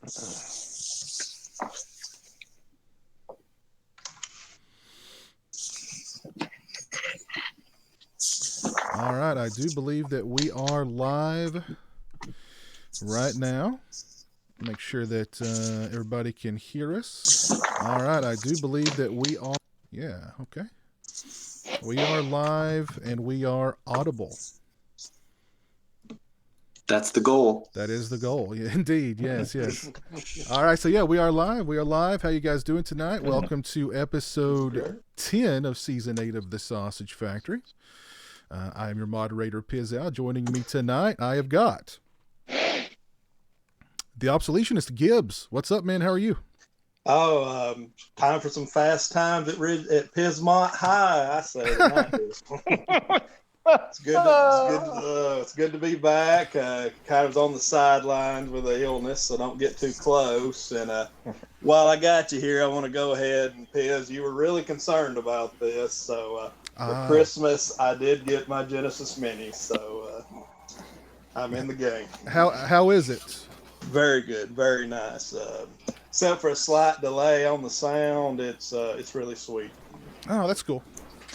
All right, I do believe that we are live right now. Make sure that everybody can hear us. All right, I do believe that we are. Yeah, okay. We are live and we are audible. That's the goal. That is the goal. Yeah, indeed. Yes, yes. All right, so yeah, we are live. We are live. How you guys doing tonight? Welcome to episode 10 of season 8 of The Sausage Factory. I am your moderator, Pizzal. Joining me tonight, I have got the obsoletionist, Gibbs. What's up, man? How are you? Oh, time for some fast times at Pismont High, I say tonight. It's good to be back. Kind of was on the sidelines with the illness, so don't get too close. And while I got you here, I want to go ahead and Piz, you were really concerned about this. So for Christmas, I did get my Genesis Mini, so I'm in the game. How is it? Very good, very nice. Except for a slight delay on the sound, it's really sweet. Oh, that's cool.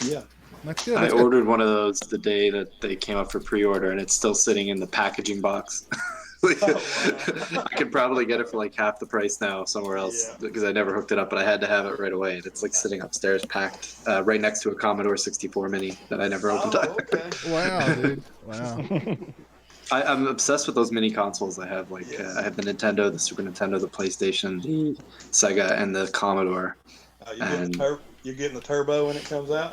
Yeah. That's good. I ordered one of those the day that they came up for pre-order, and it's still sitting in the packaging box. I could probably get it for like half the price now somewhere else because I never hooked it up, but I had to have it right away. And it's like sitting upstairs packed right next to a Commodore 64 Mini that I never opened up. Okay. Wow, dude. Wow. I'm obsessed with those mini consoles. I have I have the Nintendo, the Super Nintendo, the PlayStation, the Sega, and the Commodore. You're getting the turbo when it comes out?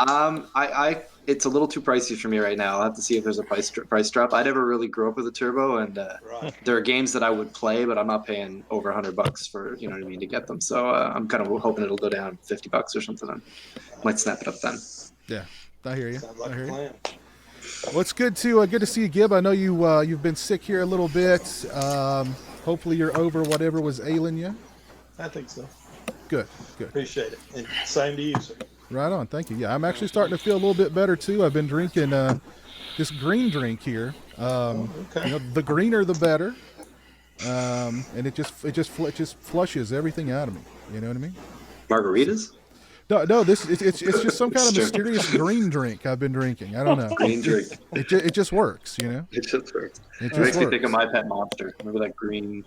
It's a little too pricey for me right now. I'll have to see if there's a price drop. I never really grew up with a turbo, and there are games that I would play, but I'm not paying over $100 for, you know what I mean, to get them. So I'm kind of hoping it'll go down $50 or something. I might snap it up then. Yeah, I hear you. Sounds like I hear a plan. you. Well, it's good to see you, Gib. I know you've been sick here a little bit. Hopefully you're over whatever was ailing you. I think so. Good. Appreciate it. And same to you, sir. Right on. Thank you. Yeah, I'm actually starting to feel a little bit better too. I've been drinking this green drink here. Okay. You know, the greener the better. And it just flushes everything out of me. You know what I mean? Margaritas? No. It's just some kind of mysterious green drink I've been drinking. I don't know. Green drink. It just works. You know. It just works. It Makes me think of My Pet Monster. Remember that green?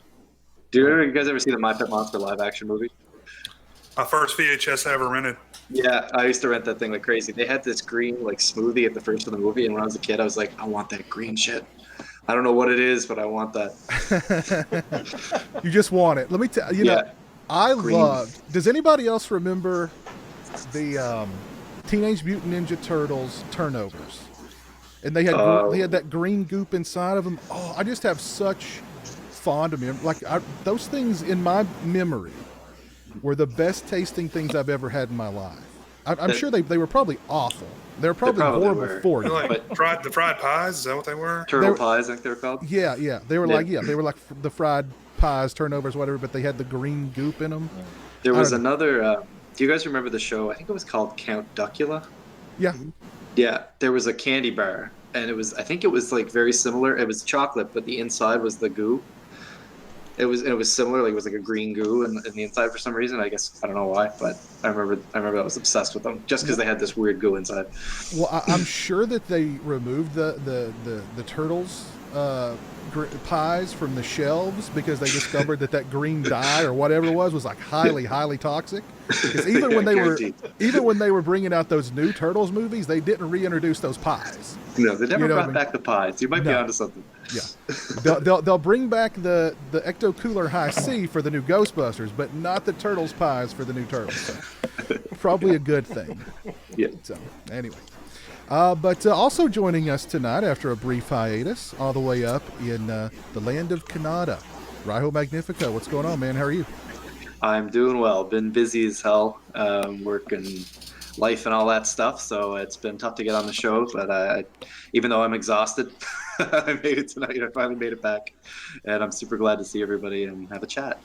You guys ever see the My Pet Monster live action movie? My first VHS I ever rented. Yeah, I used to rent that thing like crazy. They had this green smoothie at the first of the movie, and when I was a kid, I was like, I want that green shit. I don't know what it is, but I want that. You just want it. Let me tell you. Know, I loved. Does anybody else remember the Teenage Mutant Ninja Turtles turnovers? And they had that green goop inside of them. Oh, I just have such fond memories. Those things in my memory were the best tasting things I've ever had in my life. I'm sure they were probably awful. They were probably horrible for you. The fried pies, is that what they were? Turtle pies, I think they were called. Yeah. They were like the fried pies, turnovers, whatever, but they had the green goop in them. There was another, do you guys remember the show? I think it was called Count Duckula. Yeah. Yeah, there was a candy bar, and I think it was very similar. It was chocolate, but the inside was the goo. It was similar, it was like a green goo in the inside for some reason. I guess I don't know why, but I remember I was obsessed with them just because they had this weird goo inside. Well, I'm sure that they removed the turtles pies from the shelves because they discovered that green dye or whatever it was highly toxic. Because even when they were bringing out those new Turtles movies, they didn't reintroduce those pies. No, they never brought back the pies. You might be onto something. Yeah, they'll bring back the Ecto Cooler High C for the new Ghostbusters, but not the Turtles pies for the new Turtles. So, probably a good thing. Yeah. So anyway. But also joining us tonight after a brief hiatus, all the way up in the land of Canada, Raiho Magnifico. What's going on, man? How are you? I'm doing well. Been busy as hell, working life and all that stuff, so it's been tough to get on the show, but even though I'm exhausted, I made it tonight. I finally made it back, and I'm super glad to see everybody and have a chat.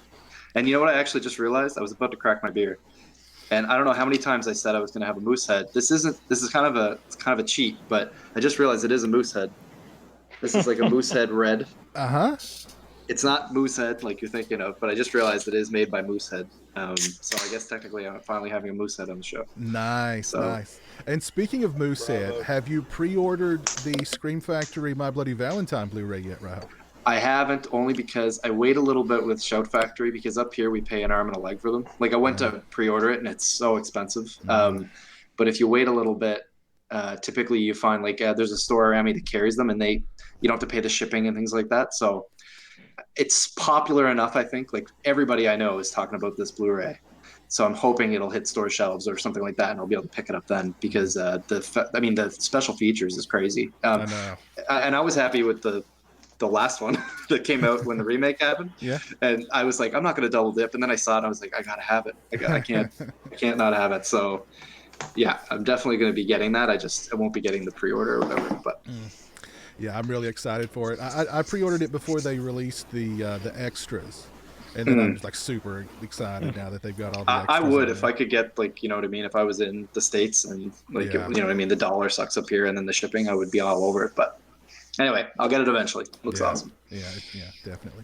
And you know what I actually just realized? I was about to crack my beer. And I don't know how many times I said I was going to have a moose head. This is kind of a cheat, but I just realized it is a moose head. This is like a moose head red. Uh-huh. It's not Moosehead like you're thinking of, but I just realized it is made by Moosehead. So I guess technically I'm finally having a Moosehead on the show. Nice, So- nice. And speaking of Moosehead, Bravo. have you pre-ordered the Scream Factory My Bloody Valentine Blu-ray yet, Rahul? I haven't, only because I wait a little bit with Shout Factory, because up here we pay an arm and a leg for them. Like I went to pre-order it and it's so expensive. But if you wait a little bit, typically you find like there's a store around me that carries them, and you don't have to pay the shipping and things like that. So it's popular enough, I think. Like everybody I know is talking about this Blu-ray. So I'm hoping it'll hit store shelves or something like that, and I'll be able to pick it up then, because the special features is crazy. I know. And I was happy with the last one that came out when the remake happened. Yeah. And I was like, I'm not going to double dip. And then I saw it and I was like, I got to have it. I can't not have it. So yeah, I'm definitely going to be getting that. I won't be getting the pre-order or whatever, but Yeah, I'm really excited for it. I pre-ordered it before they released the extras. And then I'm just like super excited now that they've got all the extras. I would if I could get, like, you know what I mean? If I was in the States and like, Yeah. you know what I mean? The dollar sucks up here and then the shipping, I would be all over it. But anyway, I'll get it eventually. Looks awesome. Yeah, definitely.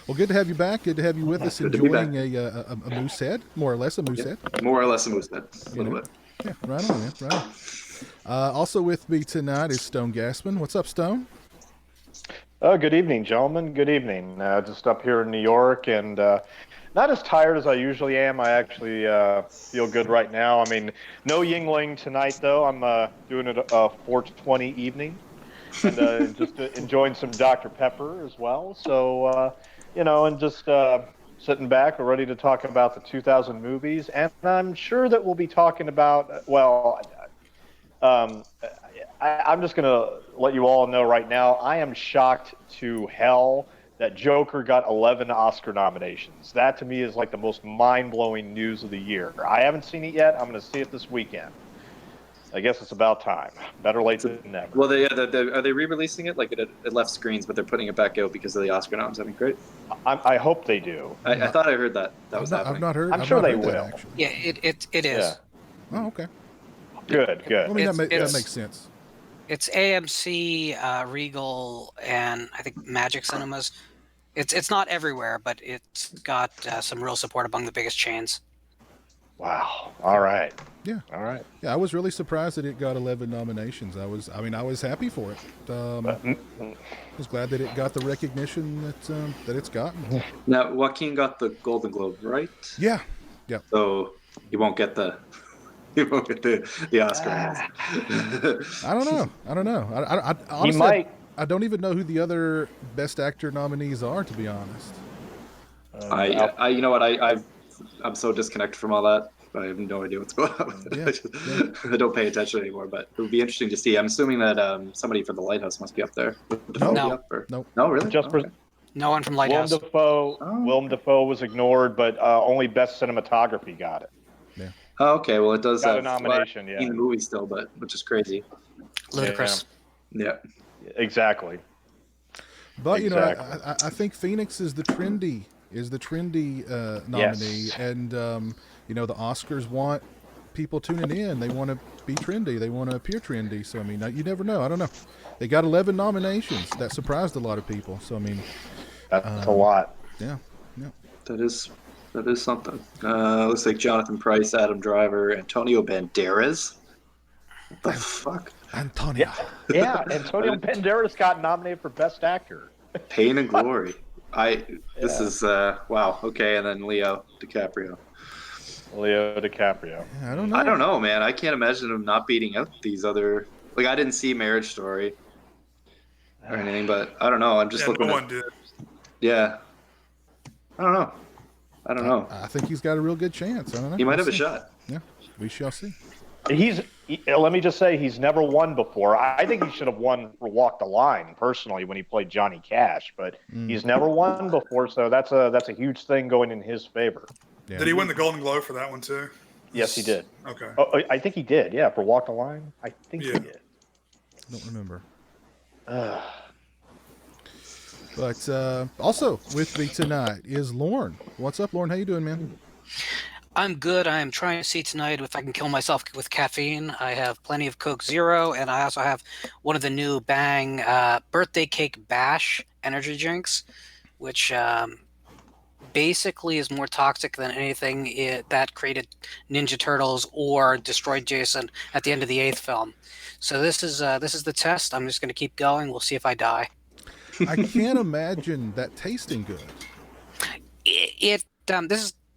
Well, good to have you back. Good to have you with us, Good to be enjoying a moose head, more or less a moose head. More or less a Moosehead. A little bit. Yeah, right on, man. Right on. Also with me tonight is Stone Gassman. What's up, Stone? Good evening, gentlemen. Good evening. Just up here in New York, and not as tired as I usually am. I actually feel good right now. I mean, no Yingling tonight, though. I'm doing it a 420 evening, and just enjoying some Dr. Pepper as well. So, and just sitting back, we're ready to talk about the 2000 movies. And I'm sure that we'll be talking about, I'm just going to let you all know right now, I am shocked to hell that Joker got 11 Oscar nominations. That, to me, is like the most mind-blowing news of the year. I haven't seen it yet. I'm going to see it this weekend. I guess it's about time. Better late than never. Well, are they re-releasing it? Like it left screens, but they're putting it back out because of the Oscar noms. I mean, great. I hope they do. I thought I heard that was happening. I've not heard. I'm sure not they heard that, will. actually. Yeah, it is. Yeah. Oh, okay. Good. I mean, that It's- makes sense. It's AMC, Regal, and I think Magic Cinemas. It's not everywhere, but it's got some real support among the biggest chains. Wow. All right. Yeah. All right. Yeah, I was really surprised that it got 11 nominations. I was happy for it. I was glad that it got the recognition that it's gotten. Now, Joaquin got the Golden Globe, right? Yeah. So he won't get the Oscar. I don't know. I honestly, He might. I don't even know who the other Best Actor nominees are, to be honest. I you know what? I'm so disconnected from all that. I have no idea what's going on. Yeah, I don't pay attention anymore, but it would be interesting to see. I'm assuming that somebody from the Lighthouse must be up there. Would Dafoe No. be up, or- Nope. No, really? Just Okay. No one from Willem Lighthouse. Dafoe. Oh. Willem Dafoe was ignored, but only Best Cinematography got it. Oh, okay. Well, it does Got a have nomination, in yeah. the movie still, but which is crazy. Ludicrous. Yeah. Exactly. But Exactly. I think Phoenix is the trendy nominee, Yes. and the Oscars want people tuning in. They want to be trendy. They want to appear trendy. So I mean, you never know. I don't know. They got 11 nominations. That surprised a lot of people. So I mean, That's a lot. yeah. That is something. Looks like Jonathan Pryce, Adam Driver, Antonio Banderas. What the fuck? Antonio. Yeah, Antonio Banderas got nominated for Best Actor. Pain and Glory. This is wow. Okay, and then Leo DiCaprio. Leo DiCaprio. I don't know. I don't know, man. I can't imagine him not beating out these other. Like, I didn't see Marriage Story or anything, but I don't know. I'm just Yeah, looking. no one did. Yeah. I don't know. I think he's got a real good chance. I don't know. He might We'll have a see. shot. Yeah, we shall see. Let me just say, he's never won before. I think he should have won for Walk the Line, personally, when he played Johnny Cash, but he's never won before, so that's a huge thing going in his favor. Yeah. Did he win the Golden Globe for that one too? Yes, he did. Okay. Oh, I think he did, yeah, for Walk the Line. I think Yeah. he did. Don't remember. But also with me tonight is Lorne. What's up, Lorne? How you doing, man? I'm good. I'm trying to see tonight if I can kill myself with caffeine. I have plenty of Coke Zero, and I also have one of the new Bang Birthday Cake Bash energy drinks, which basically is more toxic than anything that created Ninja Turtles or destroyed Jason at the end of the 8th film. So this is the test. I'm just going to keep going. We'll see if I die. I can't imagine that tasting good.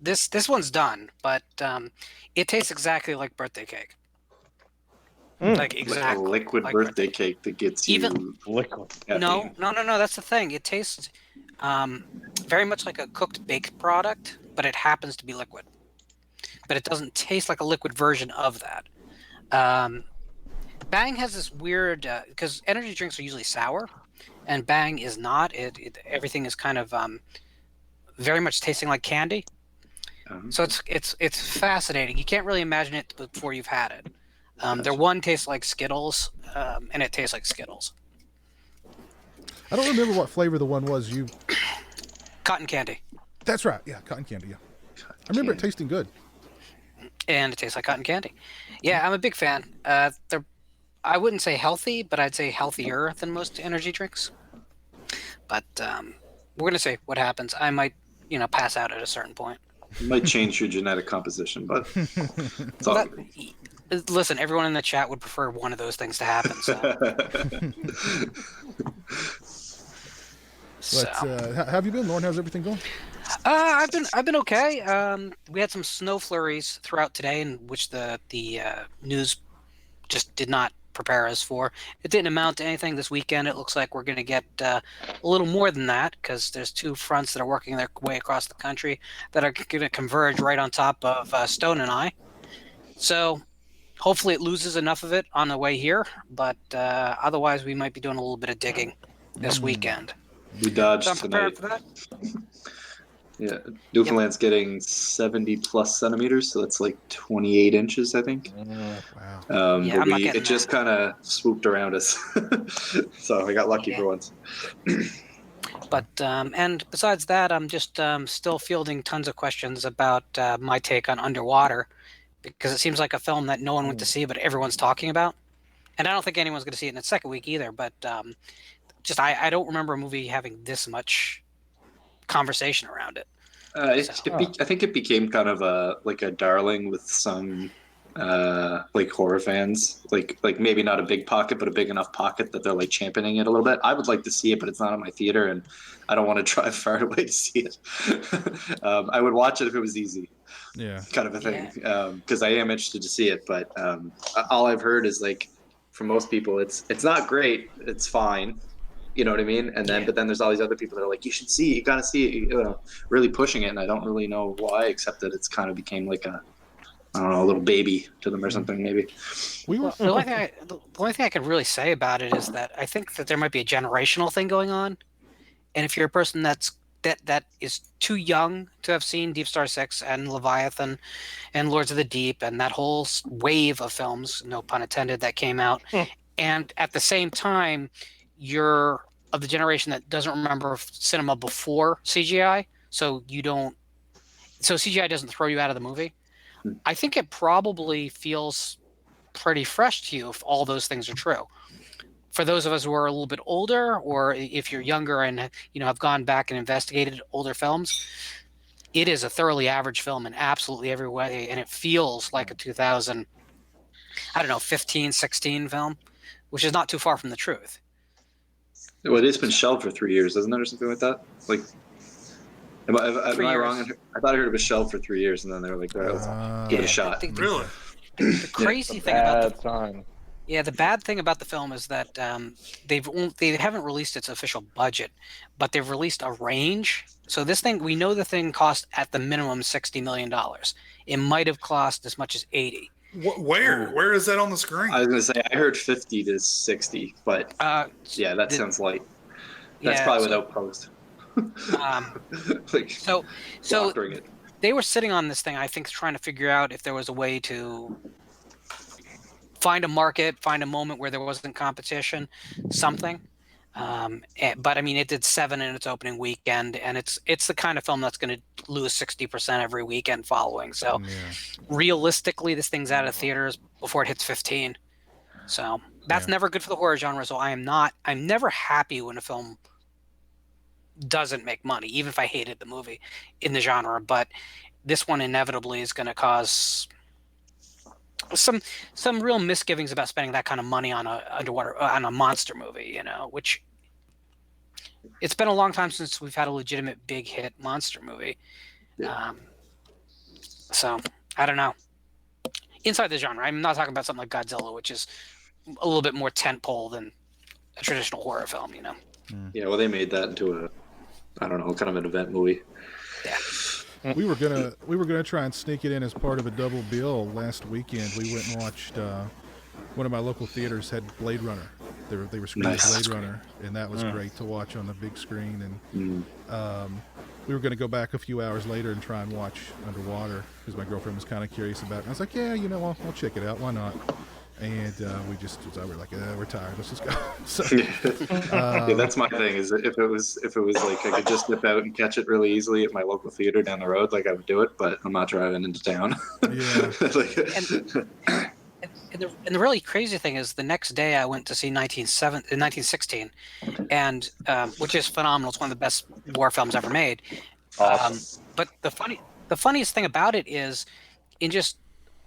This one's done, but it tastes exactly like birthday cake. Like exactly like a liquid like birthday cake that gets you liquid. No. That's the thing. It tastes very much like a cooked baked product, but it happens to be liquid. But it doesn't taste like a liquid version of that. Bang has this weird because energy drinks are usually sour, and Bang is not. Everything is kind of very much tasting like candy. So it's fascinating. You can't really imagine it before you've had it. Their one tastes like Skittles, and it tastes like Skittles. I don't remember what flavor the one was. Cotton candy. That's right. Yeah, cotton candy. Yeah, I remember it tasting good. And it tastes like cotton candy. Yeah, I'm a big fan. I wouldn't say healthy, but I'd say healthier than most energy drinks. But we're gonna see what happens. I might, pass out at a certain point. It might change your genetic composition, but it's all good. Listen, everyone in the chat would prefer one of those things to happen. So. How have you been, Lauren? How's everything going? I've been okay. We had some snow flurries throughout today, in which the news just did not prepare us for. It didn't amount to anything this weekend. It looks like we're going to get a little more than that because there's two fronts that are working their way across the country that are going to converge right on top of Stone and I. So hopefully it loses enough of it on the way here, but otherwise we might be doing a little bit of digging this weekend. We dodged So I'm prepared tonight. for that. Yeah, Newfoundland's getting 70 plus centimeters, so that's like 28 inches, I think. Wow. Yeah, I'm not getting It just kind of swooped around us, so I got lucky for once. But and besides that, I'm just still fielding tons of questions about my take on Underwater, because it seems like a film that no one went to see, but everyone's talking about. And I don't think anyone's going to see it in its second week either. But I don't remember a movie having this much conversation around it. I think it became kind of a darling with some like horror fans, like maybe not a big pocket, but a big enough pocket that they're like championing it a little bit. I would like to see it, but it's not in my theater, and I don't want to drive far away to see it. I would watch it if it was easy, kind of a thing, because I am interested to see it. But all I've heard is like from most people, it's not great, it's fine. You know what I mean? And then, but then there's all these other people that are like, you should see it, you got to see it, really pushing it. And I don't really know why, except that it's kind of became like a little baby to them or something, maybe. The only thing I can really say about it is that I think that there might be a generational thing going on. And if you're a person that is too young to have seen Deep Star 6 and Leviathan and Lords of the Deep and that whole wave of films, no pun intended, that came out, and at the same time, you're of the generation that doesn't remember cinema before CGI, so CGI doesn't throw you out of the movie. I think it probably feels pretty fresh to you if all those things are true. For those of us who are a little bit older, or if you're younger and have gone back and investigated older films, it is a thoroughly average film in absolutely every way, and it feels like a 15, 16 film, which is not too far from the truth. Well, it's been shelved for 3 years, isn't it, or something like that? Like, am I wrong? I thought I heard it was shelved for 3 years, and then they were like, all right, let's give it a shot. Really? The crazy thing about the bad thing about the film is that they haven't released its official budget, but they've released a range. So this thing, we know the thing cost at the minimum $60 million. It might have cost as much as 80. Where is that on the screen? I was going to say, I heard 50 to 60, but that sounds light. That's probably without post. So they were sitting on this thing, I think, trying to figure out if there was a way to find a market, find a moment where there wasn't competition, something. But I mean, it did 7 in its opening weekend, and it's the kind of film that's going to lose 60% every weekend following. So realistically, this thing's out of theaters before it hits 15. So that's never good for the horror genre. So I'm never happy when a film doesn't make money, even if I hated the movie in the genre. But this one inevitably is going to cause some real misgivings about spending that kind of money on a monster movie, which it's been a long time since we've had a legitimate big hit monster movie. Yeah. So I don't know. Inside the genre, I'm not talking about something like Godzilla, which is a little bit more tentpole than a traditional horror film, Yeah, well, they made that into kind of an event movie. Yeah. We were gonna try and sneak it in as part of a double bill last weekend. We went and watched one of my local theaters had Blade Runner. They were screening Blade Runner, and that was great to watch on the big screen. And we were going to go back a few hours later and try and watch Underwater because my girlfriend was kind of curious about it. And I was like, yeah, I'll check it out. Why not? And we were like, we're tired. Let's just go. So, yeah, that's my thing. Is if it was like I could just nip out and catch it really easily at my local theater down the road, like I would do it. But I'm not driving into town. Yeah. And the really crazy thing is, the next day I went to see 1916, and which is phenomenal. It's one of the best war films ever made. Awesome. But the funniest thing about it is, in just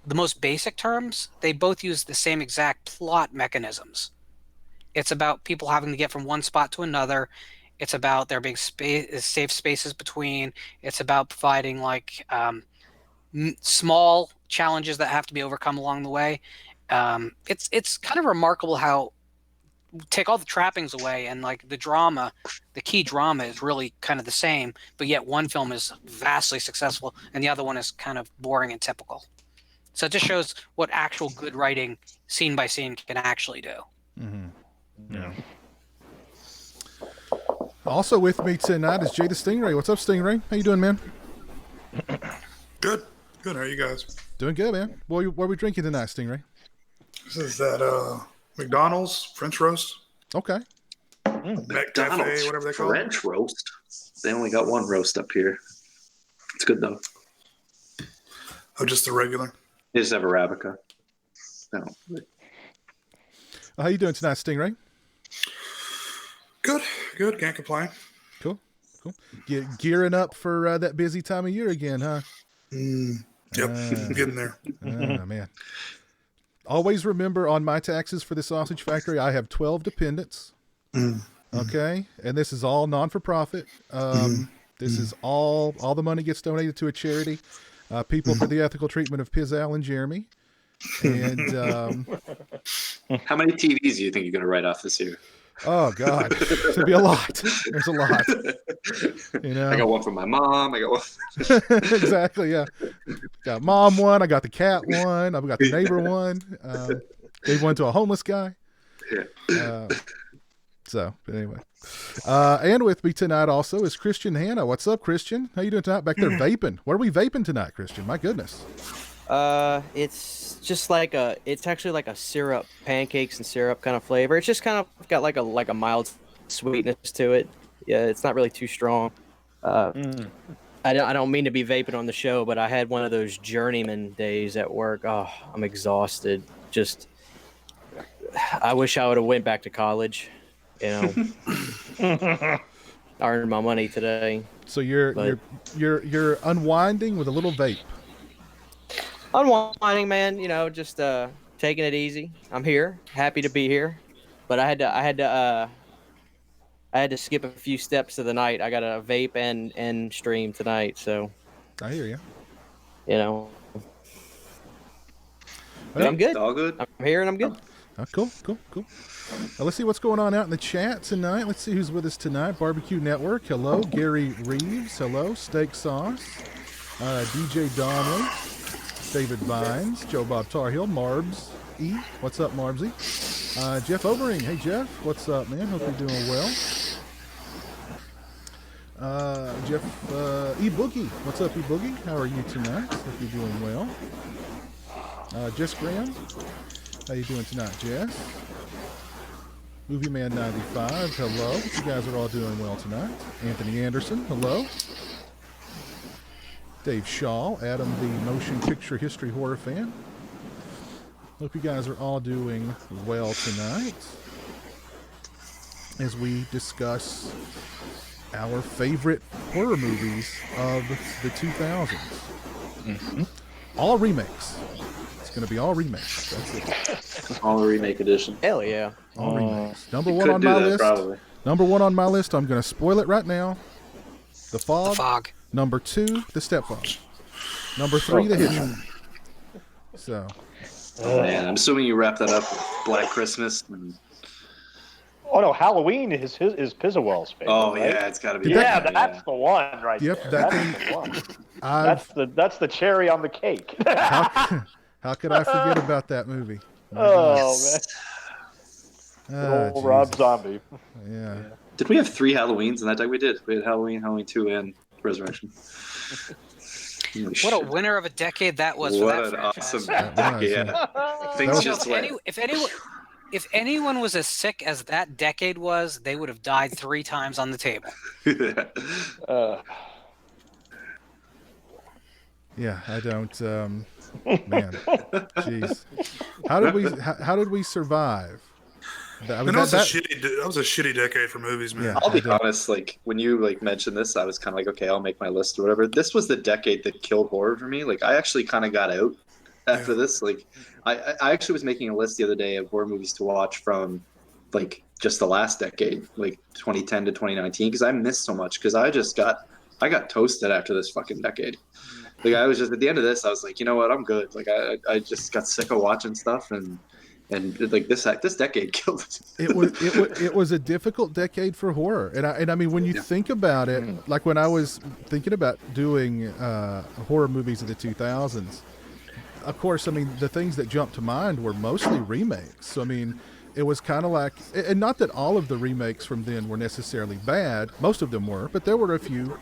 the most basic terms, they both use the same exact plot mechanisms. It's about people having to get from one spot to another. It's about there being safe spaces between. It's about providing small challenges that have to be overcome along the way. It's kind of remarkable how take all the trappings away and the key drama is really kind of the same, but yet one film is vastly successful and the other one is kind of boring and typical. So it just shows what actual good writing, scene by scene, can actually do. Mm-hmm. Yeah. Also with me tonight is Jay the Stingray. What's up, Stingray? How you doing, man? Good. How are you guys? Doing good, man. What are we drinking tonight, Stingray? This is that McDonald's French roast. Okay. McDonald's whatever they call it. French roast. They only got one roast up here. It's good though. Oh, just the regular. They just have Arabica. No. How you doing tonight, Stingray? Good. Can't complain. Cool. Gearing up for that busy time of year again, huh? Yep, getting there. Oh, man. Always remember, on my taxes for the sausage factory, I have 12 dependents. Okay? And this is all non-for-profit. This is all the money gets donated to a charity. People for the Ethical Treatment of Piz, Al, and Jeremy. And how many TVs do you think you're going to write off this year? Oh, God. There's going to be a lot. There's a lot. I got one for my mom. I got one. Exactly, yeah. Got mom one. I got the cat one. I've got the neighbor one. Gave one to a homeless guy. So, anyway. And with me tonight also is Christian Hanna. What's up, Christian? How you doing tonight? Back there vaping. What are we vaping tonight, Christian? My goodness. It's just it's actually like a syrup, pancakes and syrup kind of flavor. It's just kind of got like a mild sweetness to it. Yeah, it's not really too strong. I don't mean to be vaping on the show, but I had one of those journeyman days at work. Oh, I'm exhausted. I wish I would have went back to college. I earned my money today. So you're unwinding with a little vape. Unwinding, man. Just taking it easy. I'm here, happy to be here, but I had to skip a few steps of the night. I got a vape and stream tonight, so I hear you. But I'm good. All good. I'm here and I'm good. Oh, cool. Now let's see what's going on out in the chat tonight. Let's see who's with us tonight. Barbecue Network. Hello. Gary Reeves. Hello. Steak Sauce. DJ Donnelly. David Vines. Joe Bob Tarhill. Marbs E. What's up, Marbsy? Jeff Overing. Hey, Jeff. What's up, man? Hope you're doing well. Jeff E. Boogie. What's up, E. Boogie? How are you tonight? Hope you're doing well. Jess Graham. How you doing tonight, Jess? Movie Man 95, hello. You guys are all doing well tonight. Anthony Anderson, hello. Dave Shaw, Adam the Motion Picture History Horror fan. Hope you guys are all doing well tonight as we discuss our favorite horror movies of the 2000s. Mm-hmm. All remakes. It's going to be all remakes. That's it. All remake edition. Hell yeah. All remakes. Number You one could on do my that, list. probably. Number one on my list. I'm going to spoil it right now. The Fog. The Fog. Number 2, The Stepfather. Number 3, The Hitchhiker. So. Man, I'm assuming you wrap that up with Black Christmas. And... Oh no, Halloween is Pizzawell's favorite. Oh right? yeah, it's got to be. Yeah, that, that's the one right Yep, there. that That's thing- the one. That's the cherry on the cake. How could I forget about that movie? Oh man, Ah, Rob Jesus. Zombie. Yeah. Did we have 3 Halloweens in that day? We did. We had Halloween, Halloween 2, and Resurrection. Holy What a shit. winner of a decade that was for What that an franchise. awesome That was, decade. yeah. Things was- just went. If anyone was as sick as that decade was, they would have died 3 times on the table. Yeah, I don't. Man, jeez. How did we survive? That was a shitty decade for movies, man. Yeah. I'll be honest, like when you like mentioned this, I was kind of like, okay, I'll make my list or whatever. This was the decade that killed horror for me. Like I actually kind of got out after this. Like I actually was making a list the other day of horror movies to watch from like just the last decade, like 2010 to 2019, because I missed so much. Because I got toasted after this fucking decade. Like I was just at the end of this, I was like, you know what, I'm good. Like I just got sick of watching stuff and like this decade killed it. It was a difficult decade for horror, and I mean when you think about it, like when I was thinking about doing horror movies of the 2000s, of course, I mean the things that jumped to mind were mostly remakes. So I mean, it was kind of like, and not that all of the remakes from then were necessarily bad. Most of them were, but there were a few,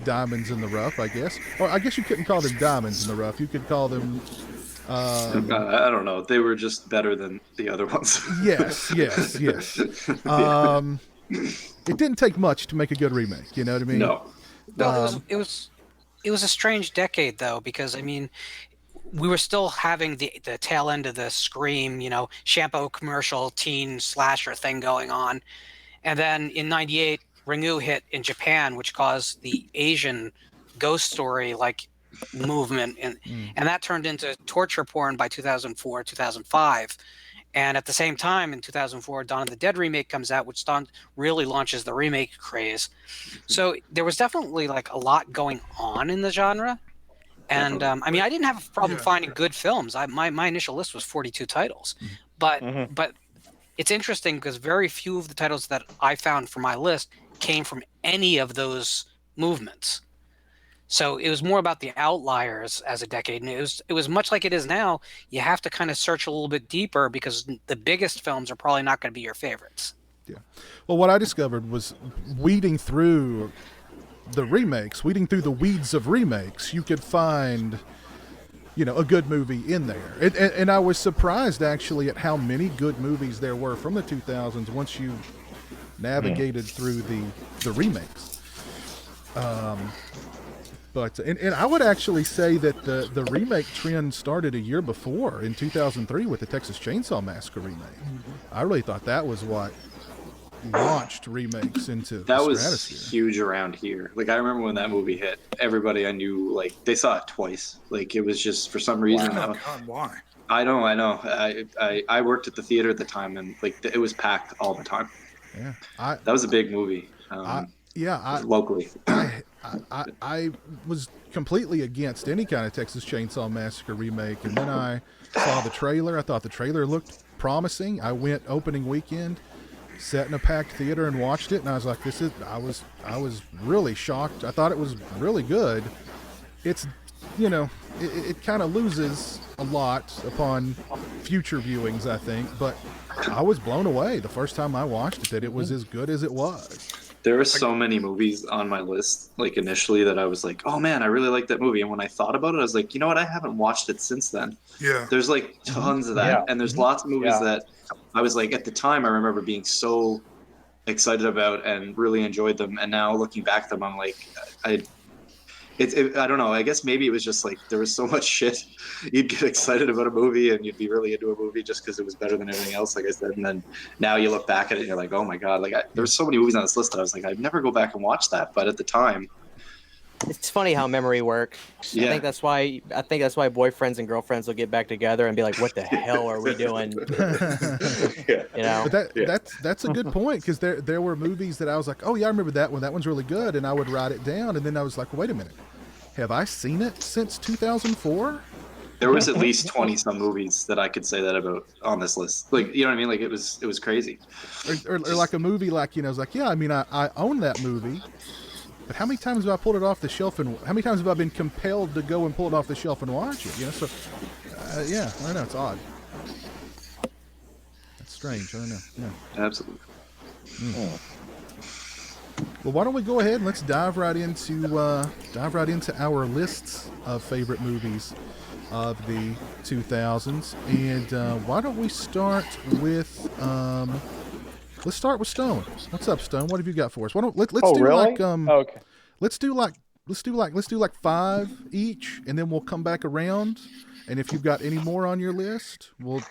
diamonds in the rough, I guess. Or I guess you couldn't call them diamonds in the rough. You could call them. I don't know. They were just better than the other ones. Yes. It didn't take much to make a good remake. You know what I mean? No. It was a strange decade though, because I mean, we were still having the tail end of the Scream, shampoo commercial teen slasher thing going on, and then in '98, Ringu hit in Japan, which caused the Asian ghost story movement, and that turned into torture porn by 2004, 2005. And at the same time, in 2004, Dawn of the Dead remake comes out, which really launches the remake craze. So there was definitely a lot going on in the genre. And I mean, I didn't have a problem finding good films. My initial list was 42 titles, but it's interesting because very few of the titles that I found for my list came from any of those movements. So it was more about the outliers as a decade, and it was much like it is now. You have to kind of search a little bit deeper because the biggest films are probably not going to be your favorites. Yeah. Well, what I discovered was weeding through the weeds of remakes, you could find, a good movie in there. And I was surprised actually at how many good movies there were from the 2000s once you navigated through the remakes. But I would actually say that the remake trend started a year before in 2003 with the Texas Chainsaw Massacre remake. I really thought that was what launched remakes into that the was stratosphere. huge around here. Like I remember when that movie hit, everybody I knew they saw it twice. Like it was just for some reason. Oh, God, why? I know. I worked at the theater at the time, and it was packed all the time. Yeah, that was a big movie. Locally. I was completely against any kind of Texas Chainsaw Massacre remake, and then I saw the trailer. I thought the trailer looked promising. I went opening weekend, sat in a packed theater and watched it, and I was like, I was really shocked. I thought it was really good. It's, it kind of loses a lot upon future viewings, I think, but I was blown away the first time I watched it that it was as good as it was. There were so many movies on my list, initially, that I was like, oh man, I really like that movie. And when I thought about it, I was like, you know what? I haven't watched it since then. Yeah. There's tons of that. Yeah. And there's lots of movies that I was at the time, I remember being so excited about and really enjoyed them. And now looking back at them, I'm like, I don't know. I guess maybe it was just like there was so much shit. You'd get excited about a movie and you'd be really into a movie just because it was better than everything else, like I said. And then now you look back at it and you're like, oh my God, like there's so many movies on this list that I was like, I'd never go back and watch that. But at the time, It's funny how memory works. Yeah. I think that's why boyfriends and girlfriends will get back together and be like, "What the hell are we doing?" You know. But that's a good point, because there were movies that I was like, oh yeah, I remember that one. That one's really good, and I would write it down, and then I was like, wait a minute, have I seen it since 2004? there was at least 20 some movies that I could say that about on this list. Like, you know what I mean? Like it was crazy. Or like a movie, like, you know, it's like, yeah, I mean, I own that movie. But how many times have I pulled it off the shelf, and how many times have I been compelled to go and pull it off the shelf and watch it? You know, so yeah, I know, it's odd. That's strange. I don't know. Yeah. Absolutely. Well, why don't we go ahead and let's dive right into our lists of favorite movies of the 2000s, and why don't we start with let's start with Stone. What's up, Stone? What have you got for us? Why don't let's do really? like Okay. let's do like 5 each, and then we'll come back around. And if you've got any more on your list, we'll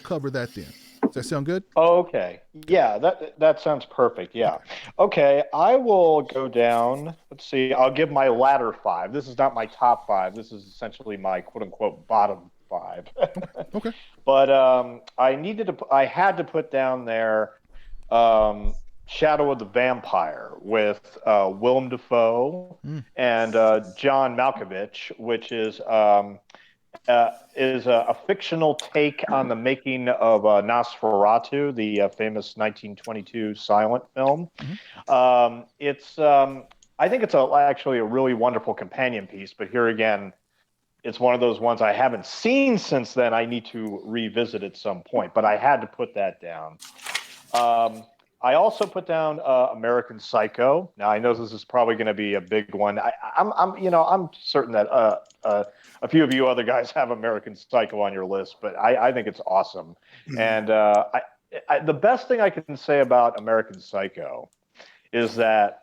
cover that then. Does that sound good? Okay. Yeah, that sounds perfect. Yeah. Okay, I will go down. Let's see. I'll give my latter 5. This is not my top 5. This is essentially my quote unquote bottom 5. Okay. But I had to put down there Shadow of the Vampire with Willem Dafoe and John Malkovich, which is a fictional take on the making of Nosferatu, the famous 1922 silent film. I think it's actually a really wonderful companion piece, but here again, it's one of those ones I haven't seen since then. I need to revisit at some point, but I had to put that down. I also put down American Psycho. Now I know this is probably going to be a big one. I'm certain that a few of you other guys have American Psycho on your list, but I think it's awesome. And the best thing I can say about American Psycho is that,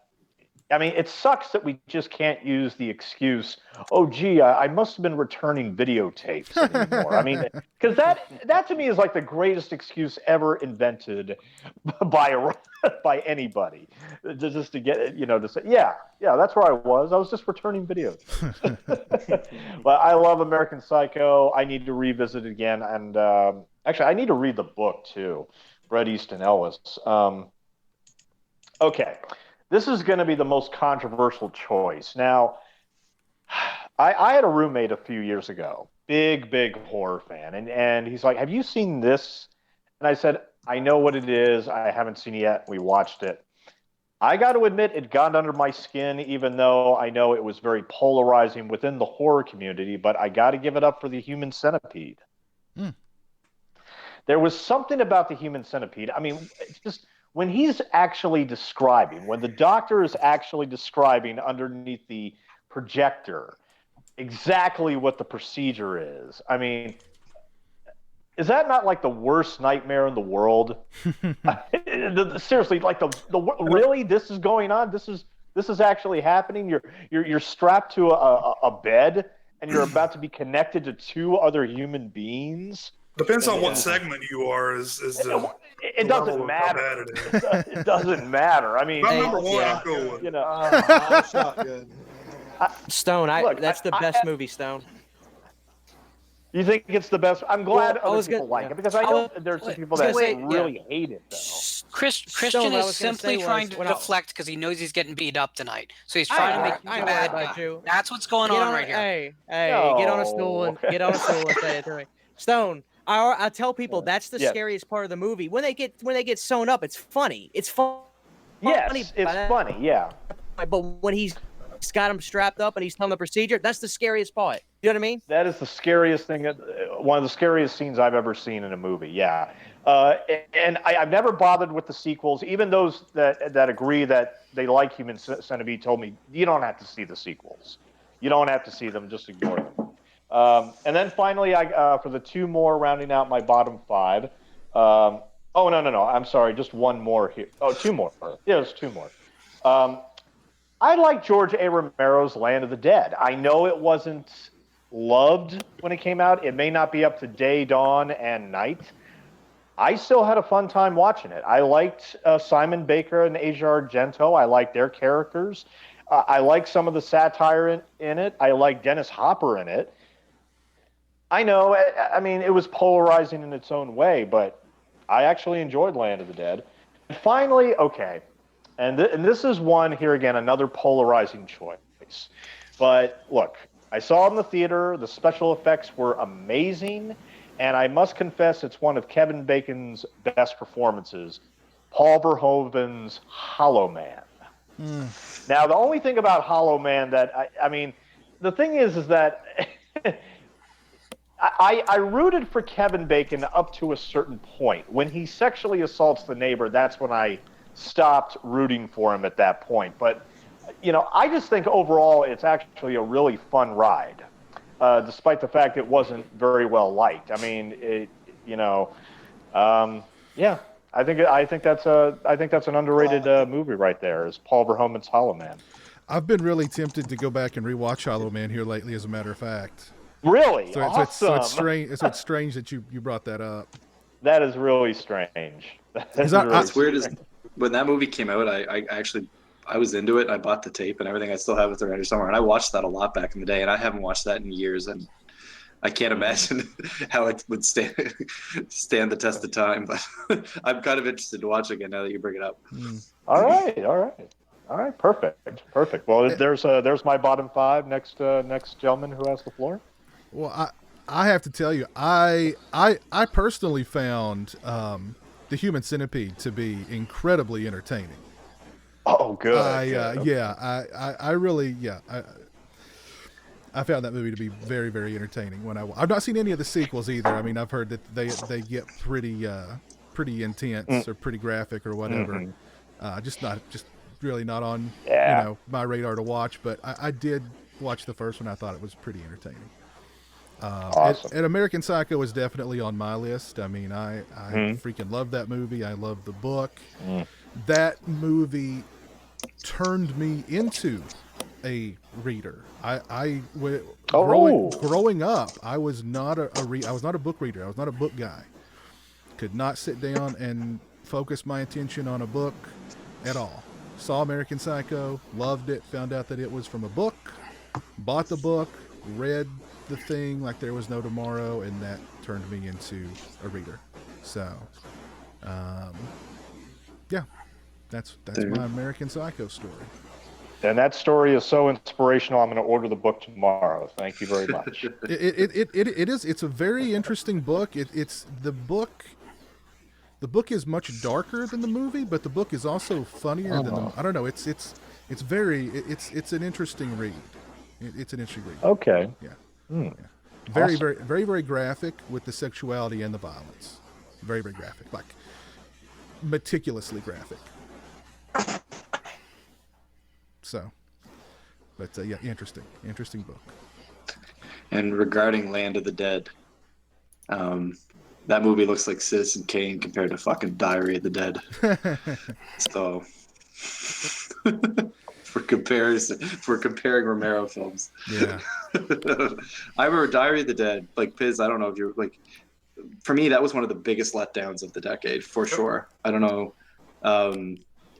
I mean, it sucks that we just can't use the excuse, oh, gee, I must have been returning videotapes anymore. I mean, because that to me is like the greatest excuse ever invented by anybody. Just to get, to say, yeah, that's where I was. I was just returning videos. But I love American Psycho. I need to revisit it again. And actually, I need to read the book, too. Bret Easton Ellis. Okay. This is going to be the most controversial choice. Now, I had a roommate a few years ago, big horror fan, and he's like, have you seen this? And I said, I know what it is. I haven't seen it yet. We watched it. I got to admit, it got under my skin, even though I know it was very polarizing within the horror community, but I got to give it up for the Human Centipede. There was something about the Human Centipede. I mean, it's just... when he's actually describing, when the doctor is actually describing underneath the projector exactly what the procedure is, I mean, is that not like the worst nightmare in the world? Seriously, like really, this is going on? This is actually happening? You're strapped to a bed and you're about to be connected to 2 other human beings? Depends on what segment you are. It doesn't matter. It doesn't matter. I mean, I'm number 1. I'm cool with it. I'm shotgun. Stone, that's the best movie, Stone. You think it's the best? I'm glad other people gonna- like it, because I know there's some people that really hate it, though. Christian Stone, what I is was gonna simply say trying was, to when I- deflect because he knows he's getting beat up tonight. So he's trying to make you I a know bad about guy. you. That's what's going Get on right here. Hey, No. get on a stool and say it to me. Stone, I tell people that's the scariest part of the movie. When they get sewn up, it's funny. It's funny. Yes, it's funny, yeah. But when he's got him strapped up and he's telling the procedure, that's the scariest part. You know what I mean? That is the scariest thing, one of the scariest scenes I've ever seen in a movie, yeah. And I've never bothered with the sequels. Even those that agree that they like Human Centipede told me, you don't have to see the sequels. You don't have to see them, just ignore them. And then finally, for the 2 more, rounding out my bottom 5. No. I'm sorry, just 1 more here. Oh, 2 more. Yeah, there's 2 more. I like George A. Romero's Land of the Dead. I know it wasn't loved when it came out. It may not be up to day, dawn, and night. I still had a fun time watching it. I liked Simon Baker and Asia Argento. I liked their characters. I like some of the satire in it. I like Dennis Hopper in it. I know, I mean, it was polarizing in its own way, but I actually enjoyed Land of the Dead. And finally, okay, and this is one, here again, another polarizing choice. But look, I saw it in the theater. The special effects were amazing. And I must confess, it's one of Kevin Bacon's best performances, Paul Verhoeven's Hollow Man. Now, the only thing about Hollow Man that, I mean, the thing is that I rooted for Kevin Bacon up to a certain point. When he sexually assaults the neighbor, that's when I stopped rooting for him at that point. But, you know, I just think overall it's actually a really fun ride. Despite the fact it wasn't very well liked. I mean, yeah. I think that's an underrated movie right there. Is Paul Verhoeven's Hollow Man. I've been really tempted to go back and rewatch Hollow Man here lately, as a matter of fact. Really? So, awesome. so it's strange. So it's strange that you brought that up. That is really strange. It's weird. Is when that movie came out, I was into it. I bought the tape and everything. I still have it around somewhere. And I watched that a lot back in the day. And I haven't watched that in years. And I can't imagine how it would stand the test of time. But I'm kind of interested to watch it again now that you bring it up. All right. Perfect. Well, there's my bottom five. Next gentleman who has the floor. Well, I have to tell you, I personally found the Human Centipede to be incredibly entertaining. Oh, good. I really I found that movie to be very, very entertaining. I've not seen any of the sequels either. I mean, I've heard that they get pretty intense or pretty graphic or whatever. Just really not on my radar to watch. But I did watch the first one. I thought it was pretty entertaining. Awesome. And American Psycho is definitely on my list. I mean, I freaking love that movie. I love the book. That movie turned me into a reader. Growing up, I was not I was not a book reader. I was not a book guy. Could not sit down and focus my attention on a book at all. Saw American Psycho, loved it, found out that it was from a book, bought the book, read the thing like there was no tomorrow, and that turned me into a reader. So, yeah, that's my American Psycho story. And that story is so inspirational. I'm going to order the book tomorrow. Thank you very much. It is. It's a very interesting book. It's the book. The book is much darker than the movie, but the book is also funnier than the. I don't know. It's an interesting read. It's an interesting read. Okay. Yeah. Yeah. Very, Awesome. very, very, very graphic with the sexuality and the violence. Very, very graphic, like meticulously graphic. So, but yeah, interesting book. And regarding Land of the Dead, that movie looks like Citizen Kane compared to fucking Diary of the Dead. So, for comparing Romero films. Yeah. I remember Diary of the Dead, like Piz, I don't know if you're like, for me, that was one of the biggest letdowns of the decade, for sure. I don't know.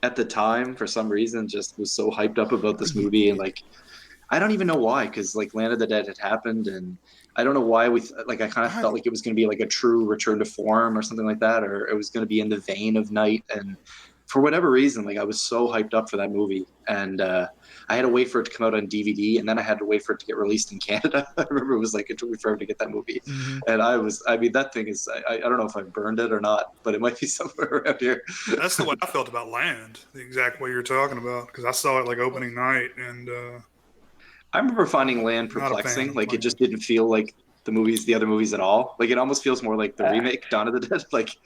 At the time, for some reason, just was so hyped up about this movie. And like, I don't even know why, because like Land of the Dead had happened. And I don't know why I kind of felt like it was going to be like a true return to form or something like that, or it was going to be in the vein of Night. And for whatever reason, like I was so hyped up for that movie, and I had to wait for it to come out on DVD, and then I had to wait for it to get released in Canada. I remember it was like it took me forever to get that movie, and that thing is I don't know if I burned it or not, but it might be somewhere around here. That's the way I felt about Land, the exact way you're talking about, because I saw it like opening night, and I remember finding Land perplexing. Like it just didn't feel like the other movies at all. Like it almost feels more like the remake Dawn of the Dead. Like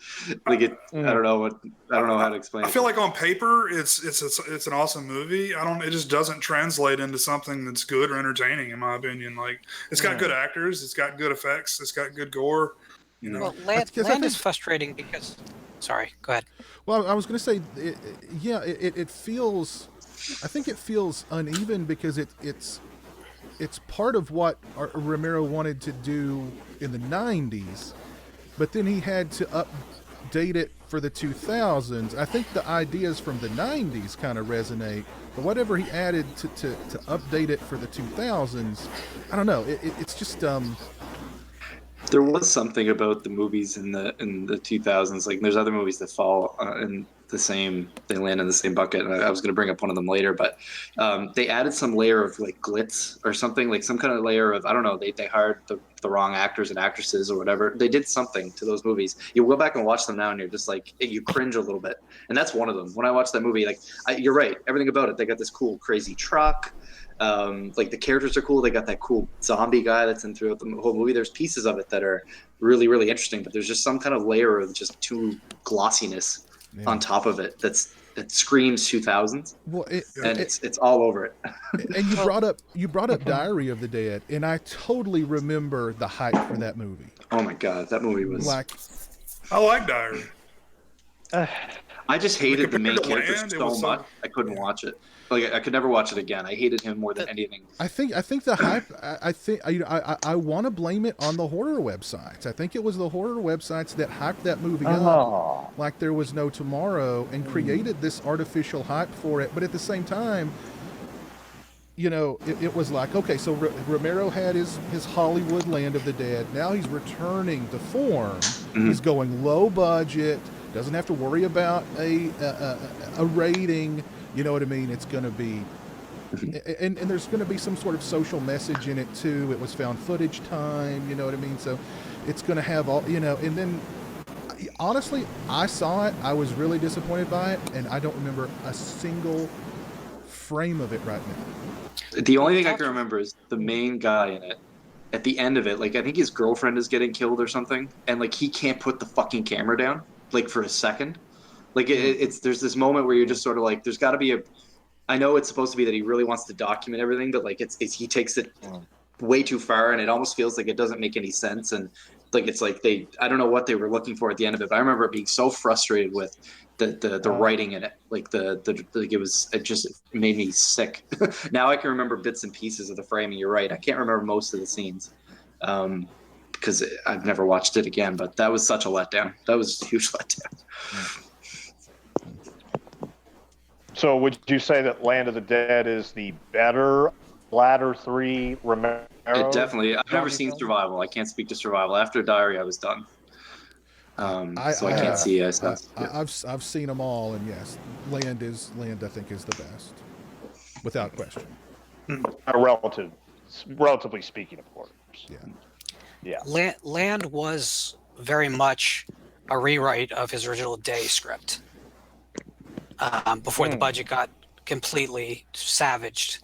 it. I don't know how to explain. I feel like on paper it's an awesome movie. It just doesn't translate into something that's good or entertaining, in my opinion. Like it's got good actors, it's got good effects, it's got good gore. You know, well, Land is frustrating because. Sorry, go ahead. Well, I was going to say, it feels I think it feels uneven because it's part of what Romero wanted to do in the 90s, but then he had to update it for the 2000s. I think the ideas from the 90s kind of resonate, but whatever he added to update it for the 2000s, I don't know. It's just There was something about the movies in the 2000s. Like, there's other movies that fall in the same. They land in the same bucket. And I was going to bring up one of them later, but they added some layer of like glitz or something, like some kind of layer of, I don't know. They hired the wrong actors and actresses or whatever. They did something to those movies. You go back and watch them now, and you're just like, you cringe a little bit. And that's one of them. When I watched that movie, like, you're right. Everything about it. They got this cool, crazy truck. Like, the characters are cool. They got that cool zombie guy that's in throughout the whole movie. There's pieces of it that are really, really interesting, but there's just some kind of layer of just too glossiness on top of it that screams 2000s. Well, it's all over it. And you brought up Diary of the Dead, and I totally remember the hype for that movie. Oh my god, that movie was like. I like Diary. I just hated the main compared to character Land, so much. I couldn't watch it. Like, I could never watch it again. I hated him more than anything. I think the hype. I want to blame it on the horror websites. I think it was the horror websites that hyped that movie up like there was no tomorrow and created this artificial hype for it. But at the same time, it was like, okay, so Romero had his Hollywood Land of the Dead. Now he's returning to form. Mm-hmm. He's going low budget. Doesn't have to worry about a rating. You know what I mean? It's going to be, and there's going to be some sort of social message in it too. It was found footage time. You know what I mean? So it's going to have all, and then honestly, I saw it. I was really disappointed by it, and I don't remember a single frame of it right now. The only thing I can remember is the main guy in it. At the end of it, like, I think his girlfriend is getting killed or something, and like, he can't put the fucking camera down, like, for a second. Like, there's this moment where you're just sort of like, there's got to be I know it's supposed to be that he really wants to document everything, but like, he takes it way too far, and it almost feels like it doesn't make any sense. And like, it's like I don't know what they were looking for at the end of it, but I remember being so frustrated with the writing in it. Like it just made me sick. Now I can remember bits and pieces of the framing. You're right. I can't remember most of the scenes. Because I've never watched it again, but that was such a letdown. That was a huge letdown. Yeah. So would you say that Land of the Dead is the better latter three Romero? It definitely. I've never seen Survival. I can't speak to Survival. After Diary, I was done. I can't see stuff. I've seen them all, and yes, Land I think is the best, without question. Relatively speaking, of course. Yeah. Land was very much a rewrite of his original Day script. Before the budget got completely savaged.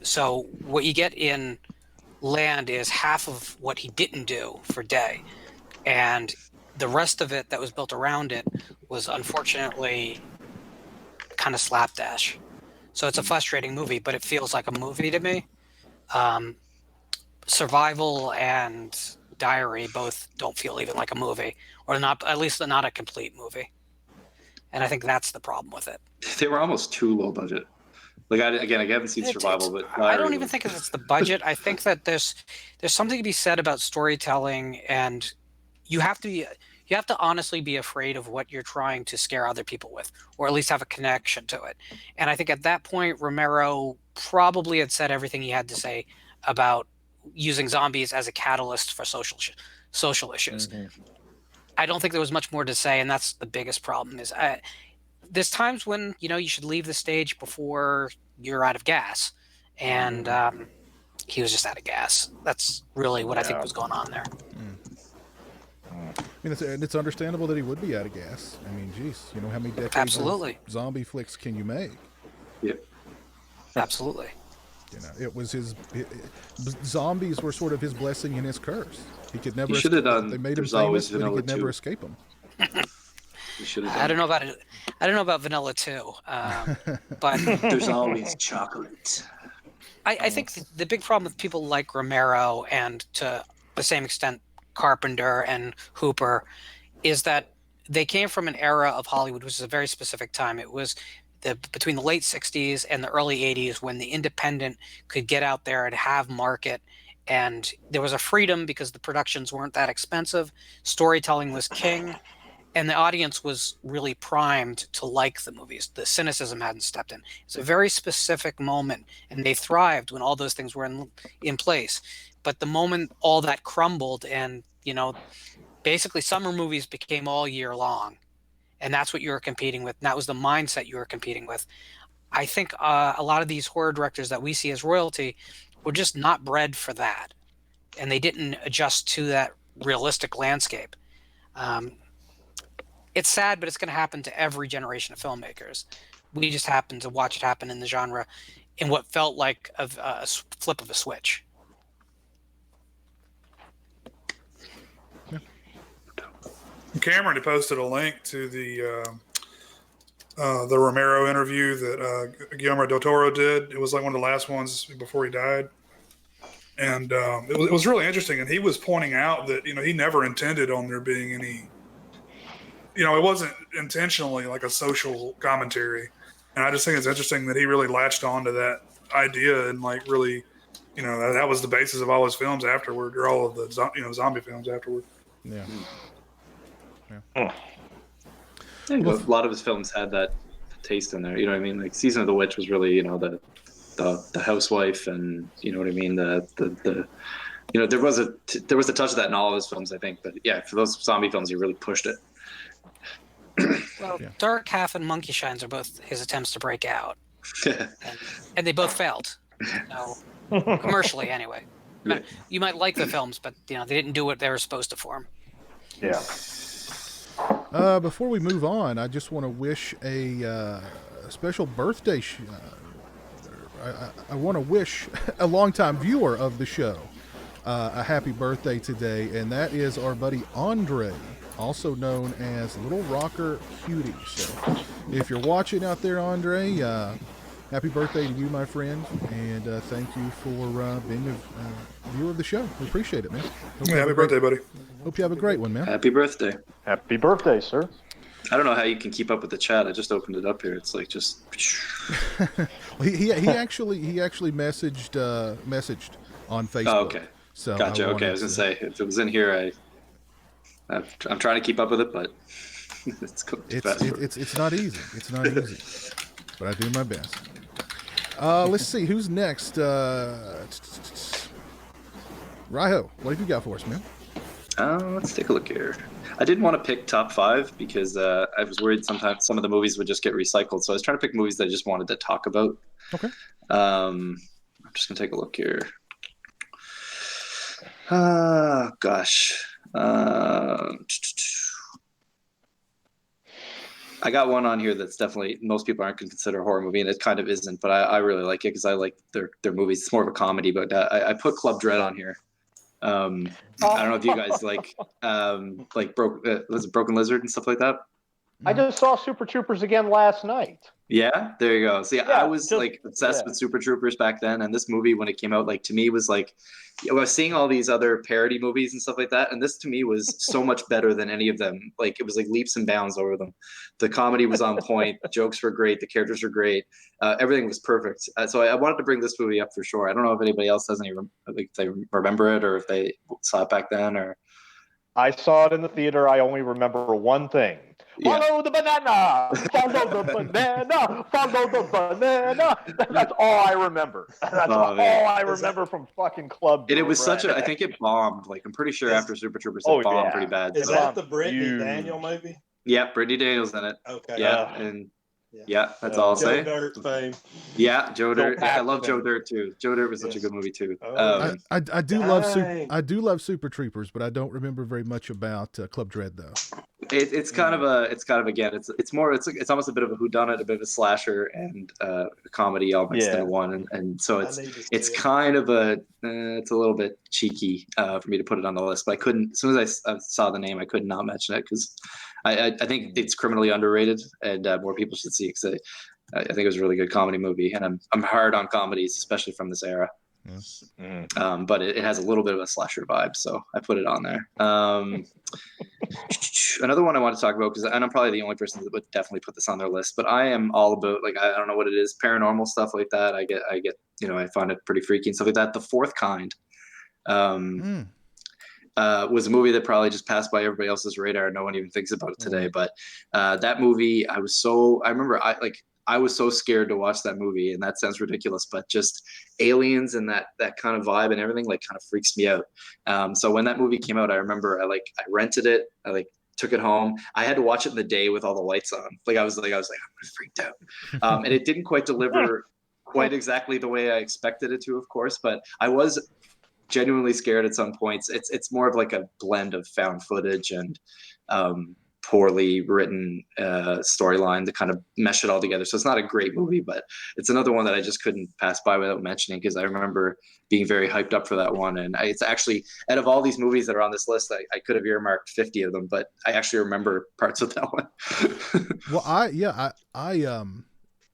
So what you get in Land is half of what he didn't do for Day. And the rest of it that was built around it was unfortunately kind of slapdash. So it's a frustrating movie, but it feels like a movie to me. Survival and Diary both don't feel even like a movie, or not, at least not a complete movie. And I think that's the problem with it. They were almost too low budget. Like, I haven't seen Survival, but I don't even think it's the budget. I think that there's something to be said about storytelling, and you have to honestly be afraid of what you're trying to scare other people with, or at least have a connection to it. And I think at that point, Romero probably had said everything he had to say about using zombies as a catalyst for social issues. Mm-hmm. I don't think there was much more to say, and that's the biggest problem. Is there's times when you should leave the stage before you're out of gas, and he was just out of gas. That's really what I think was going on there. I mean, it's understandable that he would be out of gas. I mean, geez, how many decades of zombie flicks can you make? Yeah, absolutely. It was zombies were sort of his blessing and his curse. He could never. Should have done. They made him famous, but he could never escape them. I don't know about it. I don't know about Vanilla 2, but there's always chocolate. I think the big problem with people like Romero, and to the same extent Carpenter and Hooper, is that they came from an era of Hollywood, which is a very specific time. It was between the late 60s and the early 80s, when the independent could get out there and have market, and there was a freedom because the productions weren't that expensive, storytelling was king, and the audience was really primed to like the movies. The cynicism hadn't stepped in. It's a very specific moment, and they thrived when all those things were in place. But the moment all that crumbled, and basically summer movies became all year long, and that's what you were competing with. And that was the mindset you were competing with. I think a lot of these horror directors that we see as royalty were just not bred for that, and they didn't adjust to that realistic landscape. It's sad, but it's going to happen to every generation of filmmakers. We just happen to watch it happen in the genre in what felt like a flip of a switch. Cameron had posted a link to the Romero interview that Guillermo del Toro did. It was like one of the last ones before he died, and it was really interesting. And he was pointing out that he never intended on there being any, it wasn't intentionally like a social commentary. And I just think it's interesting that he really latched on to that idea and like really, that was the basis of all his films afterward, or all of the zombie films afterward. Yeah. A lot of his films had that taste in there. You know what I mean? Like Season of the Witch was really, the housewife, and you know what I mean. The there was a touch of that in all of his films, I think. But yeah, for those zombie films, he really pushed it. Well, Dark Half and Monkey Shines are both his attempts to break out, and they both failed. Commercially, anyway. You might like the films, but they didn't do what they were supposed to for him. Yeah. Before we move on, I just want to wish a special birthday. I want to wish a longtime viewer of the show a happy birthday today, and that is our buddy Andre, also known as Little Rocker Cutie. So if you're watching out there, Andre, happy birthday to you, my friend, and thank you for being a viewer of the show. We appreciate it, man. Happy birthday, buddy. Hope you have a great one, man. Happy birthday. Happy birthday, sir. I don't know how you can keep up with the chat. I just opened it up here. It's like just. Well, he actually messaged on Facebook. Oh, okay. So gotcha. Okay, I was gonna say if it was in here, I'm trying to keep up with it, but it's not easy. It's not easy, but I do my best. Let's see who's next. Raiho, what have you got for us, man? Let's take a look here. I didn't want to pick top 5 because I was worried sometimes some of the movies would just get recycled. So I was trying to pick movies that I just wanted to talk about. Okay. I'm just going to take a look here. Gosh. I got one on here that's definitely most people aren't going to consider a horror movie, and it kind of isn't, but I really like it because I like their movies. It's more of a comedy, but I put Club Dread on here. I don't know if you guys like Broken Lizard and stuff like that. I just saw Super Troopers again last night. Yeah, there you go. See, yeah, I was obsessed with Super Troopers back then, and this movie when it came out, to me was I was seeing all these other parody movies and stuff like that, and this to me was so much better than any of them. It was leaps and bounds over them. The comedy was on point, the jokes were great, the characters were great, everything was perfect. So I wanted to bring this movie up for sure. I don't know if anybody else has any if they remember it or if they saw it back then or. I saw it in the theater. I only remember one thing. Follow the banana! Follow the banana! Follow the banana! That's all I remember. That's all I remember from fucking Club. And it was I think it bombed. I'm pretty sure after Super Troopers it bombed pretty bad. Is that the Brittany Daniel movie? Yeah, Brittany Daniel's in it. Okay. Yeah, and that's all I'll say. Joe Dirt fame. Yeah, Joe Dirt. I love Joe Dirt too. Joe Dirt was such a good movie too. I do love Super Troopers, but I don't remember very much about Club Dread though. It's kind of again it's almost a bit of a whodunit, a bit of a slasher and a comedy all mixed into one, and so it's kind of it's a little bit cheeky for me to put it on the list, but I couldn't. As soon as I saw the name, I could not mention it because I think it's criminally underrated and more people should see it because I think it was a really good comedy movie, and I'm hard on comedies, especially from this era. Yes. But it has a little bit of a slasher vibe, so I put it on there. Another one I want to talk about, and I'm probably the only person that would definitely put this on their list, but I am all about, like, I don't know what it is, paranormal stuff like that. I get, I find it pretty freaky and stuff like that. The Fourth Kind was a movie that probably just passed by everybody else's radar. No one even thinks about it today. But that movie, I was so scared to watch that movie, and that sounds ridiculous, but just aliens and that kind of vibe and everything like kind of freaks me out. So when that movie came out, I remember I rented it. I took it home. I had to watch it in the day with all the lights on. I was I'm freaked out. And it didn't quite deliver quite exactly the way I expected it to, of course, but I was genuinely scared at some points. It's more of like a blend of found footage and poorly written storyline to kind of mesh it all together. So it's not a great movie, but it's another one that I just couldn't pass by without mentioning, because I remember being very hyped up for that one. And it's actually, out of all these movies that are on this list, I could have earmarked 50 of them, but I actually remember parts of that one. Well,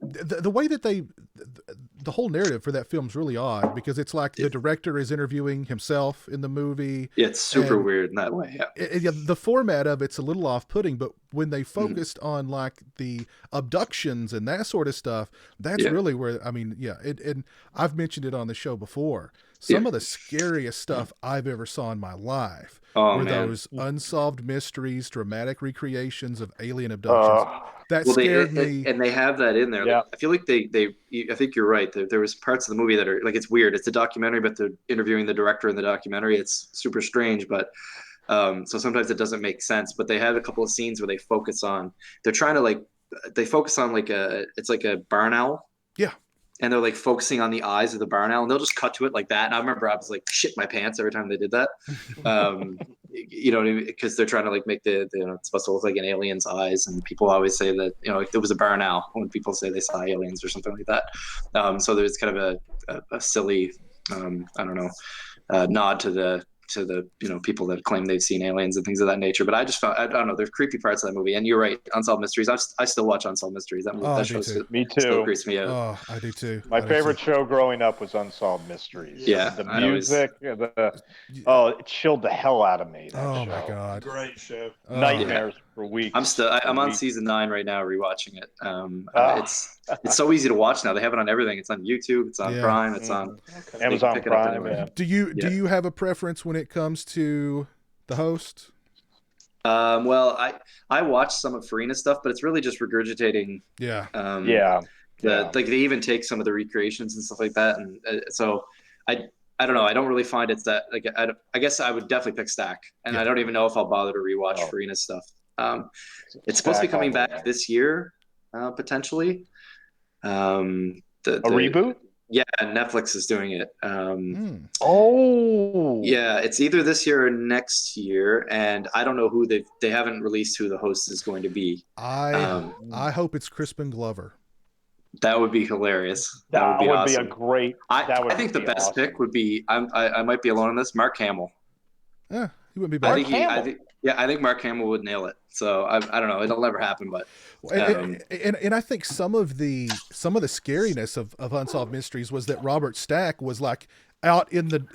the way that the whole narrative for that film's really odd, because it's like the director is interviewing himself in the movie. Yeah, it's super weird in that way. Yeah. The format of it's a little off-putting, but when they focused on like the abductions and that sort of stuff, that's really where, and I've mentioned it on the show before. Some of the scariest stuff I've ever saw in my life were those unsolved mysteries, dramatic recreations of alien abductions. That scared me. And they have that in there. Yeah. I feel like I think you're right. There was parts of the movie that are like, it's weird. It's a documentary, but they're interviewing the director in the documentary. It's super strange, but so sometimes it doesn't make sense. But they have a couple of scenes where they focus on it's like a barn owl. Yeah. And they're like focusing on the eyes of the barn owl, and they'll just cut to it like that. And I remember I was like shit my pants every time they did that. You know what I mean? Because they're trying to like make it's supposed to look like an alien's eyes, and people always say that it was a barn owl when people say they saw aliens or something like that. So there's kind of a silly nod to the people that claim they've seen aliens and things of that nature. But I just found, I don't know, there's creepy parts of that movie. And you're right, Unsolved Mysteries. I still watch Unsolved Mysteries. That movie, that show me too. Still creeps me out. Oh, I do too. My favorite show growing up was Unsolved Mysteries. Yeah, the music, it chilled the hell out of me. My god, great show. Nightmares for weeks. I'm on season 9 right now, rewatching it. It's so easy to watch now. They have it on everything. It's on YouTube. It's on Prime. It's on Amazon Prime. Yeah. Do you have a preference when it comes to the host? Well, I watch some of Farina's stuff, but it's really just regurgitating. Like they even take some of the recreations and stuff like that, and so I don't know. I don't really find it's that like I guess I would definitely pick Stack, and I don't even know if I'll bother to rewatch Farina's stuff. It's supposed to be coming back this year, potentially. The reboot? Yeah, Netflix is doing it. Yeah, it's either this year or next year, and I don't know who they haven't released who the host is going to be. I hope it's Crispin Glover. That would be hilarious. That would be awesome. Be a great. I think the best pick would be. I might be alone on this. Mark Hamill. Yeah, he wouldn't be bad. I think Mark Hamill would nail it. So I don't know. It'll never happen, but. And I think some of the scariness of Unsolved Mysteries was that Robert Stack was like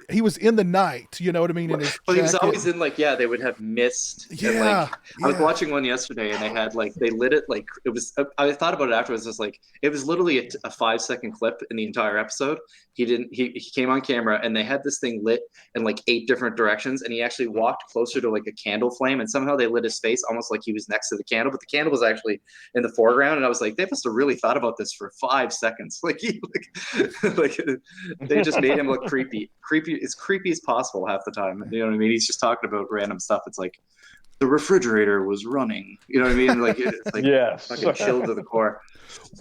he was in the night, you know what I mean? Well, he was always in they would have mist. Yeah. I was watching one yesterday, and they lit it like it was. I thought about it afterwards. It's like it was literally a 5-second clip in the entire episode. He came on camera, and they had this thing lit in like 8 different directions, and he actually walked closer to like a candle flame, and somehow they lit his face almost like he was next to the candle, but the candle was actually in the foreground. And I was like, they must have really thought about this for 5 seconds. Like they just made him look creepy as possible half the time. You know what I mean? He's just talking about random stuff. It's like the refrigerator was running. You know what I mean? Like it's like fucking chilled to the core.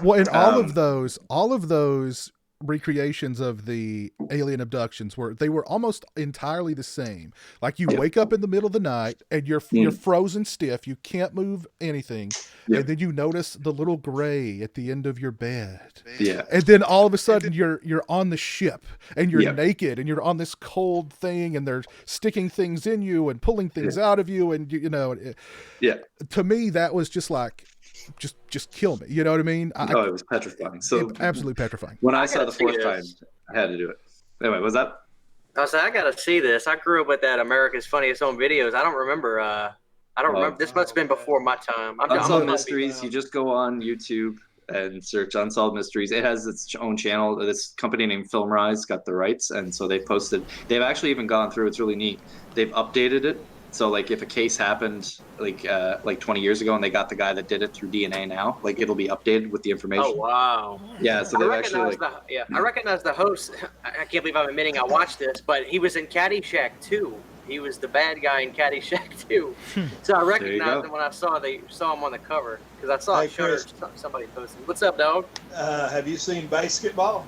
Well, and all of those recreations of the alien abductions they were almost entirely the same. Like you wake up in the middle of the night and you're frozen stiff, you can't move anything, and then you notice the little gray at the end of your bed. And then all of a sudden you're on the ship and you're naked and you're on this cold thing, and they're sticking things in you and pulling things out of you, and to me that was just like just kill me. You know what I mean? It was petrifying. So absolutely petrifying. When I saw the fourth time, I had to do it. Anyway, was that? I said I gotta see this. I grew up with that America's Funniest Home Videos. I don't remember I don't remember. This must have been before my time. Unsolved Mysteries. You just go on YouTube and search Unsolved Mysteries. It has its own channel. This company named FilmRise got the rights, and so they've actually even gone through. It's really neat. They've updated it. So like if a case happened like 20 years ago and they got the guy that did it through DNA now, like it'll be updated with the information. Oh wow! Yeah, so they've actually I recognize the host. I can't believe I'm admitting I watched this, but he was in Caddyshack 2. He was the bad guy in Caddyshack 2. So I recognized him when I saw him on the cover because I saw somebody posted. What's up, dog? Have you seen Basketball?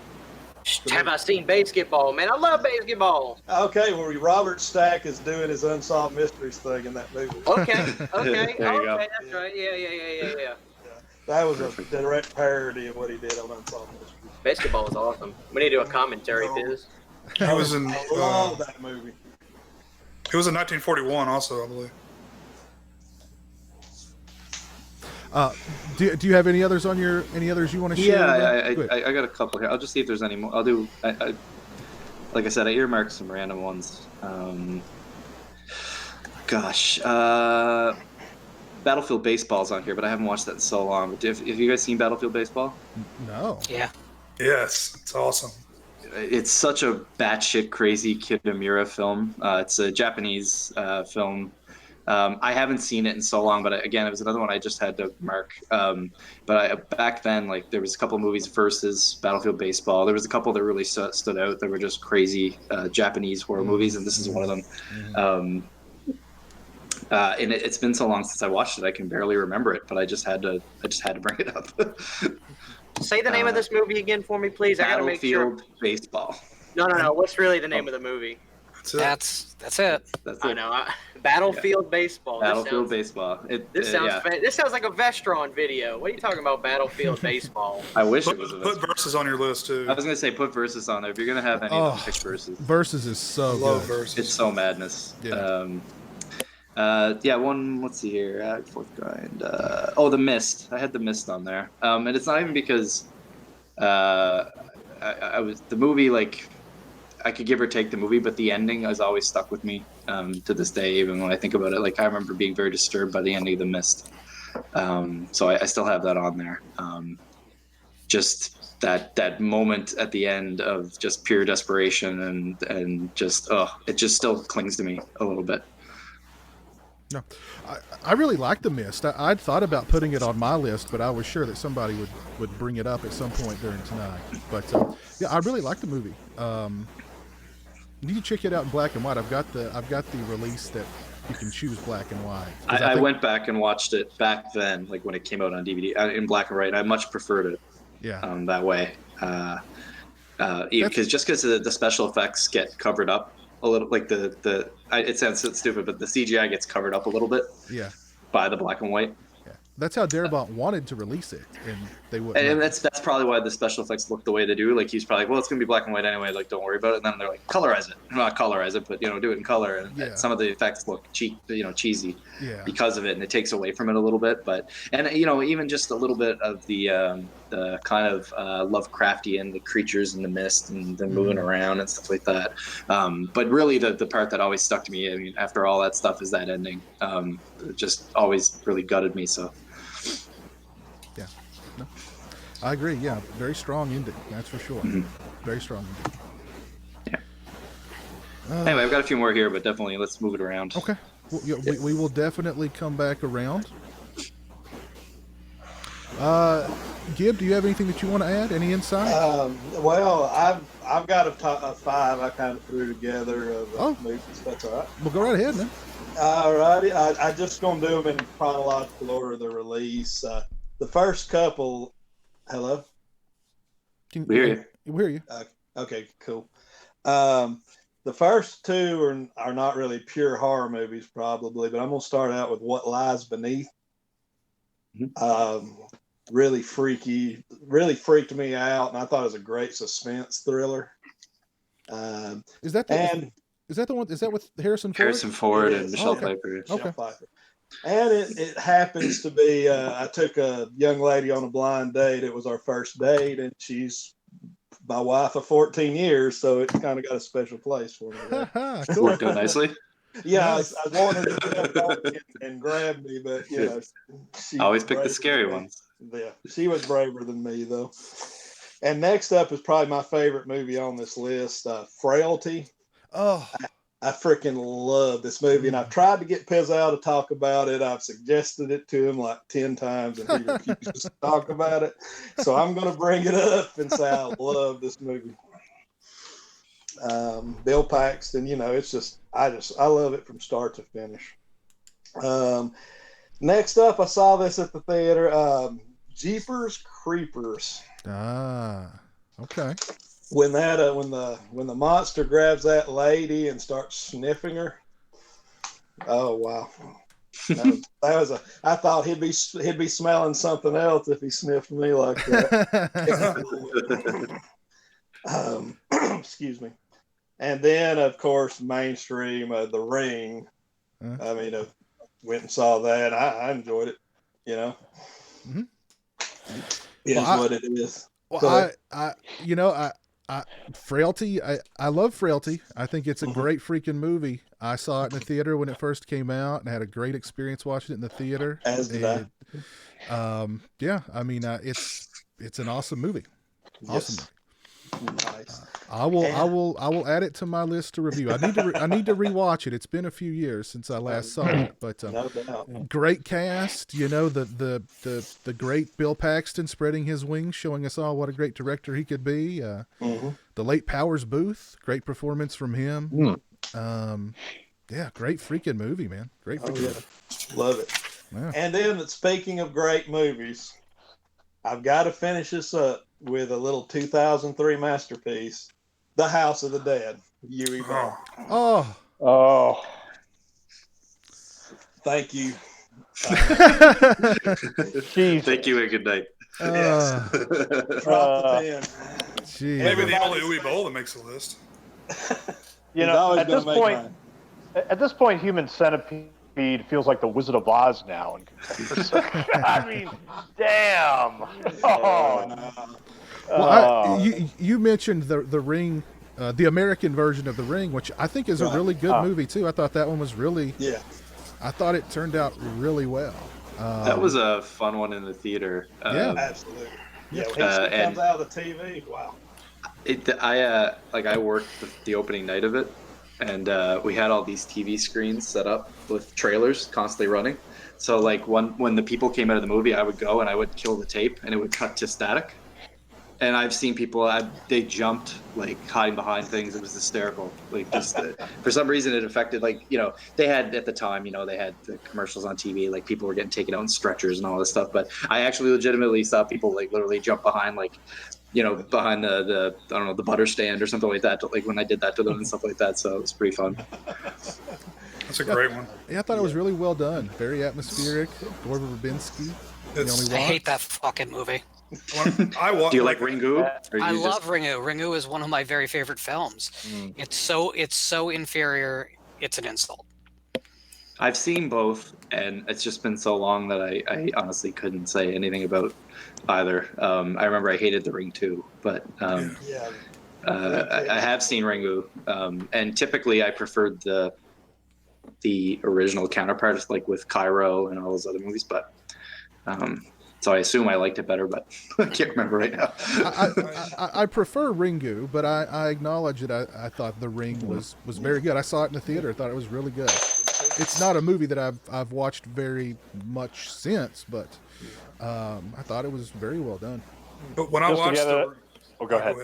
Have I seen Basketball, man? I love Basketball. Okay, well, Robert Stack is doing his Unsolved Mysteries thing in that movie. Okay, There you go. That's right. Yeah. That was a direct parody of what he did on Unsolved Mysteries. Basketball was awesome. We need to do a commentary, Piz. He was in. I love that movie. He was in 1941, also, I believe. Do you have any others on any others you want to share? Yeah, I got a couple here. I'll just see if there's any more. I'll do. Like I said, I earmarked some random ones. Battlefield Baseball's on here, but I haven't watched that in so long. Have you guys seen Battlefield Baseball? No. Yeah. Yes, it's awesome. It's such a batshit crazy Kitamura film. It's a Japanese film. I haven't seen it in so long, but again, it was another one I just had to mark. Back then, like there was a couple of movies versus Battlefield Baseball. There was a couple that really stood out. That were just crazy Japanese horror movies, and this is one of them. And it's been so long since I watched it, I can barely remember it. But I just had to bring it up. Say the name of this movie again for me, please. I gotta make sure. Battlefield Baseball. No. What's really the name of the movie? That's it. I know. Battlefield Baseball. Battlefield Baseball. This sounds like a Vestron video. What are you talking about, Battlefield Baseball? I wish it was a Put Versus on your list, too. I was going to say put Versus on there. If you're going to have any of them, pick Versus. Versus is so Love good. Versus. It's so madness. Yeah. Let's see here. Fourth Grind. The Mist. I had The Mist on there. And it's not even because the movie, like, I could give or take the movie, but the ending has always stuck with me to this day, even when I think about it. Like, I remember being very disturbed by the ending of The Mist. So I still have that on there. Just that moment at the end of just pure desperation and just, it just still clings to me a little bit. No, I really like The Mist. I'd thought about putting it on my list, but I was sure that somebody would bring it up at some point during tonight. But yeah, I really like the movie. You need to check it out in black and white. I've got the release that you can choose black and white. I went back and watched it back then, like when it came out on DVD in black and white. I much preferred it. Yeah. That way, because the special effects get covered up a little, like it sounds stupid, but the CGI gets covered up a little bit. Yeah. By the black and white. Yeah. That's how Darabont wanted to release it, and they wouldn't. And that's probably why the special effects look the way they do. Like he's probably like, well, it's gonna be black and white anyway. Like, don't worry about it. And then they're like, colorize it. Not colorize it, but do it in color. And some of the effects look cheesy because of it, and it takes away from it a little bit. But even just a little bit of the kind of Lovecraftian, the creatures in the mist and the moving around and stuff like that. But really, the part that always stuck to me, I mean, after all that stuff, is that ending. It just always really gutted me. So. Yeah, no, I agree. Yeah, very strong ending. That's for sure. Mm-hmm. Very strong ending. Yeah. Anyway, I've got a few more here, but definitely let's move it around. Okay. Well, we will definitely come back around. Gib, do you have anything that you want to add? Any insight? Well, I've got a five I kind of threw together of movies. That's all right. Well, go right ahead, man. All righty. I just going to do them in chronological order of the release. The first couple. Hello? We hear you. We hear you. Okay, cool. The first two are not really pure horror movies, probably, but I'm going to start out with What Lies Beneath. Mm-hmm. Really freaky, really freaked me out, and I thought it was a great suspense thriller. Is that the one? Is that with Harrison Ford? Harrison Ford and Michelle Pfeiffer. Okay. Pfeiffer. And it happens to be, I took a young lady on a blind date. It was our first date, and she's my wife of 14 years, so it's kind of got a special place for me. Cool. Worked out nicely. Yeah, I wanted her to jump on and grab me, but you know, she always pick the scary ones. Yeah, she was braver than me though. And next up is probably my favorite movie on this list, Frailty. Oh, I freaking love this movie, and I've tried to get Pizzow to talk about it. I've suggested it to him like 10 times, and he refuses to talk about it. So I'm going to bring it up and say I love this movie. Bill Paxton, you know, it's just I love it from start to finish. Next up, I saw this at the theater. Jeepers Creepers. Ah, okay. When the monster grabs that lady and starts sniffing her. Oh wow. I thought he'd be smelling something else if he sniffed me like that. Excuse me. And then of course mainstream, The Ring. I mean, I went and saw that. I enjoyed it, you know. Mm-hmm. It is what it is. Well, Frailty, I love Frailty. I think it's a great freaking movie. I saw it in the theater when it first came out and had a great experience watching it in the theater. As did I. Yeah, I mean, it's an awesome movie. Awesome movie. Nice. I will add it to my list to review. I need to rewatch it. It's been a few years since I last saw it, but no doubt. Great cast. You know, the great Bill Paxton spreading his wings, showing us all what a great director he could be. The late Powers Booth, great performance from him. Yeah, great freaking movie, man. Great freaking movie. Love it. Yeah. And then speaking of great movies, I've got to finish this up with a little 2003 masterpiece, The House of the Dead. Yui Ball. Oh. Thank you. Thank you and good night. Yes. Drop the pen. Maybe the only Uwe Boll that makes the list. You know, at this point, Human Centipede feels like the Wizard of Oz now. I mean, damn. Well, you mentioned the Ring, the American version of The Ring, which I think is a really good movie too. I thought that one was really. Yeah. I thought it turned out really well. That was a fun one in the theater. Yeah, absolutely. Yeah, when it comes out of the TV, wow. I worked the opening night of it, and we had all these TV screens set up with trailers constantly running. So like when the people came out of the movie, I would go and I would kill the tape, and it would cut to static. And I've seen people, they jumped, like, hiding behind things. It was hysterical. Like, just for some reason, it affected, like, you know, they had, at the time, you know, they had the commercials on TV. Like, people were getting taken out in stretchers and all this stuff. But I actually legitimately saw people, like, literally jump behind, like, you know, behind the I don't know, the butter stand or something like that. Like, when I did that to them and stuff like that. So it was pretty fun. That's a great one. Yeah, I thought it was really well done. Very atmospheric. Gore Verbinski. I hate that fucking movie. Do you like Ringu? I love Ringu. Ringu is one of my very favorite films. It's so inferior. It's an insult. I've seen both, and it's just been so long that I honestly couldn't say anything about either. I remember I hated The Ring too, but I have seen Ringu, and typically I preferred the original counterparts, like with Cairo and all those other movies, but. So I assume I liked it better, but I can't remember right now. I prefer Ringu, but I acknowledge that I thought The Ring was very good. I saw it in the theater. I thought it was really good. It's not a movie that I've watched very much since, but I thought it was very well done. But when I watched go ahead.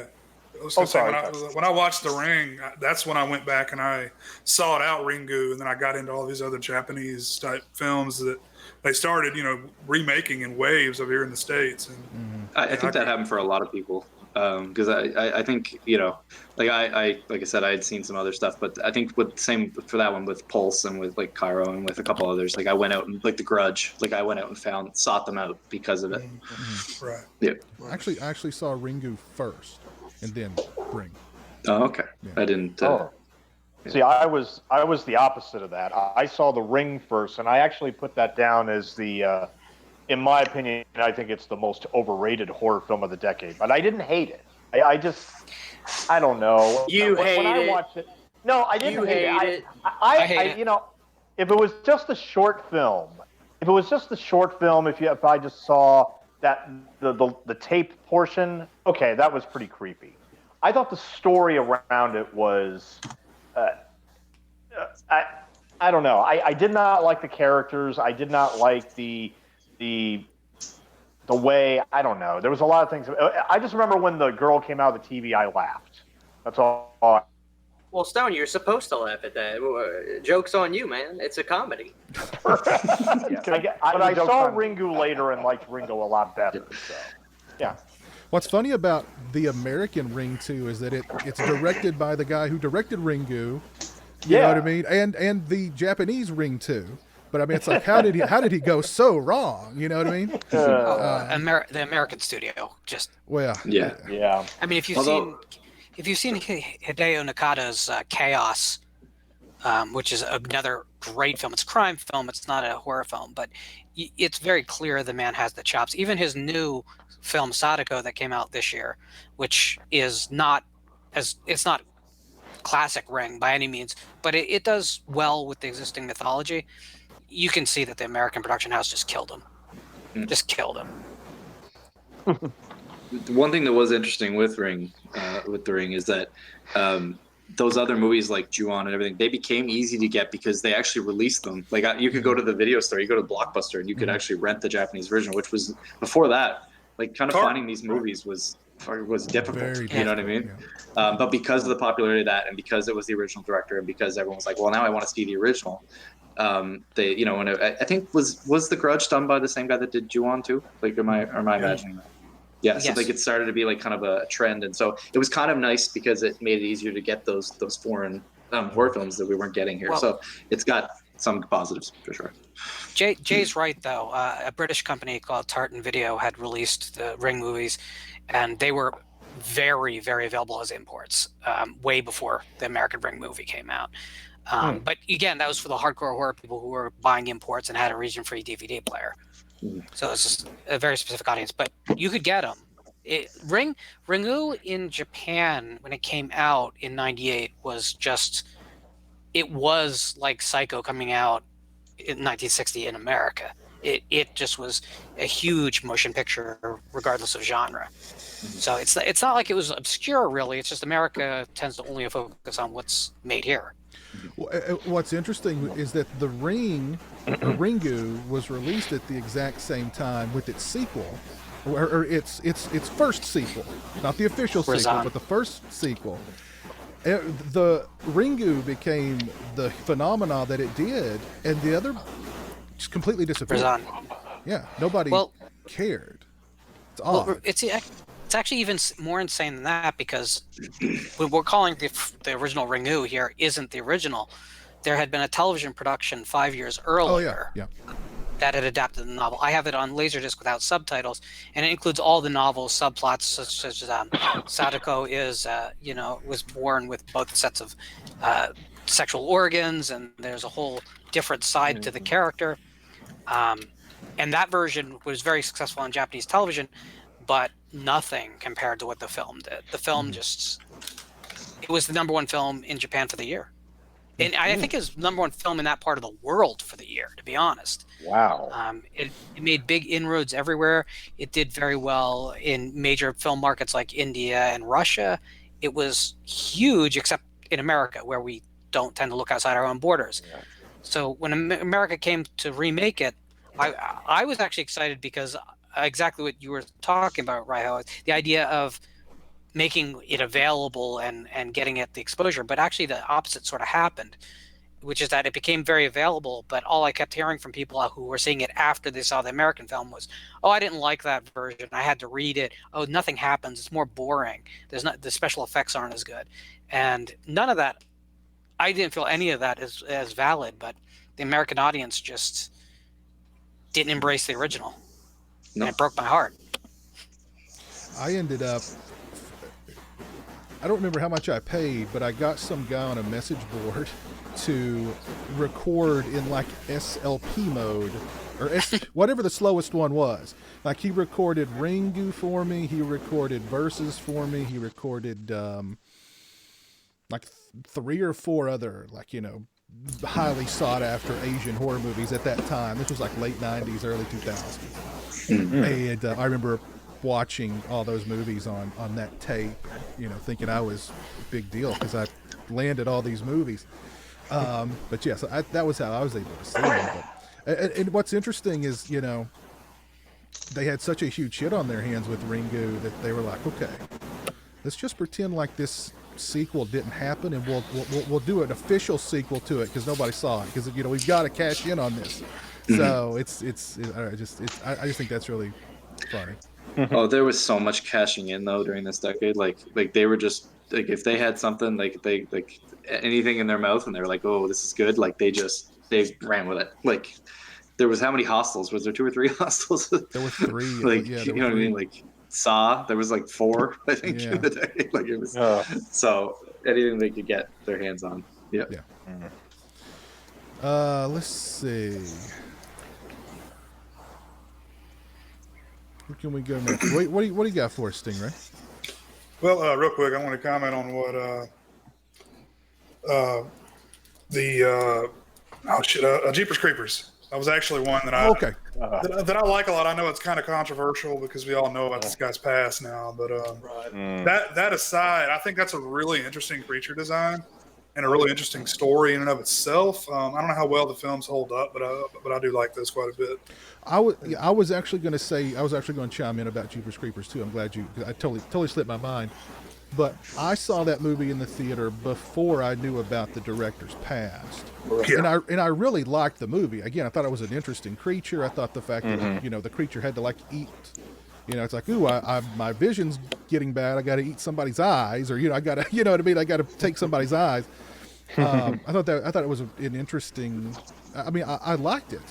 When I watched The Ring, that's when I went back and I sought out Ringu, and then I got into all these other Japanese type films that they started, you know, remaking in waves over here in the States. And I think that happened for a lot of people, because I think, you know, like I said, I had seen some other stuff, but I think same for that one with Pulse and with like Cairo and with a couple others. Like I went out and like The Grudge, like I went out and sought them out because of it. Right. Yeah. I actually saw Ringu first, and then Ring. Oh, okay. Yeah. I didn't. See, I was the opposite of that. I saw The Ring first, and I actually put that down as the, in my opinion, I think it's the most overrated horror film of the decade. But I didn't hate it. I don't know. When I watched it, No, I didn't hate it. I hate it. You know, if it was just a short film, if I just saw that the tape portion, okay, that was pretty creepy. I thought the story around it was, I don't know. I did not like the characters. I did not like the way, I don't know. There was a lot of things. I just remember when the girl came out of the TV, I laughed. That's all. Well, Stone, you're supposed to laugh at that. Joke's on you, man. It's a comedy. But I saw Ringu later and liked Ringo a lot better. So, yeah. What's funny about the American Ring 2 is that it's directed by the guy who directed Ringu. You know what I mean? And the Japanese Ring 2. But I mean, it's like, how did he go so wrong? You know what I mean? The American studio just. Well, yeah. I mean, if you've seen Hideo Nakata's Chaos, which is another great film. It's a crime film. It's not a horror film, but it's very clear the man has the chops. Even his new film Sadako that came out this year, which is it's not classic Ring by any means, but it does well with the existing mythology. You can see that the American production house just killed him. Just killed him. One thing that was interesting with The Ring is that those other movies like Ju-on and everything, they became easy to get because they actually released them. Like you could go to the video store, you go to Blockbuster, and you could actually rent the Japanese version, which was before that. Like kind of finding these movies was difficult. You know what I mean? Yeah. But because of the popularity of that, and because it was the original director, and because everyone was like, well, now I want to see the original. They, you know, and I think was The Grudge done by the same guy that did Ju-on too? Like, am I imagining that? Yeah, so like it started to be like kind of a trend, and so it was kind of nice because it made it easier to get those foreign horror films that we weren't getting here. Well, so it's got some positives for sure. Jay's right though. A British company called Tartan Video had released the Ring movies, and they were very, very available as imports way before the American Ring movie came out. But again, that was for the hardcore horror people who were buying imports and had a region-free DVD player. So it's just a very specific audience, but you could get them. Ringu in Japan when it came out in '98 was like Psycho coming out in 1960 in America. It just was a huge motion picture, regardless of genre. So it's not like it was obscure, really. It's just America tends to only focus on what's made here. What's interesting is that the Ring, Ringu, was released at the exact same time with its sequel, or its first sequel, not the official sequel, but the first sequel. The Ringu became the phenomena that it did, and the other just completely disappeared. Yeah, nobody cared. It's odd. Well, it's actually even more insane than that, because when we're calling the original Ringu here isn't the original. There had been a television production 5 years earlier that had adapted the novel. I have it on Laserdisc without subtitles, and it includes all the novel's subplots, such as Sadako was born with both sets of sexual organs, and there's a whole different side to the character. And that version was very successful on Japanese television, but nothing compared to what the film did. The film it was the number one film in Japan for the year. And I think it was number one film in that part of the world for the year, to be honest. Wow. It made big inroads everywhere. It did very well in major film markets like India and Russia. It was huge, except in America, where we don't tend to look outside our own borders. Yeah. So when America came to remake it, I was actually excited because exactly what you were talking about, Raiho, the idea of making it available and getting it the exposure. But actually the opposite sort of happened, which is that it became very available, but all I kept hearing from people who were seeing it after they saw the American film was, oh, I didn't like that version. I had to read it. Oh, nothing happens. It's more boring. The special effects aren't as good. And none of that, I didn't feel any of that as valid, but the American audience just didn't embrace the original. No. And it broke my heart. I ended up, I don't remember how much I paid, but I got some guy on a message board to record in like SLP mode, or whatever the slowest one was. Like he recorded Ringu for me, he recorded Versus for me, he recorded like 3 or 4 other, like, highly sought after Asian horror movies at that time. This was like late 90s, early 2000s. And I remember watching all those movies on that tape, thinking I was a big deal because I landed all these movies. But yeah, so that was how I was able to see them. But, and what's interesting is, they had such a huge hit on their hands with Ringu that they were like, okay, let's just pretend like this sequel didn't happen, and we'll do an official sequel to it because nobody saw it, because we've got to cash in on this. So I just think that's really funny. Oh, there was so much cashing in though during this decade. Like they were just like, if they had something like anything in their mouth and they were like, oh, this is good, like they ran with it. Like there was, how many Hostels was there? 2 or 3 Hostels? There were 3. Like, yeah, you know what I mean? Like Saw, there was like 4, I think, in the day. Like it was so anything they could get their hands on. Yeah. Let's see. Where can we go next? What do you got for us, Stingray? Well, real quick, I want to comment on what Jeepers Creepers. That was actually one that that I like a lot. I know it's kind of controversial because we all know about this guy's past now, but that aside, I think that's a really interesting creature design and a really interesting story in and of itself. I don't know how well the films hold up, but I do like this quite a bit. I was actually going to chime in about Jeepers Creepers too. I'm glad I totally slipped my mind. But I saw that movie in the theater before I knew about the director's past. Yeah. And I really liked the movie. Again, I thought it was an interesting creature. I thought the fact that the creature had to like eat, it's like, ooh, my vision's getting bad. I got to eat somebody's eyes, or I got to, you know what I mean? I got to take somebody's eyes. I thought it was an interesting. I mean, I liked it.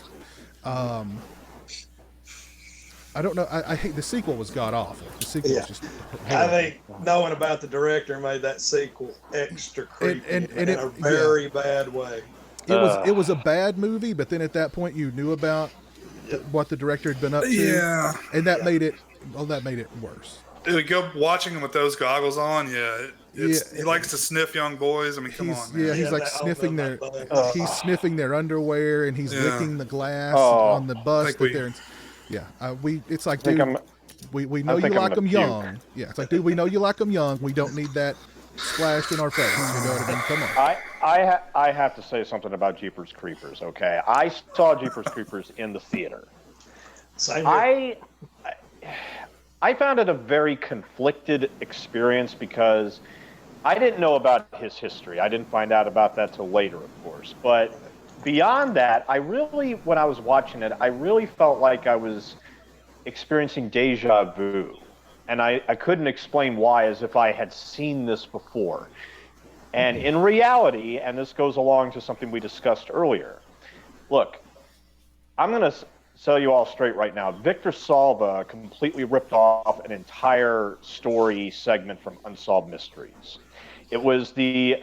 I don't know. I hate the sequel. Was god awful. The sequel was just horrible. I think knowing about the director made that sequel extra creepy in a very bad way. It was a bad movie, but then at that point you knew about what the director had been up to. Yeah, and that made it worse. Dude, go watching him with those goggles on. He likes to sniff young boys. I mean, come on, man. Yeah, he's like sniffing sniffing their underwear, and he's licking the glass on the bus that they're in. Yeah, it's like, dude, we know you like them young. Yeah, it's like, dude, we know you like them young. We don't need that splashed in our face. You know what I mean? Come on. I have to say something about Jeepers Creepers. Okay, I saw Jeepers Creepers in the theater. Same here. I found it a very conflicted experience because I didn't know about his history. I didn't find out about that till later, of course, but. Beyond that, when I was watching it, I really felt like I was experiencing deja vu. And I couldn't explain why, as if I had seen this before. And in reality, and this goes along to something we discussed earlier, look, I'm going to tell you all straight right now. Victor Salva completely ripped off an entire story segment from Unsolved Mysteries. It was the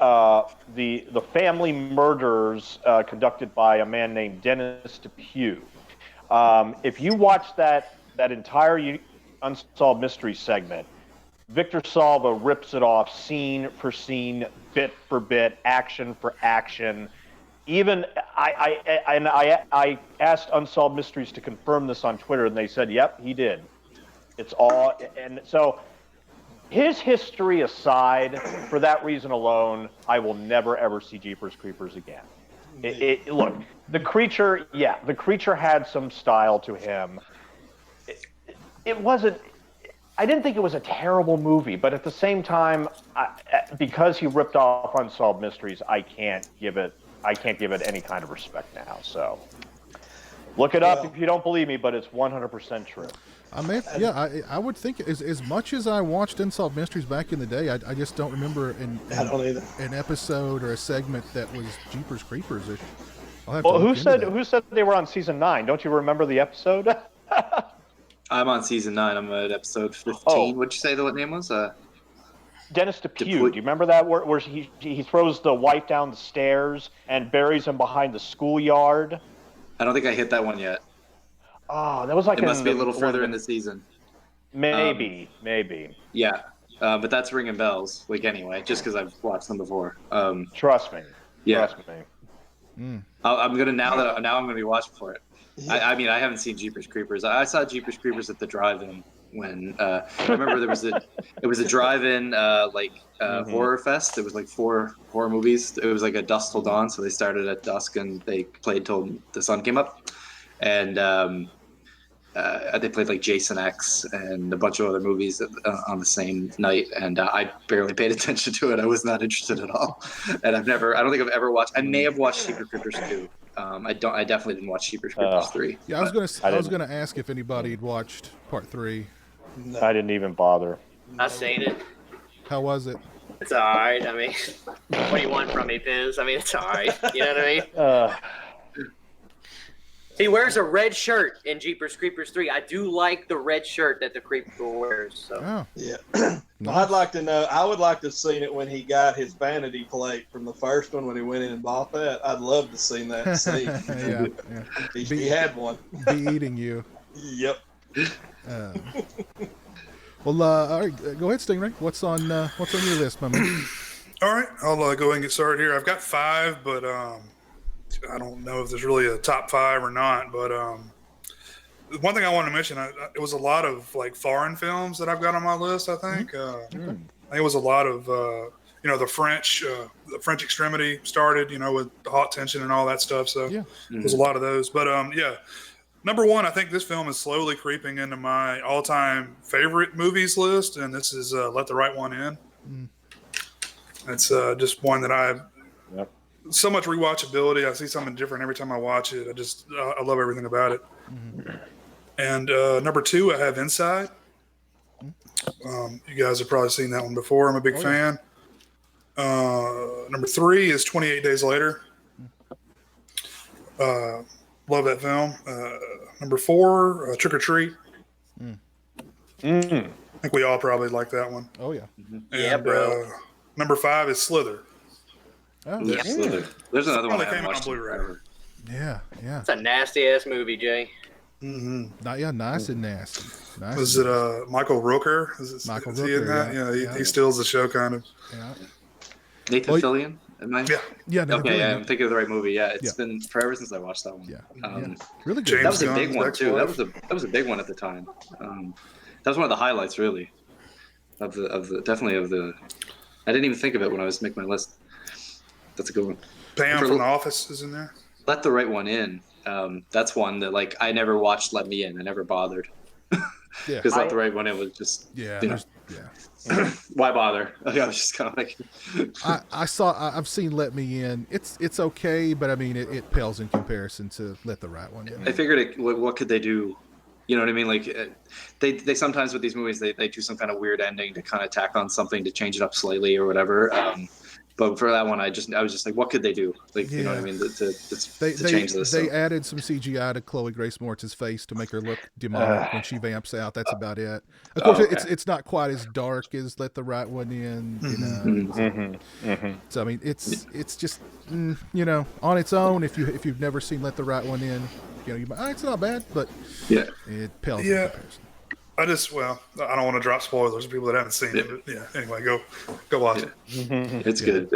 family murders conducted by a man named Dennis DePue. If you watch that entire Unsolved Mysteries segment, Victor Salva rips it off scene for scene, bit for bit, action for action. Even I asked Unsolved Mysteries to confirm this on Twitter, and they said, "Yep, he did." It's all, and so. His history aside, for that reason alone, I will never ever see Jeepers Creepers again. Look, the creature had some style to him. It wasn't. I didn't think it was a terrible movie, but at the same time, because he ripped off Unsolved Mysteries, I can't give it any kind of respect now. So, look it up if you don't believe me, but it's 100% true. I would think as much as I watched Unsolved Mysteries back in the day, I just don't remember an episode or a segment that was Jeepers Creepers. Well, who said they were on season 9? Don't you remember the episode? I'm on season 9. I'm at episode 15. What'd you say the name was? Dennis DePue. Do you remember that where he throws the wife down the stairs and buries him behind the schoolyard? I don't think I hit that one yet. Oh, that was like it must be a little further in the season. Maybe. Yeah. but that's ringing bells. Like anyway, just because I've watched them before. Trust me. Yeah. Trust me. I'm gonna now I'm gonna be watching for it. Yeah. I mean, I haven't seen Jeepers Creepers. I saw Jeepers Creepers at the drive-in when I remember it was a drive-in horror fest. It was like 4 horror movies. It was like a dusk till dawn, so they started at dusk and they played till the sun came up. And they played like Jason X and a bunch of other movies on the same night. And I barely paid attention to it. I was not interested at all. And I don't think I've ever watched. I may have watched Jeepers Creepers 2. I definitely didn't watch Jeepers Creepers 3. Yeah, I was gonna ask if anybody had watched part 3. No. I didn't even bother. I've seen it. How was it? It's all right. I mean, what do you want from me, Piz? I mean, it's all right. You know what I mean? He wears a red shirt in Jeepers Creepers 3. I do like the red shirt that the Creeper wears. So. Oh, Yeah. nice. I'd like to know. I would like to have seen it when he got his vanity plate from the first one when he went in and bought that. I'd love to see that scene. yeah. He had one. Be eating you. Yep. Well, all right, go ahead, Stingray. What's on your list, my man? All right, I'll go ahead and get started here. I've got 5, but I don't know if there's really a top 5 or not. But one thing I wanted to mention, it was a lot of like foreign films that I've got on my list. I think I think it was a lot of the French Extremity started with Hot Tension and all that stuff. So there's a lot of those. But number 1, I think this film is slowly creeping into my all-time favorite movies list, and this is Let the Right One In. It's just one that I have so much rewatchability. I see something different every time I watch it. I love everything about it. And number 2, I have Inside. You guys have probably seen that one before. I'm a big fan. Number 3 is 28 Days Later. Love that film. Number 4, Trick or Treat. I think we all probably like that one. Oh yeah. Yeah, bro. Number 5 is Slither. Oh Yeah. There's another one I haven't came out on watched in Blu-ray. forever. yeah. It's a nasty ass movie, Jay. Nice and nasty. Nice. Was it Michael Rooker? Michael is he in Rooker, that? yeah. He steals the show, kind of. Yeah. Nathan Fillion? Am I? Yeah. Yeah. No, Okay, really, I'm thinking of the right movie. Yeah, it's Yeah. been forever since I watched that one. Yeah. That Really good. James was a Gunn's big one too. ex-wife. That was a big one at the time. That was one of the highlights, really, of the. I didn't even think of it when I was making my list. That's a good one. Pam For- from The Office is in there. Let the Right One In. That's one that I never watched. Let Me In. I never bothered. Yeah. Because Let the Right One In was just. Yeah. You know, why bother? I was just kind of like. I've seen Let Me In. It's okay, but I mean it pales in comparison to Let the Right One In. I figured, what could they do? You know what I mean? Like, they sometimes with these movies they do some kind of weird ending to kind of tack on something to change it up slightly or whatever. But for that one, I was just like, what could they do? Like, you know what I mean? To change this. They added some CGI to Chloe Grace Moretz's face to make her look demonic when she vamps out. That's about it. Of course, it's not quite as dark as Let the Right One In. So I mean, it's just on its own. If you've never seen Let the Right One In, it's not bad, but it pales in comparison. I don't want to drop spoilers for people that haven't seen it. But anyway, go watch it. It's good.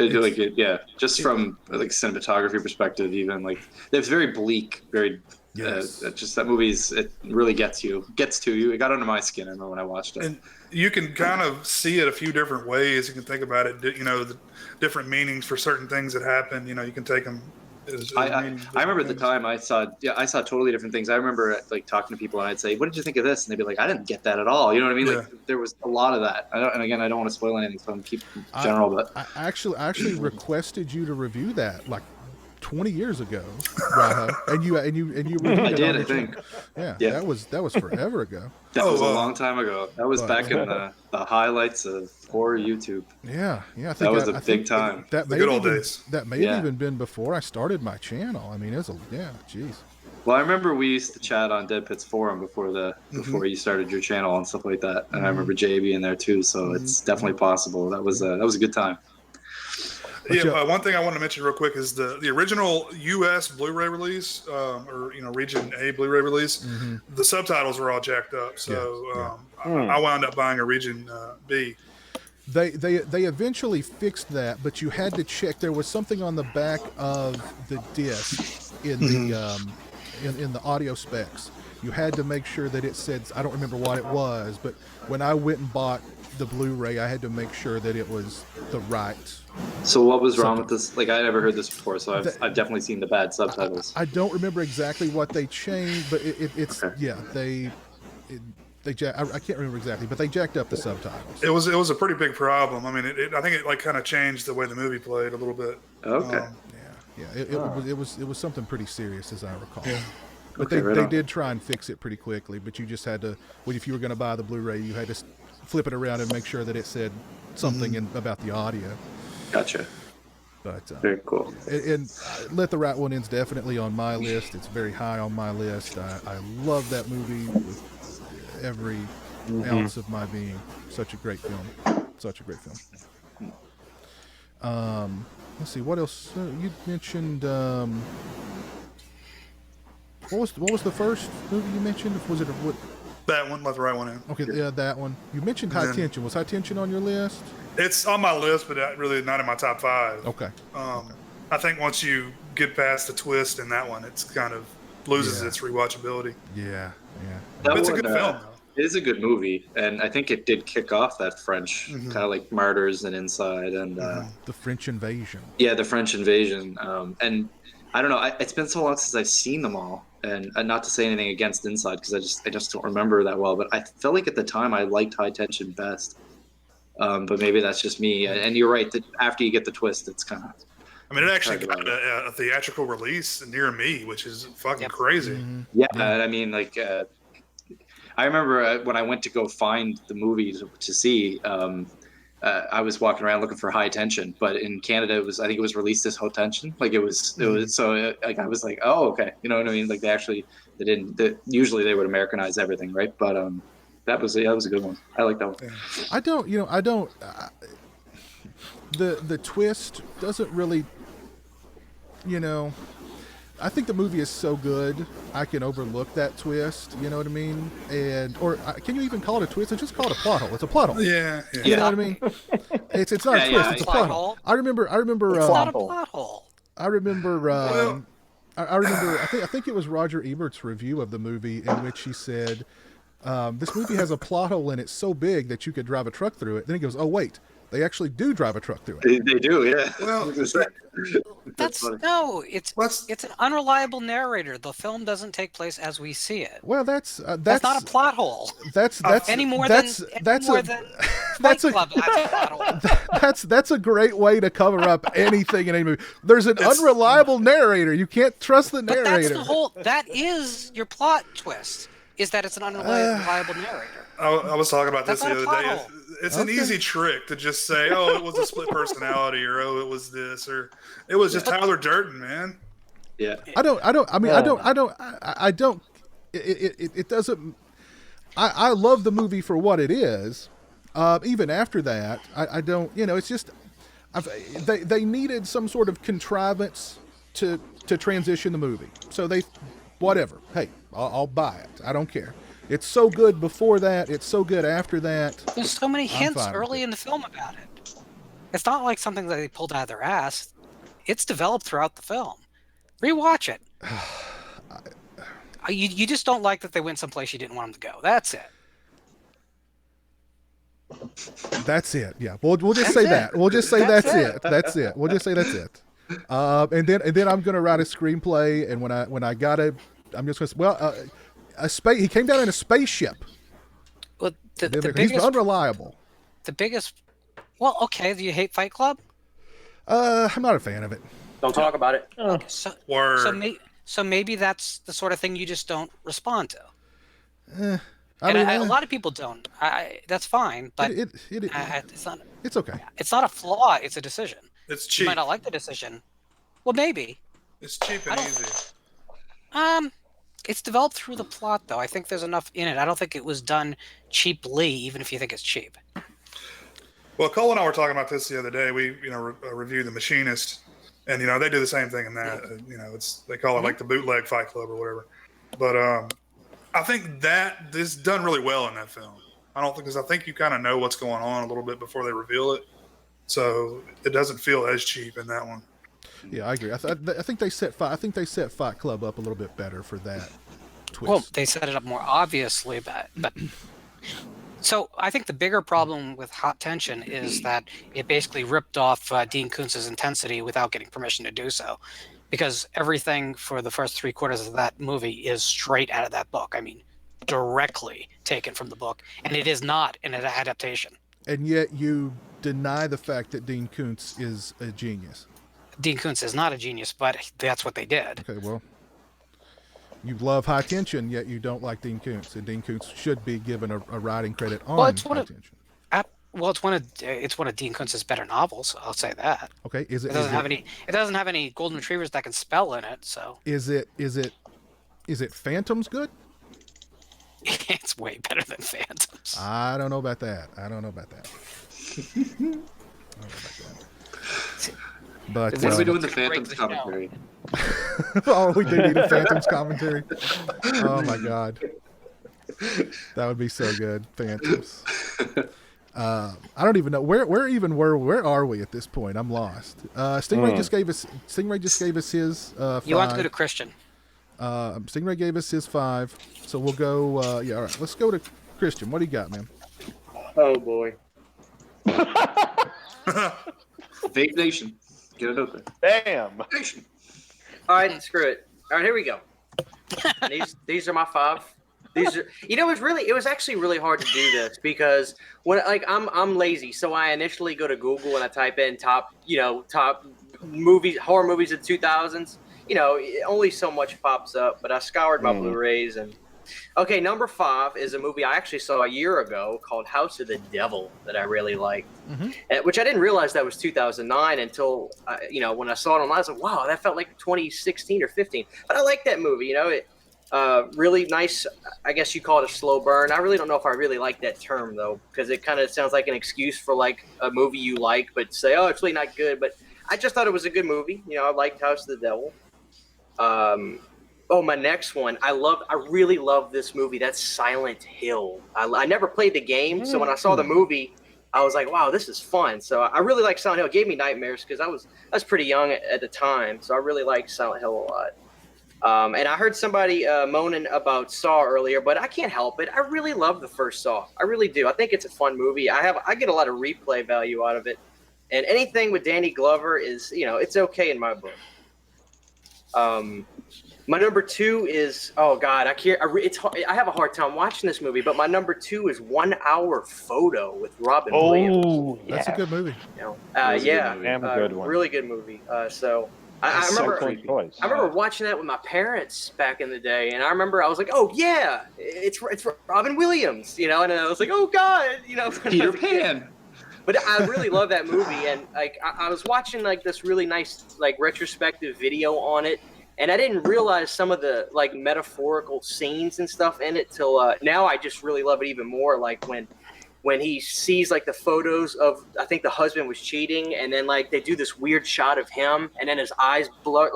Just from cinematography perspective, even it's very bleak, very. Just that it really gets to you. It got under my skin. I remember when I watched it. And you can kind of see it a few different ways. You can think about it. The different meanings for certain things that happen. You can take them. I remember at the time I saw totally different things. I remember talking to people and I'd say, "What did you think of this?" And they'd be like, "I didn't get that at all." You know what I mean? Yeah. There was a lot of that. I don't want to spoil anything, so I'm keep general. But I actually requested you to review that 20 years ago, Raha, and you reviewed I it did. on I think. Yeah, Yeah. that was forever ago. That was a long time ago. That was back in the highlights of horror YouTube. Yeah. I think That was I a big think time. That The may good have old even, days. That may have even been before I started my channel. I mean, jeez. Well, I remember we used to chat on Dead Pits Forum before you started your channel and stuff like that. And I remember Jay being there too, so it's definitely possible. That was a good time. One thing I want to mention real quick is the original U.S. Blu-ray release, or Region A Blu-ray release. The subtitles were all jacked up, so I wound up buying a Region B. They eventually fixed that, but you had to check. There was something on the back of the disc in the audio specs. You had to make sure that it said, I don't remember what it was, but when I went and bought the Blu-ray, I had to make sure that it was the right. So what was wrong with this? Like, I never heard this before, so I've definitely seen the bad subtitles. I don't remember exactly what they changed, but it's Okay. yeah, I can't remember exactly, but they jacked up the subtitles. It was a pretty big problem. I mean, I think it like kind of changed the way the movie played a little bit. Okay. It was something pretty serious, as I recall. Yeah. But Okay, they on. did try and fix it pretty quickly. But you just had to, if you were going to buy the Blu-ray, you had to flip it around and make sure that it said something about the audio. Gotcha. But Very cool. and Let the Right One In's definitely on my list. It's very high on my list. I love that movie with every ounce of my being. Such a great film. Such a great film. Let's see, what else? You mentioned. What was the first movie you mentioned? Was it what? That one, Let the Right One In. Okay, yeah, that one. You mentioned High Tension. Was High Tension on your list? It's on my list, but really not in my top 5. Okay. I think once you get past the twist in that one, it's kind of loses its rewatchability. Yeah. That It's a one, good film, though. It is a good movie, and I think it did kick off that French kind of like Martyrs and Inside, and The French Invasion. yeah, the French Invasion. And I don't know, it's been so long since I've seen them all, and not to say anything against Inside because I just don't remember that well. But I felt like at the time I liked High Tension best. But maybe that's just me. And you're right that after you get the twist, it's kind of. I mean, it actually got a theatrical release near me, which is fucking crazy. Yeah, I mean, like, I remember when I went to go find the movie to see, I was walking around looking for High Tension, but in Canada, I think it was released as Haute Tension. Like, it was so, like, I was like, oh, okay. You know what I mean? Like, usually they would Americanize everything, right? But, that was a good one. I like that one. The twist doesn't really, I think the movie is so good, I can overlook that twist. You know what I mean? Or can you even call it a twist? It's just call it a plot hole. It's a plot hole. Yeah. You know what I mean? It's not a twist. It's a plot hole. I remember. It's not a plot hole. I remember. I remember. I think it was Roger Ebert's review of the movie in which he said, "This movie has a plot hole in it so big that you could drive a truck through it." Then he goes, "Oh wait, they actually do drive a truck through it." They do, yeah. Well, It's an unreliable narrator. The film doesn't take place as we see it. Well, that's not a plot hole. That's any more than Fight Club has a plot hole. That's a great way to cover up anything in any movie. There's an unreliable narrator. You can't trust the narrator. But that is your plot twist. Is that it's an unreliable narrator. I was talking about this the other day. Hole. It's an easy trick to just say, "Oh, it was a split personality," or "Oh, it was this," or "It was just Tyler Durden, man." Yeah. I don't. It doesn't. I love the movie for what it is. Even after that, I don't. It's just. They needed some sort of contrivance to transition the movie. So whatever. Hey, I'll buy it. I don't care. It's so good before that. It's so good after that. There's so many hints early in the film about it. It's not like something that they pulled out of their ass. It's developed throughout the film. Rewatch it. You just don't like that they went someplace you didn't want them to go. That's it. That's it. Yeah. We'll just say that. We'll just say that's it. That's it. We'll just say that's it. And then I'm gonna write a screenplay, and when I got it, I'm just gonna he came down in a spaceship. Well, he's unreliable. The biggest. Well, okay. Do you hate Fight Club? I'm not a fan of it. Don't talk about it. Okay, so maybe that's the sort of thing you just don't respond to. A lot of people don't. That's fine, but it's not. It's okay. It's not a flaw. It's a decision. It's cheap. You might not like the decision. Well, maybe. It's cheap and easy. It's developed through the plot, though. I think there's enough in it. I don't think it was done cheaply, even if you think it's cheap. Well, Cole and I were talking about this the other day. We, reviewed The Machinist, and they do the same thing in that. They call it like the bootleg Fight Club or whatever. But I think that is done really well in that film. I don't think, because I think you kind of know what's going on a little bit before they reveal it. So it doesn't feel as cheap in that one. Yeah, I agree. I think they set Fight Club up a little bit better for that twist. Well, they set it up more obviously, but so I think the bigger problem with Hot Tension is that it basically ripped off Dean Koontz's Intensity without getting permission to do so, because everything for the first 3/4 of that movie is straight out of that book. I mean, directly taken from the book, and it is not an adaptation. And yet you deny the fact that Dean Koontz is a genius. Dean Koontz is not a genius, but that's what they did. Okay, well, you love High Tension, yet you don't like Dean Koontz, and Dean Koontz should be given a writing credit on High Tension. It's one of Dean Koontz's better novels. I'll say that. Okay, It doesn't have any golden retrievers that can spell in it. So is it Phantoms good? It's way better than Phantoms. I don't know about that. But what are we doing the Phantoms commentary? Oh, we do need a Phantoms commentary. Oh my God, that would be so good. Phantoms. I don't even know where are we at this point? I'm lost. Stingray just gave us his 5. You want to go to Christian? Stingray gave us his 5, so we'll go. All right, let's go to Christian. What do you got, man? Oh boy. Fake Nation. Get it out there. Damn. Nation. All right, screw it. All right, here we go. These are my 5. These are, it was actually really hard to do this because when I'm lazy, so I initially go to Google and I type in top movies, horror movies of the 2000s. Only so much pops up, but I scoured my Blu-rays and okay, number 5 is a movie I actually saw a year ago called House of the Devil that I really liked, which I didn't realize that was 2009 until when I saw it online. I was like, wow, that felt like 2016 or 15. But I like that movie. Really nice. I guess you call it a slow burn. I really don't know if I really like that term though, because it kind of sounds like an excuse for like a movie you like, but say, oh, it's really not good. But I just thought it was a good movie. I liked House of the Devil. My next one. I really love this movie. That's Silent Hill. I never played the game, so when I saw the movie, I was like, wow, this is fun. So I really like Silent Hill. It gave me nightmares because I was pretty young at the time, so I really liked Silent Hill a lot. And I heard somebody moaning about Saw earlier, but I can't help it. I really love the first Saw. I really do. I think it's a fun movie. I get a lot of replay value out of it, and anything with Danny Glover is, it's okay in my book. My number 2 is, oh God, I can't. I have a hard time watching this movie, but my number 2 is 1 Hour Photo with Robin Williams. Oh, That's a good movie. Damn good one. Really good movie. I remember watching that with my parents back in the day, and I remember I was like, oh yeah, it's Robin Williams, and I was like, oh God, Peter Pan. But I really love that movie, and I was watching this really nice retrospective video on it. And I didn't realize some of the metaphorical scenes and stuff in it till now. I just really love it even more. Like when he sees the photos of, I think the husband was cheating, and then they do this weird shot of him, and then his eyes blood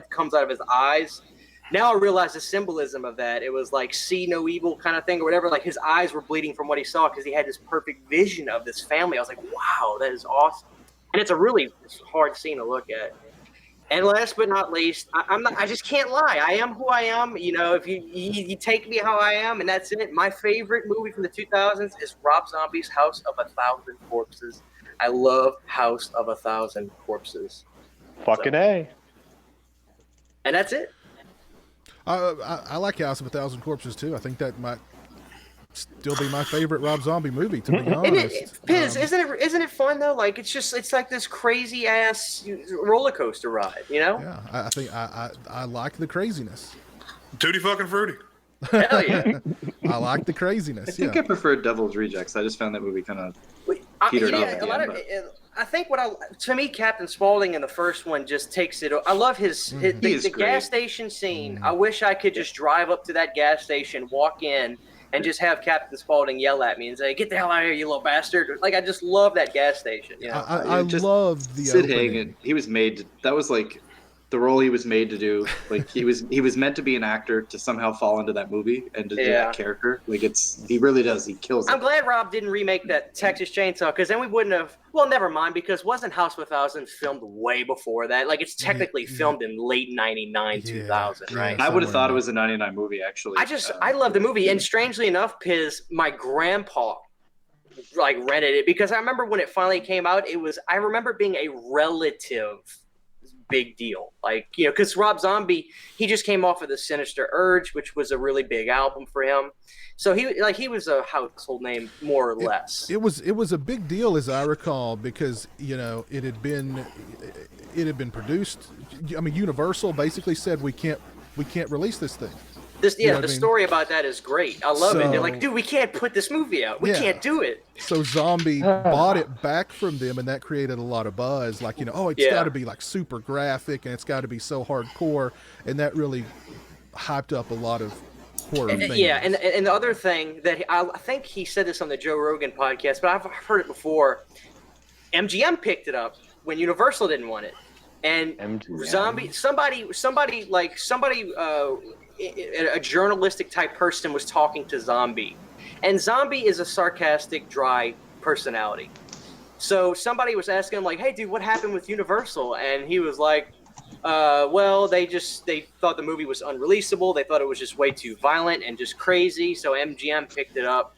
comes out of his eyes. Now I realize the symbolism of that. It was see no evil kind of thing or whatever. His eyes were bleeding from what he saw because he had this perfect vision of this family. I was like, wow, that is awesome. And it's a really hard scene to look at. And last but not least, I just can't lie. I am who I am. If you take me how I am, and that's it. My favorite movie from the 2000s is Rob Zombie's House of 1,000 Corpses. I love House of 1,000 Corpses. Fucking A. And that's it. I like House of 1,000 Corpses too. I think that might still be my favorite Rob Zombie movie, to be honest. Piz, isn't it fun though? It's like this crazy ass roller coaster ride, Yeah, I think I like the craziness. Tutti fucking fruity. Hell yeah. I like the craziness. I think I preferred Devil's Rejects. I just found that movie kind of petered out. I think to me, Captain Spaulding in the first one just takes it. I love the gas station scene. I wish I could just drive up to that gas station, walk in, and just have Captain Spaulding yell at me and say, "Get the hell out of here, you little bastard!" I just love that gas station. I love the Sid opening. Hagen. He was made. That was the role he was made to do. Like he was meant to be an actor to somehow fall into that movie and to do that character. Like he really does. He kills it. I'm glad Rob didn't remake that Texas Chainsaw, because then we wouldn't have. Well, never mind, because wasn't House 2000 filmed way before that? Like it's technically filmed in late '99, 2000, right? I would have thought it was a '99 movie actually. I love the movie, and strangely enough, Piz, my grandpa like rented it because I remember when it finally came out. I remember being a relative big deal, like, you know, because Rob Zombie, he just came off of the Sinister Urge, which was a really big album for him, so he was a household name more or less. It was a big deal, as I recall, because, you know, it had been produced. I mean, Universal basically said we can't release this thing. The story about that is great. I love it. They're like, dude, we can't put this movie out. We can't do it. So Zombie bought it back from them, and that created a lot of buzz. Like, you know, it's got to be like super graphic, and it's got to be so hardcore, and that really hyped up a lot of horror fans. Yeah, and the other thing that I think he said this on the Joe Rogan podcast, but I've heard it before. MGM picked it up when Universal didn't want it, and MGM. Somebody. A journalistic type person was talking to Zombie, and Zombie is a sarcastic, dry personality. So somebody was asking him, like, hey dude, what happened with Universal? And he was like, well, they thought the movie was unreleasable. They thought it was just way too violent and just crazy. So MGM picked it up.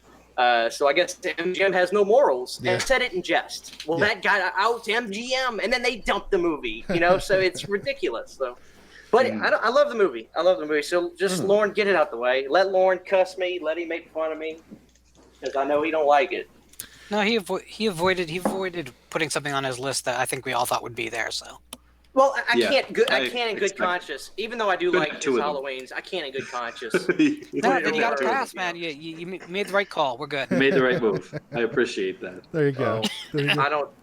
So I guess MGM has no morals, and said it in jest. Well, that got out to MGM, and then they dumped the movie, you know, so it's ridiculous. So. But I love the movie. So just Lauren, get it out the way. Let Lauren cuss me. Let him make fun of me, because I know he don't like it. No, he avoided putting something on his list that I think we all thought would be there. So. Well, I can't in good conscience, even though I do like his Halloween's. I can't in good conscience. No, then you got to pass, man. You made the right call. We're good. You made the right move. I appreciate that. There you go.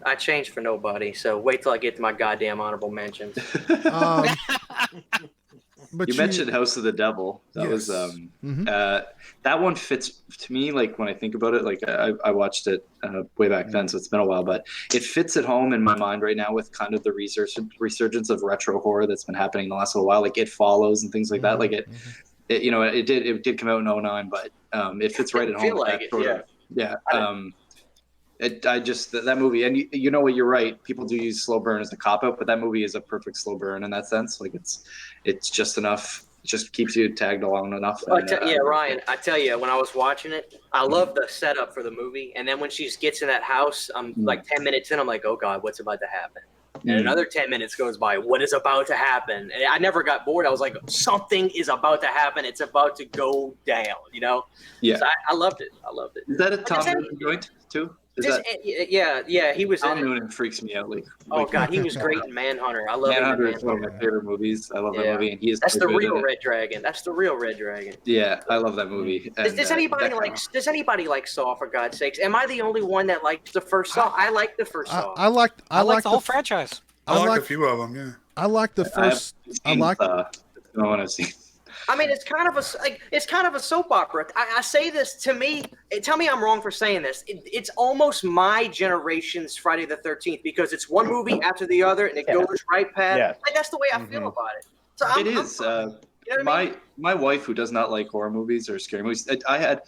I change for nobody. So wait till I get to my goddamn honorable mentions. But you mentioned House of the Devil. That was that one fits to me. Like when I think about it, like I watched it way back then, so it's been a while. But it fits at home in my mind right now with kind of the resurgence of retro horror that's been happening the last little while. Like It Follows and things like that. Like it you know, it did come out in 2009, but it fits right at home. Like that movie, and you know what, you're right. People do use slow burn as a cop out, but that movie is a perfect slow burn in that sense. Like it's just enough. It just keeps you tagged along enough. Ryan, I tell you, when I was watching it, I love the setup for the movie, and then when she gets in that house, I'm like 10 minutes in, I'm like, oh god, what's about to happen? And another 10 minutes goes by. What is about to happen? And I never got bored. I was like, something is about to happen. It's about to go down. You know? Yeah. So I loved it. Is that a Tom Noonan joint too? He was. Tom Noonan freaks me out. Oh god, he was great in Manhunter. I love Manhunter. Is one of my favorite movies. I love that movie, and that's the real Red Dragon. That's the real Red Dragon. Yeah, I love that movie. Does anybody like Saw, for God's sakes? Am I the only one that liked the first Saw? I like the first Saw. I like the whole franchise. I like a few of them. Yeah. I like the first. I like. I want to see. I mean, it's kind of a soap opera. I say this to me. Tell me I'm wrong for saying this. It's almost my generation's Friday the 13th, because it's one movie after the other, and it goes right past. Yeah. Like, that's the way I feel about it. So it is. You know what I mean? My wife, who does not like horror movies or scary movies, I had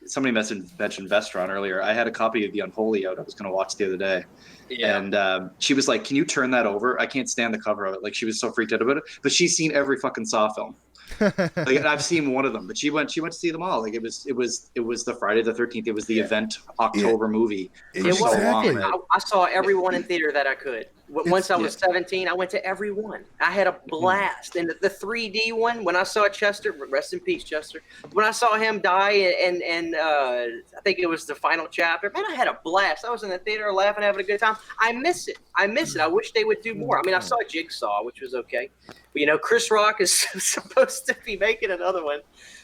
somebody mentioned Vestron earlier. I had a copy of The Unholy out. I was going to watch the other day. Yeah. And she was like, "Can you turn that over? I can't stand the cover of it." Like, she was so freaked out about it. But she's seen every fucking Saw film. Like, I've seen one of them, but she went to see them all. Like, it was the Friday the 13th. It was the event October movie. It was. Exactly. I saw every one in theater that I could. Once I was 17, I went to every one. I had a blast. And the 3D one, when I saw Chester, rest in peace, Chester. When I saw him die, and I think it was the final chapter. Man, I had a blast. I was in the theater laughing, having a good time. I miss it. I wish they would do more. I mean, I saw Jigsaw, which was okay. But, you know, Chris Rock is supposed to be making another one.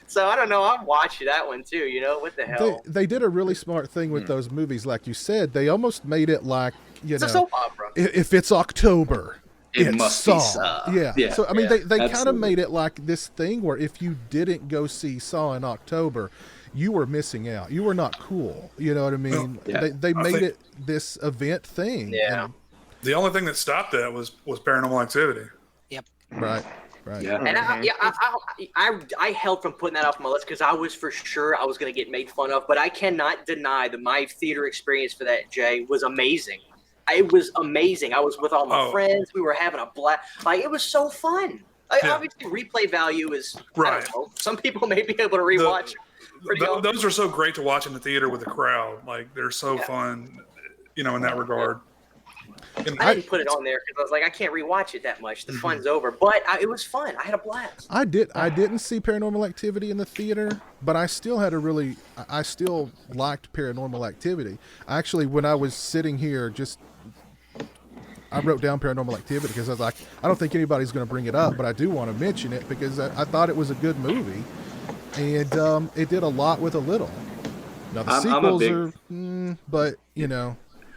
So, I don't know. I'll watch that one, too. You know, what the hell? They did a really smart thing with those movies. Like you said, they almost made it like, it's a soap opera. If it's October, it must Saw. Be Saw. Yeah. So, I mean, they kind of made it like this thing where if you didn't go see Saw in October, you were missing out. You were not cool. You know what I mean? They made it this event thing. Yeah. The only thing that stopped that was Paranormal Activity. Yeah, Right. Right. Yeah. And I held from putting that off my list because I was for sure I was going to get made fun of. But I cannot deny that my theater experience for that, Jay, was amazing. It was amazing. I was with all my friends. We were having a blast. Like, it was so fun. Obviously, replay value is, I don't know. Some people may be able to rewatch. Those are so great to watch in the theater with a crowd. Like, they're so fun, in that regard. I didn't put it on there because I was like, I can't rewatch it that much. The fun's over. But it was fun. I had a blast. I didn't see Paranormal Activity in the theater, but I still liked Paranormal Activity. Actually, when I was sitting here, I wrote down Paranormal Activity because I was like, I don't think anybody's going to bring it up, but I do want to mention it because I thought it was a good movie, and it did a lot with a little. Now the sequels but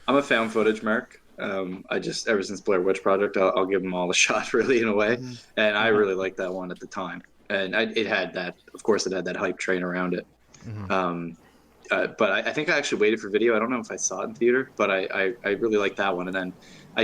I'm a found footage mark. I just, ever since Blair Witch Project, I'll give them all a shot, really, in a way. And I really liked that one at the time. And it had that hype train around it. But I think I actually waited for video. I don't know if I saw it in theater, but I really liked that one. And then I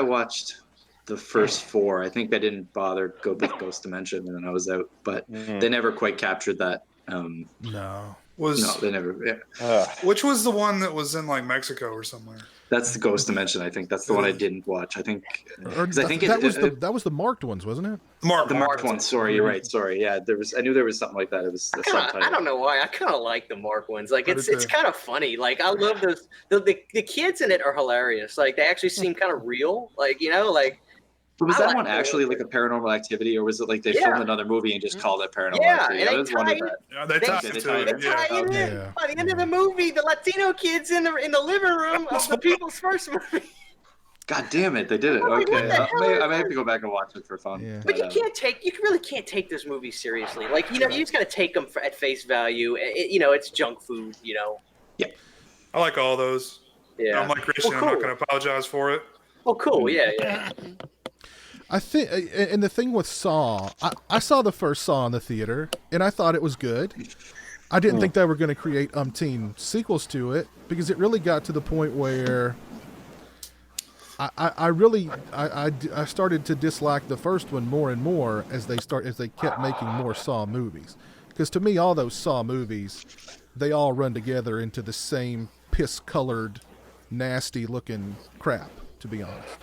watched the first 4. I think I didn't bother go with Ghost Dimension, and then I was out. But they never quite captured that. No, they never. Yeah. Which was the one that was in like Mexico or somewhere? That's the Ghost Dimension. I think that's the one I didn't watch. I think that was the marked ones, wasn't it? The marked ones. Sorry, you're right. Sorry, yeah. I knew there was something like that. It was the subtitle. I don't know why. I kind of like the marked ones. Like it's kind of funny. Like I love those. The kids in it are hilarious. Like they actually seem kind of real. Like But was that one actually like a Paranormal Activity, or was it like they filmed another movie and just called it Paranormal Activity? I was wondering that. Yeah, they tied it in. By the end of the movie, the Latino kids in the living room of the people's first movie. God damn it, they did it. Okay, I may have to go back and watch it for fun. Yeah. But you really can't take this movie seriously. Like you just gotta take them at face value. It's junk food. Yeah. I like all those. Yeah. I'm like Christian. I'm not going to apologize for it. Oh, cool. Yeah. I think, and the thing with Saw, I saw the first Saw in the theater, and I thought it was good. I didn't think they were going to create umpteen sequels to it, because it really got to the point where I started to dislike the first one more and more as they kept making more Saw movies. Because to me, all those Saw movies, they all run together into the same piss-colored, nasty-looking crap, to be honest.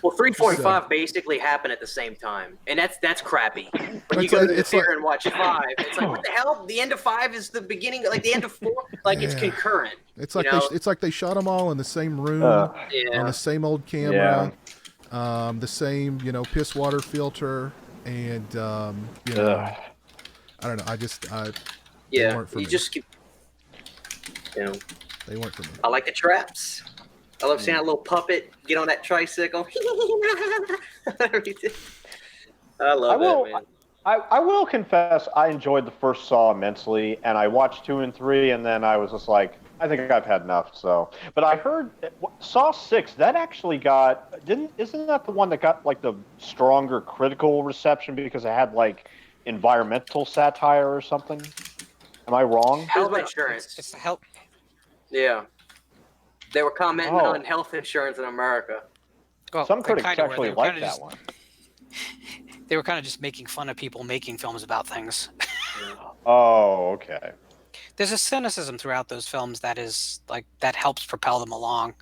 Well, 3, 4, and 5 basically happen at the same time, and that's crappy. When you go to the theater and watch 5, it's like, what the hell? The end of 5 is the beginning, like the end of 4, like it's concurrent. It's like they shot them all in the same room, on the same old camera, the same piss water filter, and I don't know. They weren't for me. They weren't for me. I like the traps. I love seeing that little puppet get on that tricycle. I love that, man. I will confess, I enjoyed the first Saw immensely, and I watched 2 and 3, and then I was just like, I think I've had enough. So, but I heard Saw 6 that actually isn't that the one that got like the stronger critical reception because it had like environmental satire or something? Am I wrong? Health insurance. It's help. Yeah. They were commenting on health insurance in America. Well, some critics actually liked that one. They were kind of just making fun of people making films about things. Oh, okay. There's a cynicism throughout those films that is like that helps propel them along,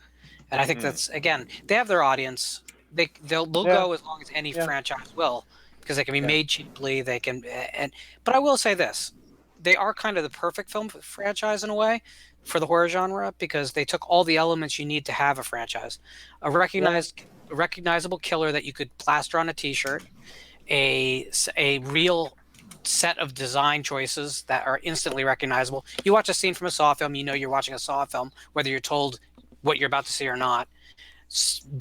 and I think that's, again, they have their audience. They'll go as long as any franchise will, because they can be made cheaply. They can, but I will say this: they are kind of the perfect film franchise in a way for the horror genre, because they took all the elements you need to have a franchise. A recognizable killer that you could plaster on a t-shirt, a real set of design choices that are instantly recognizable. You watch a scene from a Saw film, you're watching a Saw film, whether you're told what you're about to see or not.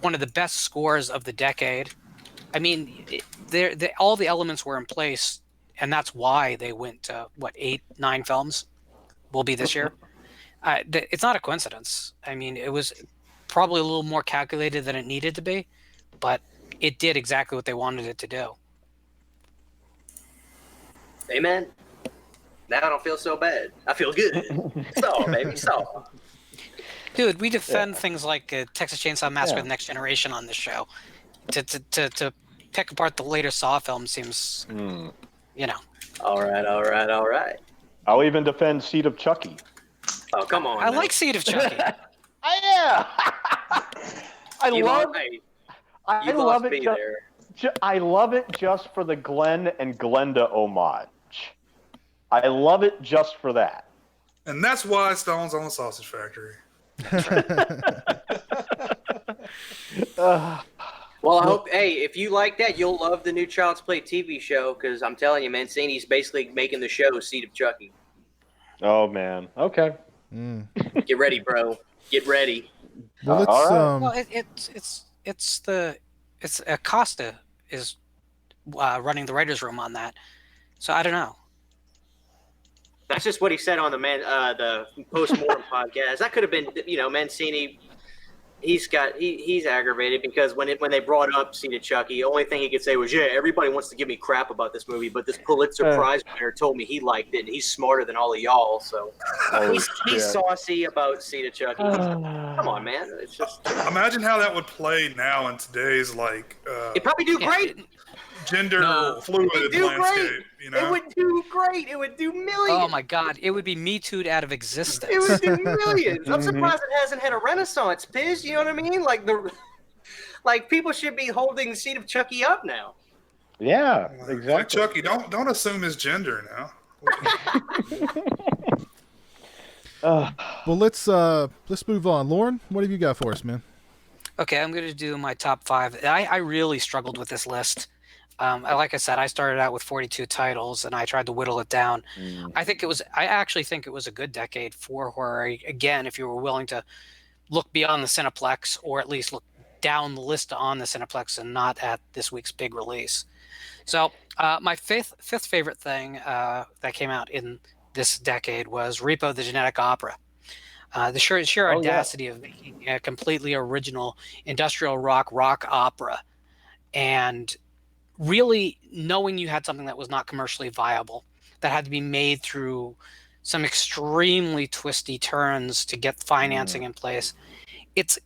One of the best scores of the decade. I mean, all the elements were in place, and that's why they went to, 8, 9 films will be this year. It's not a coincidence. I mean, it was probably a little more calculated than it needed to be, but it did exactly what they wanted it to do. Amen. Now I don't feel so bad. I feel good. Saw, baby, Saw. Dude, we defend things like Texas Chainsaw Massacre: The Next Generation on this show to pick apart the later Saw film seems, you know. All right. I'll even defend Seed of Chucky. Oh, come on. I like Seed of Chucky. I love me it. I love it just for the Glenn and Glenda homage. I love it just for that. And that's why Stone's on the Sausage Factory. Well, I hope, if you like that, you'll love the new Child's Play TV show, because I'm telling you, Mancini's basically making the show Seed of Chucky. Oh, man. Okay. Get ready, bro. Get ready. Well, it's Acosta is running the writers' room on that, so I don't know. That's just what he said on the post-mortem podcast. That could have been, Mancini. He's aggravated because when they brought up Seed of Chucky, the only thing he could say was, everybody wants to give me crap about this movie, but this Pulitzer Prize winner told me he liked it, and he's smarter than all of y'all, so he's saucy about Seed of Chucky. Come on, man. It's just imagine how that would play now in today's it'd probably do great. Gender fluid landscape. It would do great. It would do millions. Oh my God! It would be Me Too'd out of existence. It would do millions. I'm surprised it hasn't had a renaissance, Piz. You know what I mean? Like people should be holding Seed of Chucky up now. Yeah, exactly. Like Chucky, don't assume his gender now. Well, let's move on. Lauren, what have you got for us, man? Okay, I'm going to do my top 5. I really struggled with this list. Like I said, I started out with 42 titles, and I tried to whittle it down. I actually think it was a good decade for horror. Again, if you were willing to look beyond the Cineplex, or at least look down the list on the Cineplex and not at this week's big release. So my fifth favorite thing that came out in this decade was Repo the Genetic Opera. The sheer audacity of making a completely original industrial rock opera, and really knowing you had something that was not commercially viable, that had to be made through some extremely twisty turns to get financing in place. It's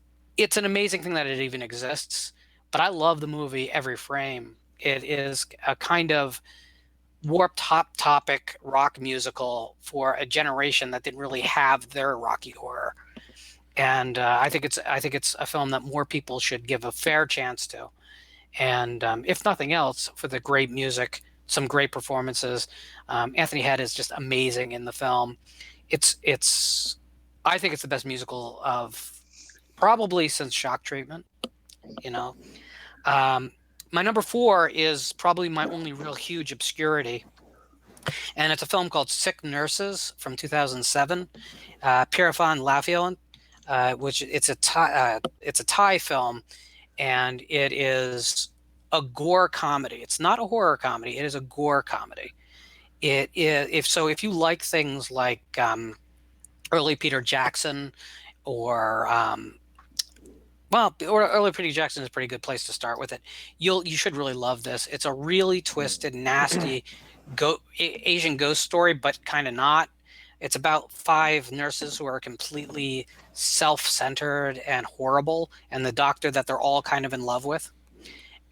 an amazing thing that it even exists, but I love the movie every frame. It is a kind of warped hot topic rock musical for a generation that didn't really have their Rocky Horror, and I think it's a film that more people should give a fair chance to. And if nothing else, for the great music, some great performances. Anthony Head is just amazing in the film. I think it's the best musical of probably since Shock Treatment. My number 4 is probably my only real huge obscurity, and it's a film called Sick Nurses from 2007. Pierre Van Lavion, which it's a Thai film, and it is a gore comedy. It's not a horror comedy. It is a gore comedy. It is if you like things like early Peter Jackson, or early Peter Jackson is a pretty good place to start with it. You should really love this. It's a really twisted, nasty Asian ghost story, but kind of not. It's about 5 nurses who are completely self-centered and horrible, and the doctor that they're all kind of in love with.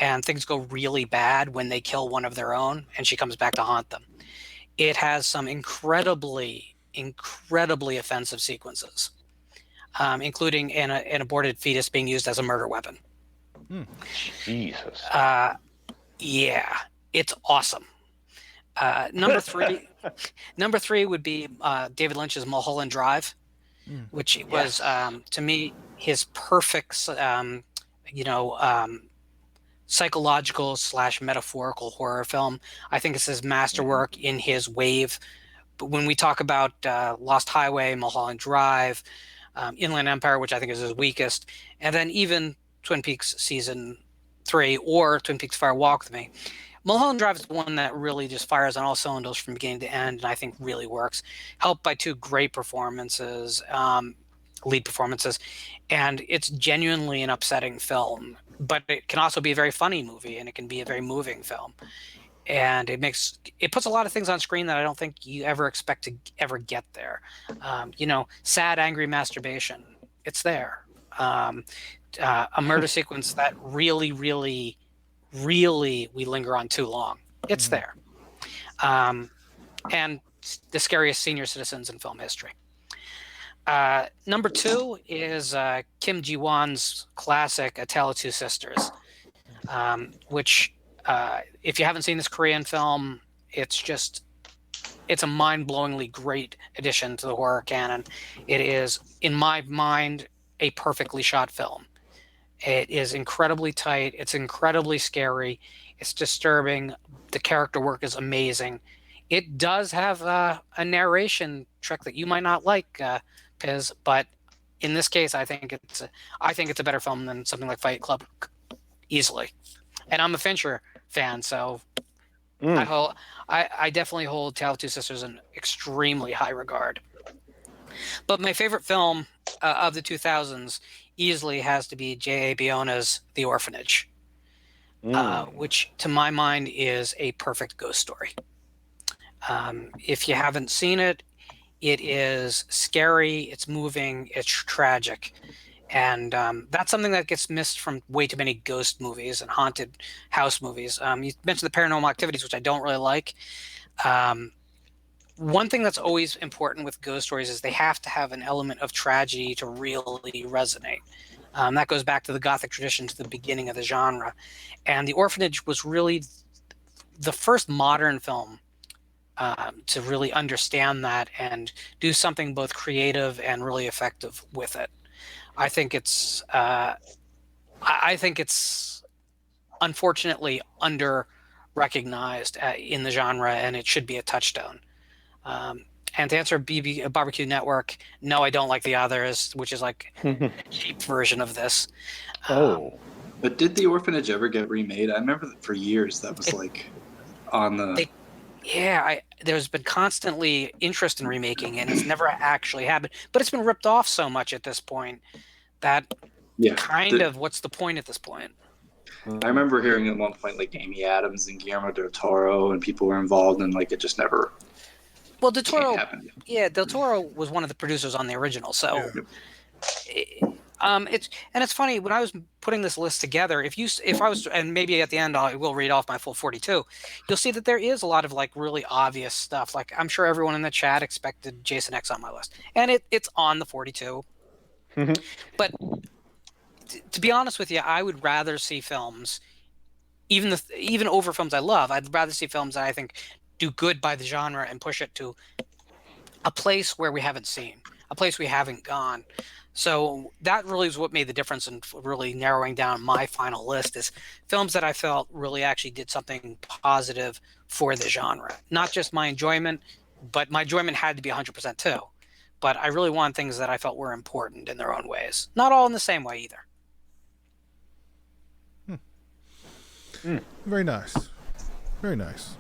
And things go really bad when they kill one of their own, and she comes back to haunt them. It has some incredibly, incredibly offensive sequences, including an aborted fetus being used as a murder weapon. Jesus. Yeah, it's awesome. Number 3 would be David Lynch's Mulholland Drive, which was to me his perfect, psychological / metaphorical horror film. I think it's his masterwork in his wave. But when we talk about Lost Highway, Mulholland Drive, Inland Empire, which I think is his weakest, and then even Twin Peaks Season 3 or Twin Peaks Fire Walk With Me, Mulholland Drive is the one that really just fires on all cylinders from beginning to end, and I think really works. Helped by 2 great performances, lead performances, and it's genuinely an upsetting film. But it can also be a very funny movie, and it can be a very moving film. And it puts a lot of things on screen that I don't think you ever expect to ever get there. Sad, angry masturbation. It's there. A murder sequence that really, really, really we linger on too long. It's there. And the scariest senior citizens in film history. Number 2 is Kim Ji-won's classic A Tale of Two Sisters, which if you haven't seen this Korean film, it's a mind-blowingly great addition to the horror canon. It is, in my mind, a perfectly shot film. It is incredibly tight. It's incredibly scary. It's disturbing. The character work is amazing. It does have a narration trick that you might not like, Piz, but in this case, I think it's a better film than something like Fight Club, easily. And I'm a Fincher fan, so I definitely hold Tale of Two Sisters in extremely high regard. But my favorite film of the 2000s easily has to be J.A. Biona's The Orphanage, which to my mind is a perfect ghost story. If you haven't seen it, it is scary, it's moving, it's tragic. And that's something that gets missed from way too many ghost movies and haunted house movies. You mentioned the Paranormal Activities, which I don't really like. One thing that's always important with ghost stories is they have to have an element of tragedy to really resonate. That goes back to the Gothic tradition, to the beginning of the genre. And The Orphanage was really the first modern film to really understand that and do something both creative and really effective with it. I think it's unfortunately under recognized in the genre, and it should be a touchstone. And to answer Barbecue Network, no, I don't like The Others, which is like a cheap version of this. But did The Orphanage ever get remade? I remember that for years that was on the... There's been constantly interest in remaking, and it's never actually happened. But it's been ripped off so much at this point that what's the point at this point? I remember hearing at one point like Amy Adams and Guillermo del Toro and people were involved, and like it just never... Well, Del Toro, Del Toro was one of the producers on the original, so it's funny when I was putting this list together. If I was, and maybe at the end I will read off my full 42, you'll see that there is a lot of like really obvious stuff. Like I'm sure everyone in the chat expected Jason X on my list, and it's on the 42. But to be honest with you, I would rather see films, even over films I love. I'd rather see films that I think do good by the genre and push it to a place where we haven't seen, a place we haven't gone. So that really is what made the difference in really narrowing down my final list, is films that I felt really actually did something positive for the genre. Not just my enjoyment, but my enjoyment had to be 100% too. But I really wanted things that I felt were important in their own ways. Not all in the same way either. Very nice. Very nice.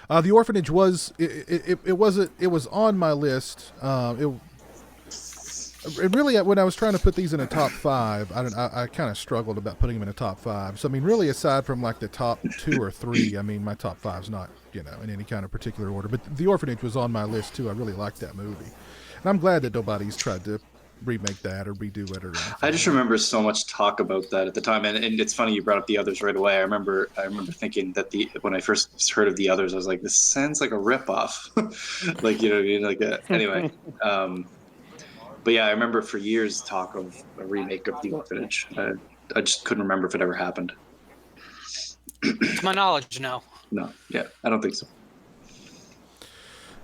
The Orphanage was it was on my list. It really, when I was trying to put these in a top 5, I kind of struggled about putting them in a top 5. So I mean, really, aside from like the top 2 or 3, I mean, my top 5's not in any kind of particular order. But The Orphanage was on my list too. I really liked that movie, and I'm glad that nobody's tried to remake that or redo it or anything. I just remember so much talk about that at the time, and it's funny you brought up The Others right away. I remember thinking that when I first heard of The Others, I was like, this sounds like a ripoff. Like, you know what I mean? Like anyway. But yeah, I remember for years talk of a remake of The Orphanage. I just couldn't remember if it ever happened. To my knowledge, no. No, yeah, I don't think so.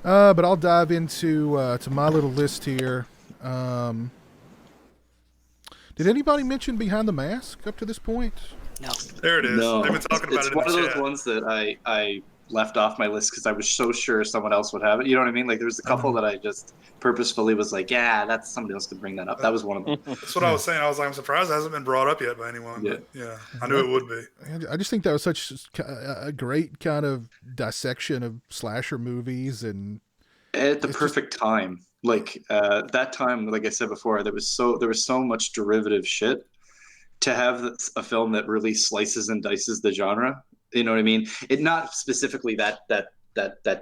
But I'll dive into to my little list here. Did anybody mention Behind the Mask up to this point? No. There it is. No. They've been talking about it's it one in of the those chat. ones that I left off my list because I was so sure someone else would have it. You know what I mean? Like there was a couple that I just purposefully was like, yeah, that's somebody else could bring that up. That was one of them. That's what I was saying. I was like, I'm surprised it hasn't been brought up yet by anyone. Yeah. But yeah, I knew it would be. I just think that was such a great kind of dissection of slasher movies, and At the perfect time. Like that time, like I said before, there was so much derivative shit. To have a film that really slices and dices the genre, you know what I mean? It not specifically that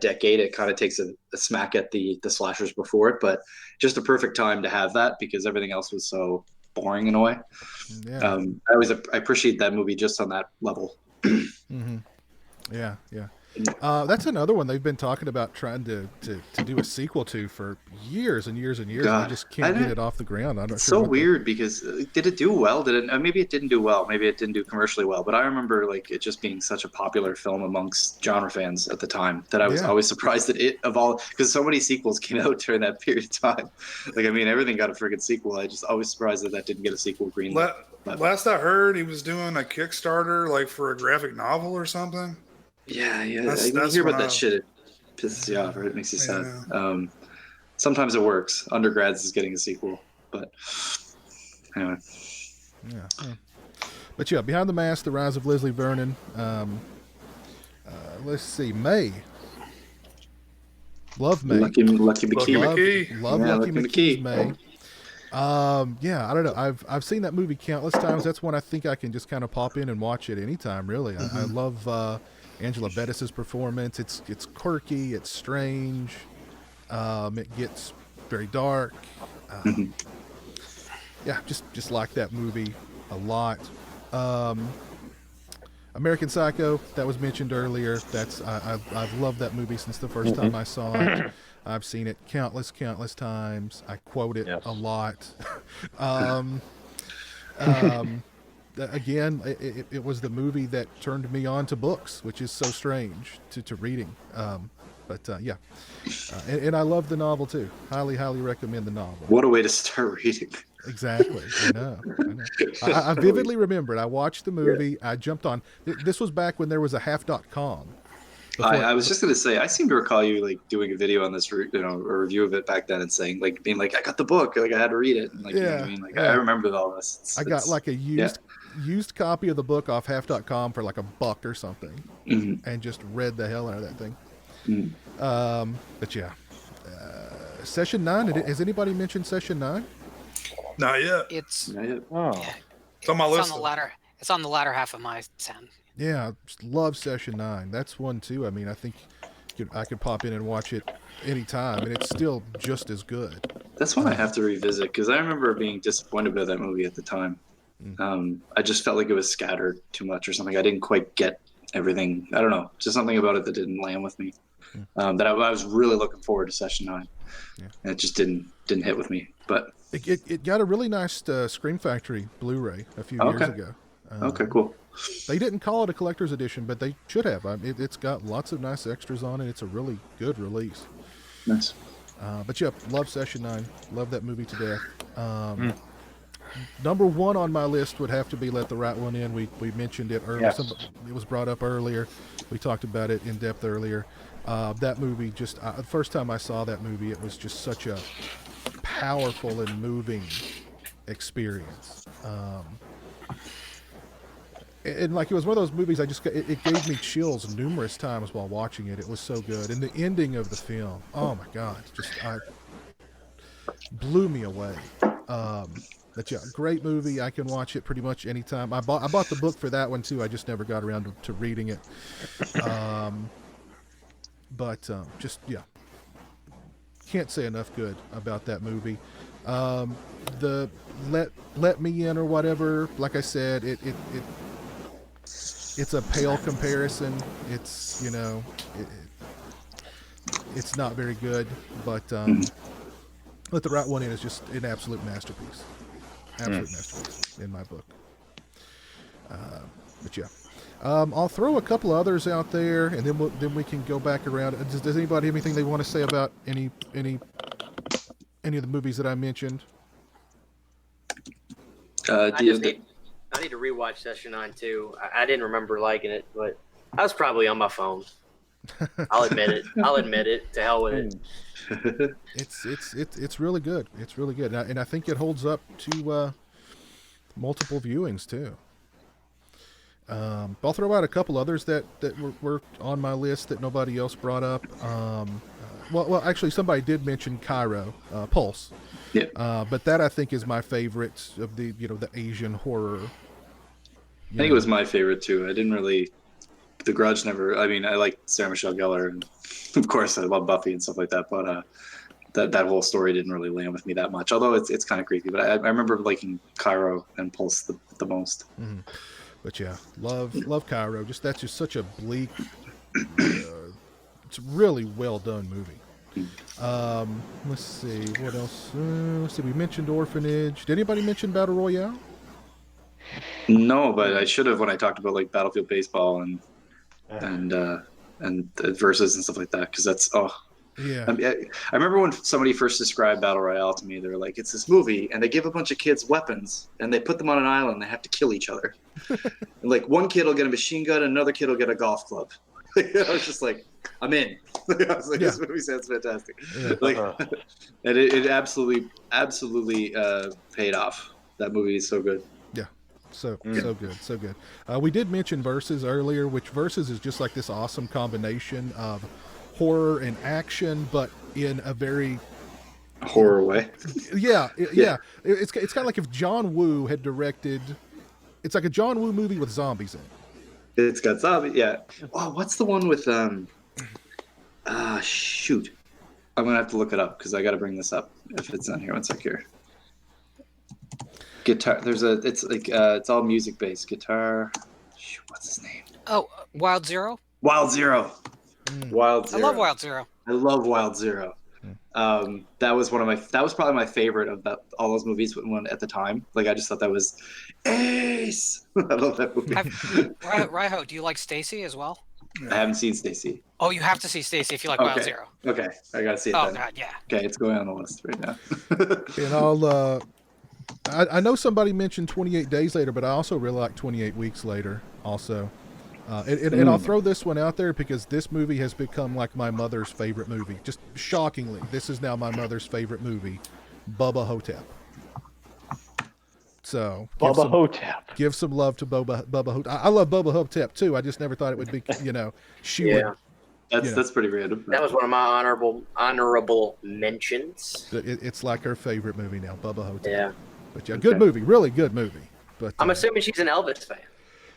decade. It kind of takes a smack at the slashers before it, but just a perfect time to have that because everything else was so boring in a way. Yeah. I appreciate that movie just on that level. Mm-hmm. Yeah. That's another one they've been talking about trying to do a sequel to for years and years and years. God, and they just can't get it off the ground. It's so weird because did it do well? Maybe it didn't do well. Maybe it didn't do commercially well. But I remember like it just being such a popular film amongst genre fans at the time that I was always surprised that because so many sequels came out during that period of time. Like, I mean, everything got a friggin' sequel. I just always surprised that didn't get a sequel greenlit. Last I heard, he was doing a Kickstarter like for a graphic novel or something. Yeah. When you hear about that shit, it pisses you off, right? It makes you sad. Sometimes it works. Undergrads is getting a sequel, but anyway. Yeah. But yeah, Behind the Mask, The Rise of Leslie Vernon. Let's see, May. Love May. Lucky McKee. Love Lucky McKee's May. I don't know. I've seen that movie countless times. That's one I think I can just kind of pop in and watch it anytime. Really, I love Angela Bettis's performance. It's quirky. It's strange. It gets very dark. Yeah, just like that movie a lot. American Psycho, that was mentioned earlier. I've loved that movie since the first time I saw it. I've seen it countless times. I quote it a lot. Again, it was the movie that turned me on to books, which is so strange to reading. And I love the novel too. Highly recommend the novel. What a way to start reading. Exactly. I know. I vividly remember it. I watched the movie. I jumped on. This was back when there was a half.com. I was just gonna say, I seem to recall you like doing a video on this, a review of it back then, and saying like, being like, I got the book, like I had to read it, and like, you know what I mean, like I remember all this. I got like a used copy of the book off half.com for like $1 or something, and just read the hell out of that thing. But yeah, Session 9. Has anybody mentioned Session 9? Not yet. It's on my list. It's on the latter half of my 10. Yeah, just love Session 9. That's one too. I mean, I think I could pop in and watch it anytime, and it's still just as good. That's one I have to revisit because I remember being disappointed by that movie at the time. I just felt like it was scattered too much or something. I didn't quite get everything. I don't know, just something about it that didn't land with me. That I was really looking forward to Session 9, and it just didn't hit with me. But it got a really nice Scream Factory Blu-ray a few years ago. Okay, cool. They didn't call it a collector's edition, but they should have. It's got lots of nice extras on it. It's a really good release. Nice. But yeah, love Session 9. Love that movie to death. Number 1 on my list would have to be Let the Right One In. We mentioned it earlier. Yes. It was brought up earlier. We talked about it in depth earlier. That movie, the first time I saw that movie, it was just such a powerful and moving experience. And like, it was one of those movies it gave me chills numerous times while watching it. It was so good. And the ending of the film, oh my God, blew me away. But yeah, great movie. I can watch it pretty much anytime. I bought the book for that one too. I just never got around to reading it. Can't say enough good about that movie. The Let Me In or whatever, like I said, it's a pale comparison. It's, it's not very good, but Let the Right One In is just an absolute masterpiece. Masterpiece in my book. But yeah. I'll throw a couple others out there, and then we can go back around. Does anybody have anything they want to say about any of the movies that I mentioned? I need to rewatch Session 9 too. I didn't remember liking it, but I was probably on my phone. I'll admit it. To hell with it. It's really good. It's really good, and I think it holds up to multiple viewings too. I'll throw out a couple others that were on my list that nobody else brought up. Well, actually, somebody did mention Cairo, Pulse. Yeah. But that I think is my favorite of the the Asian horror. I think it was my favorite too. I didn't really. The Grudge never. I mean, I like Sarah Michelle Gellar, and of course, I love Buffy and stuff like that. But that whole story didn't really land with me that much. Although it's kind of creepy, but I remember liking Cairo and Pulse the most. Mm-hmm. But yeah, love Cairo. That's just such a bleak. It's a really well done movie. Let's see what else. Let's see. We mentioned Orphanage. Did anybody mention Battle Royale? No, but I should have when I talked about like Battlefield Baseball and the verses and stuff like that, because that's yeah. I remember when somebody first described Battle Royale to me, they were like, it's this movie and they give a bunch of kids weapons and they put them on an island and they have to kill each other. And like one kid will get a machine gun and another kid will get a golf club. I was just like, I'm in. I was like, this movie sounds fantastic. Yeah. Like, and it absolutely paid off. That movie is so good. Yeah, so good. We did mention Versus earlier, which Versus is just like this awesome combination of horror and action, but in a very horror way. Yeah. It's kind of like if John Woo had directed. It's like a John Woo movie with zombies in it. It's got zombies. Yeah. Oh, what's the one with shoot. I'm gonna have to look it up because I got to bring this up if it's on here. One sec here. Guitar. It's like it's all music based. Guitar. Shoot, what's his name? Oh, Wild Zero. Wild Zero. Wild Zero. I love Wild Zero. I love Wild Zero. That was probably my favorite of all those movies when at the time. Like I just thought that was ace. I love that movie. Raiho, do you like Stacy as well? I haven't seen Stacy. Oh, you have to see Stacy if you like Wild Zero. Okay, I gotta see it. Oh then. God, yeah. Okay, it's going on the list right now. And I know somebody mentioned 28 Days Later, but I also really like 28 Weeks Later also. And I'll throw this one out there because this movie has become like my mother's favorite movie. Just shockingly, this is now my mother's favorite movie, Bubba Hotel. So Bubba Hotel. Give some love to Bubba Hotel. I love Bubba Hotel too. I just never thought it would be, she would. That's pretty random. That was one of my honorable mentions. It's like her favorite movie now, Bubba Hotel. Yeah. But yeah, good movie, really good movie. But I'm assuming she's an Elvis fan.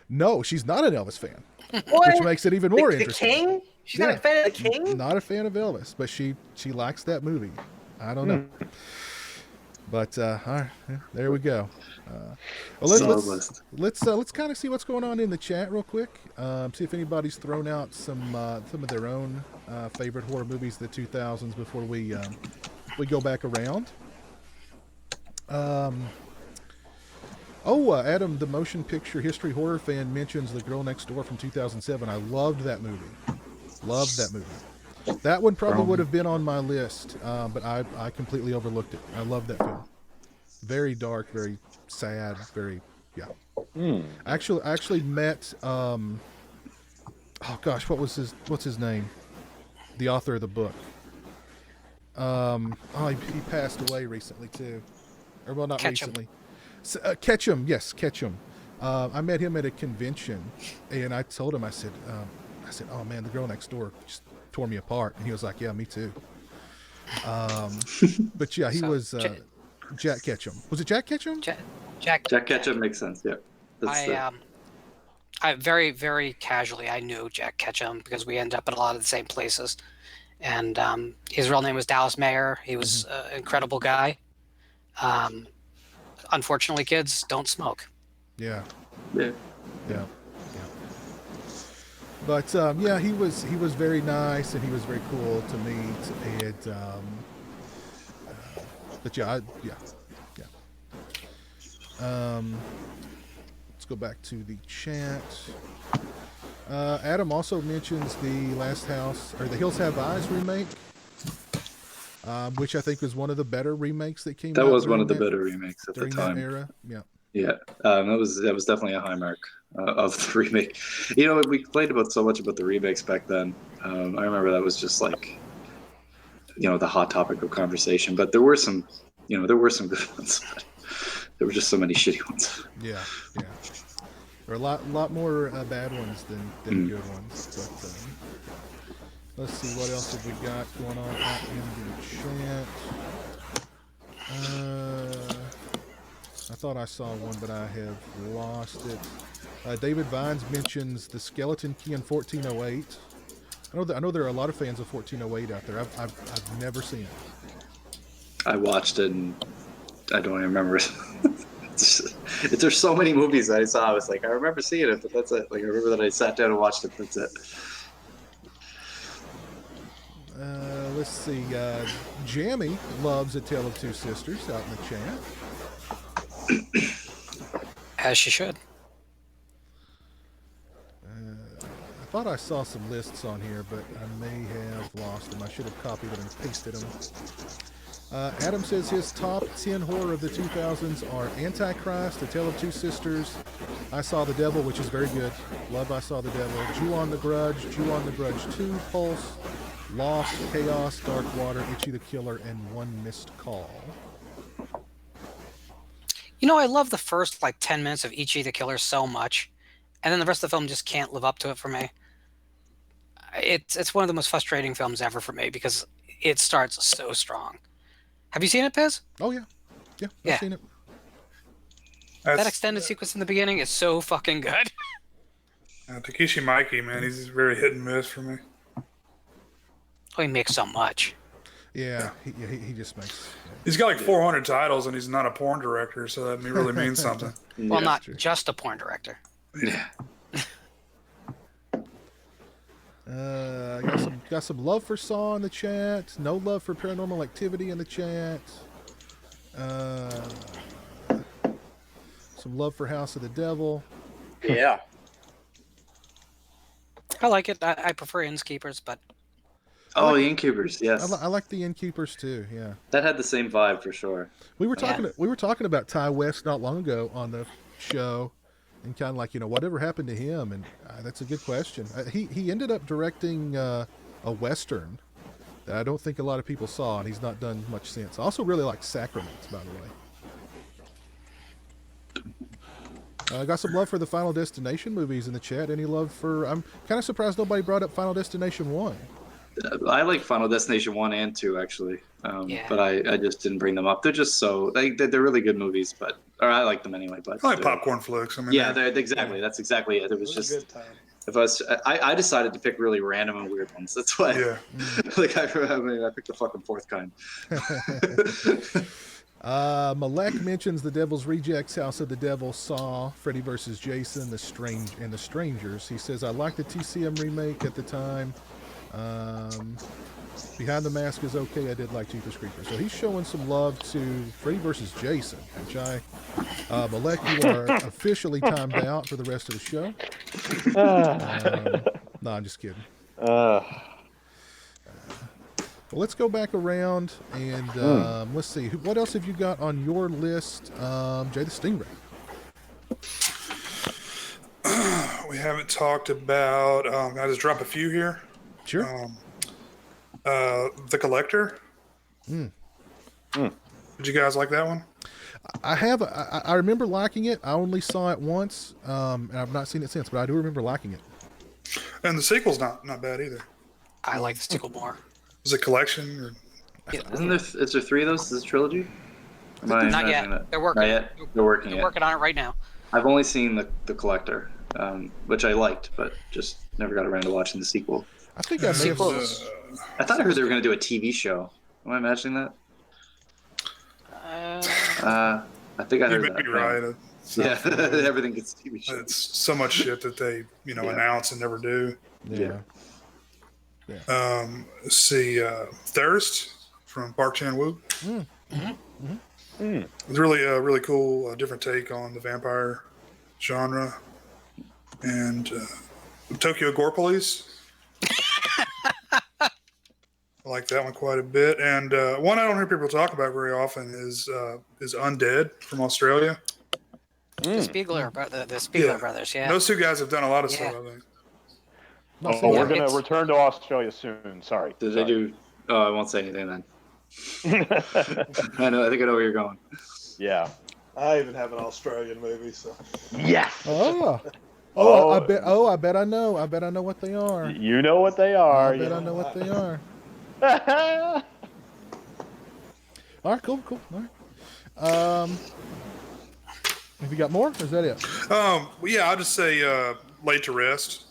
No, she's not an Elvis fan. What? Which makes it even more interesting. The King? She's not a fan of the King? Not a fan of Elvis, but she likes that movie. I don't know. But all right, there we go. Let's kind of see what's going on in the chat real quick. See if anybody's thrown out some of their own favorite horror movies of the 2000s before we go back around. Adam, the motion picture history horror fan, mentions The Girl Next Door from 2007. I loved that movie. That one probably would have been on my list, but I completely overlooked it. I love that film. Very dark, very sad, very Actually met what's his name? The author of the book. He passed away recently too. Or well, not recently. Ketchum, yes, Ketchum. I met him at a convention, and I told him, I said, oh man, The Girl Next Door just tore me apart, and he was like, yeah, me too. But yeah, he was Jack Ketchum. Was it Jack Ketchum? Jack Ketchum makes sense. Yeah. I very, very casually I knew Jack Ketchum because we ended up at a lot of the same places, and his real name was Dallas Mayer. He was an incredible guy. Unfortunately, kids don't smoke. Yeah. Yeah. But he was very nice, and he was very cool to meet. And let's go back to the chat. Adam also mentions the The Hills Have Eyes remake. Which I think was one of the better remakes that came out. That was one of the better remakes at the time. That era. Yeah. Yeah. That was definitely a high mark of the remake. We played so much about the remakes back then. I remember that was just like, the hot topic of conversation. But there were some good ones. But there were just so many shitty ones. Yeah. There are a lot more bad ones than good ones. But let's see, what else have we got going on out in the chat. I thought I saw one, but I have lost it. David Vines mentions The Skeleton Key in 1408. I know there are a lot of fans of 1408 out there. I've never seen it. I watched it and I don't even remember. There's so many movies that I saw. I was like, I remember seeing it, but that's it. Like I remember that I sat down and watched it. That's it. Let's see. Jammy loves A Tale of Two Sisters out in the chat. As she should. I thought I saw some lists on here, but I may have lost them. I should have copied them and pasted them. Adam says his top 10 horror of the 2000s are Antichrist, A Tale of Two Sisters, I Saw the Devil, which is very good. Love I Saw the Devil. Jew on the Grudge, Jew on the Grudge 2, Pulse, Lost, Chaos, Dark Water, Itchy the Killer, and One Missed Call. You know, I love the first 10 minutes of Itchy the Killer so much, and then the rest of the film just can't live up to it for me. It's one of the most frustrating films ever for me because it starts so strong. Have you seen it, Piz? Oh, yeah. Yeah, I've seen it. That extended sequence in the beginning is so fucking good. Takeshi Miike, man, he's very hit and miss for me. Oh, he makes so much. Yeah, he just makes... He's got 400 titles, and he's not a porn director, so that really means something. Well, not just a porn director. Yeah. Got some love for Saw in the chat. No love for Paranormal Activity in the chat. Some love for House of the Devil. Yeah. I like it. I prefer Innkeepers, but... Oh, the Innkeepers, yes. I like the Innkeepers too. Yeah. That had the same vibe for sure. We were talking about Ty West not long ago on the show, and kind of whatever happened to him, and that's a good question. He ended up directing a Western that I don't think a lot of people saw, and he's not done much since. I also really like Sacraments, by the way. I got some love for the Final Destination movies in the chat. Any love for... I'm kind of surprised nobody brought up Final Destination 1. I like Final Destination 1 and 2, actually. But I just didn't bring them up. They're just so... They're really good movies, or I like them anyway. But I like popcorn flicks. Yeah, exactly. That's exactly it. It was just... Good time. If I decided to pick really random and weird ones. That's why. Yeah. I picked the fucking fourth kind. Malek mentions The Devil's Rejects, House of the Devil, Saw, Freddy vs. Jason, The Strangers. He says, I liked the TCM remake at the time. Behind the Mask is okay. I did like Jeepers Creepers. So he's showing some love to Freddy vs. Jason, which Malek, you are officially timed out for the rest of the show. No, I'm just kidding. Well, let's go back around and let's see. What else have you got on your list, Jay the Stingray? We haven't talked about... Can I just drop a few here? Sure. The Collector. Did you guys like that one? I remember liking it. I only saw it once, and I've not seen it since, but I do remember liking it. And the sequel's not bad either. I like the sequel more. Is it collection? Or... Yeah. Is there 3 of those? Is this a trilogy? Not yet. They're working. Not yet? They're working on it right now. I've only seen the Collector, which I liked, but just never got around to watching the sequel. I think I may have... I thought I heard they were going to do a TV show. Am I imagining that? I think I heard that. You're right. Yeah, everything gets TV show. It's so much shit that they, announce and never do. Yeah. Let's see, Thirst from Park Chan-wook. It's really a really cool, different take on the vampire genre. And Tokyo Gore Police. I like that one quite a bit. And one I don't hear people talk about very often is Undead from Australia. The Spiegler brothers, yeah. Those 2 guys have done a lot of stuff, I think. We're going to return to Australia soon. Sorry. Did they do... Oh, I won't say anything then. I think I know where you're going. Yeah. I even have an Australian movie, so... Yes! I bet I know. I bet I know what they are. You know what they are. I bet I know what they are. All right, cool. All right. Have you got more, or is that it? Yeah, I'll just say Laid to Rest.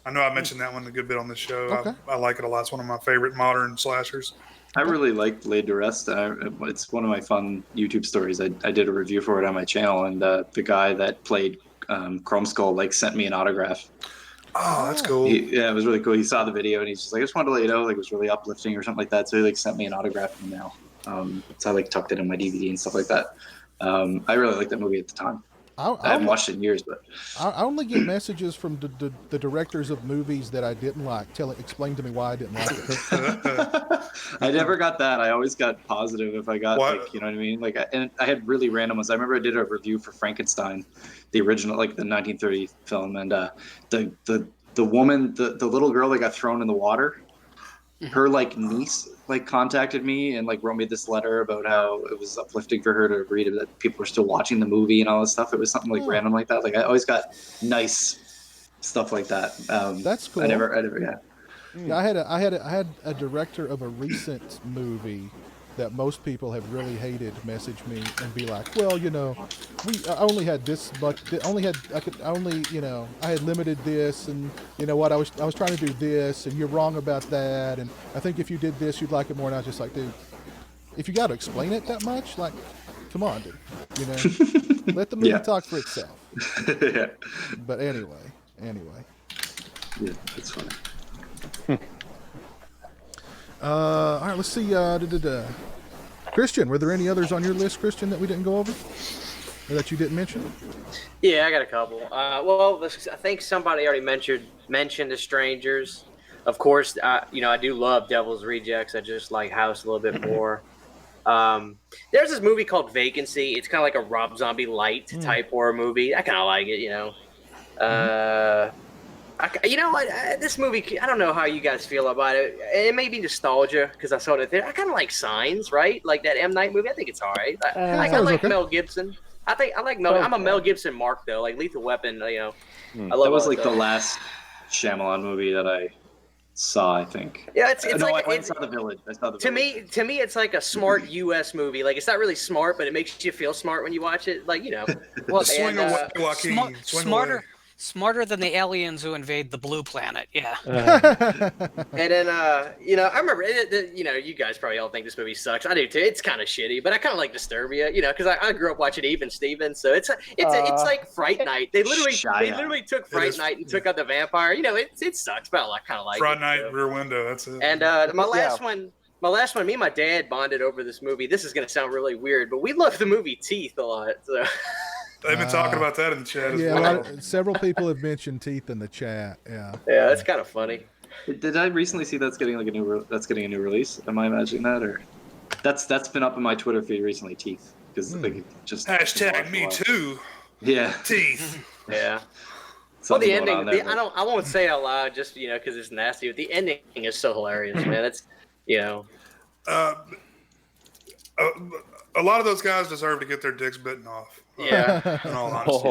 I know I mentioned that one a good bit on the show. Okay. I like it a lot. It's one of my favorite modern slashers. I really liked Laid to Rest. It's one of my fun YouTube stories. I did a review for it on my channel, and the guy that played Chrome Skull sent me an autograph. Oh, that's cool. Yeah, it was really cool. He saw the video and he's just like, I just wanted to let you know, it was really uplifting or something like that. So he sent me an autograph in the mail. So I tucked it in my DVD and stuff like that. I really liked that movie at the time. I haven't watched it in years, but I only get messages from the directors of movies that I didn't like, explain to me why I didn't like it. I never got that. I always got positive if I got you know what I mean? And I had really random ones. I remember I did a review for Frankenstein, the original, the 1930 film, and the woman, the little girl that got thrown in the water, her niece contacted me and wrote me this letter about how it was uplifting for her to read it, that people were still watching the movie and all this stuff. It was something random like that. I always got nice stuff like that. That's cool. I never Yeah, I had a director of a recent movie that most people have really hated message me and be like, well, I only had this much, I had limited this, and you know what, I was trying to do this, and you're wrong about that, and I think if you did this, you'd like it more. And I was just like, dude, if you got to explain it that much, come on, dude, let the movie talk for itself. Yeah. But anyway. Yeah, it's funny. All right, let's see. Christian, were there any others on your list, Christian, that we didn't go over or that you didn't mention? Yeah, I got a couple. Well, I think somebody already mentioned The Strangers. Of course, I do love Devil's Rejects. I just like House a little bit more. There's this movie called Vacancy. It's kind of like a Rob Zombie light type horror movie. I kind of like it, this movie, I don't know how you guys feel about it. It may be nostalgia because I saw it there. I kind of like Signs, right? Like that M. Night movie. I think it's all right. I like Mel Gibson. I like Mel. I'm a Mel Gibson mark though. Like Lethal Weapon. I love that was the last Shyamalan movie that I saw. I think. Yeah, it's I saw The Village. To me, it's like a smart U.S. movie. It's not really smart, but it makes you feel smart when you watch it. Well, swing away, Joaquin. Smarter than the aliens who invade the blue planet. Yeah. And then, I remember, you guys probably all think this movie sucks. I do too. It's kind of shitty, but I kind of like Disturbia, because I grew up watching Even Stevens. So it's like Fright Night. They literally took Fright Night and took out the vampire. It sucks, but I kind of like Fright it. Night, Rear Window. That's it. And my last one, me and my dad bonded over this movie. This is going to sound really weird, but we love the movie Teeth a lot. So. They've been talking about that in the chat as well. Several people have mentioned Teeth in the chat. Yeah. Yeah, that's kind of funny. Did I recently see that's getting a new release? Am I imagining that, or that's been up in my Twitter feed recently? Teeth, because just hashtag me too. Yeah. Teeth. Yeah. Well, the ending. I won't say it out loud just because it's nasty. But the ending is so hilarious, man. That's a lot of those guys deserve to get their dicks bitten off. Yeah. In all honesty.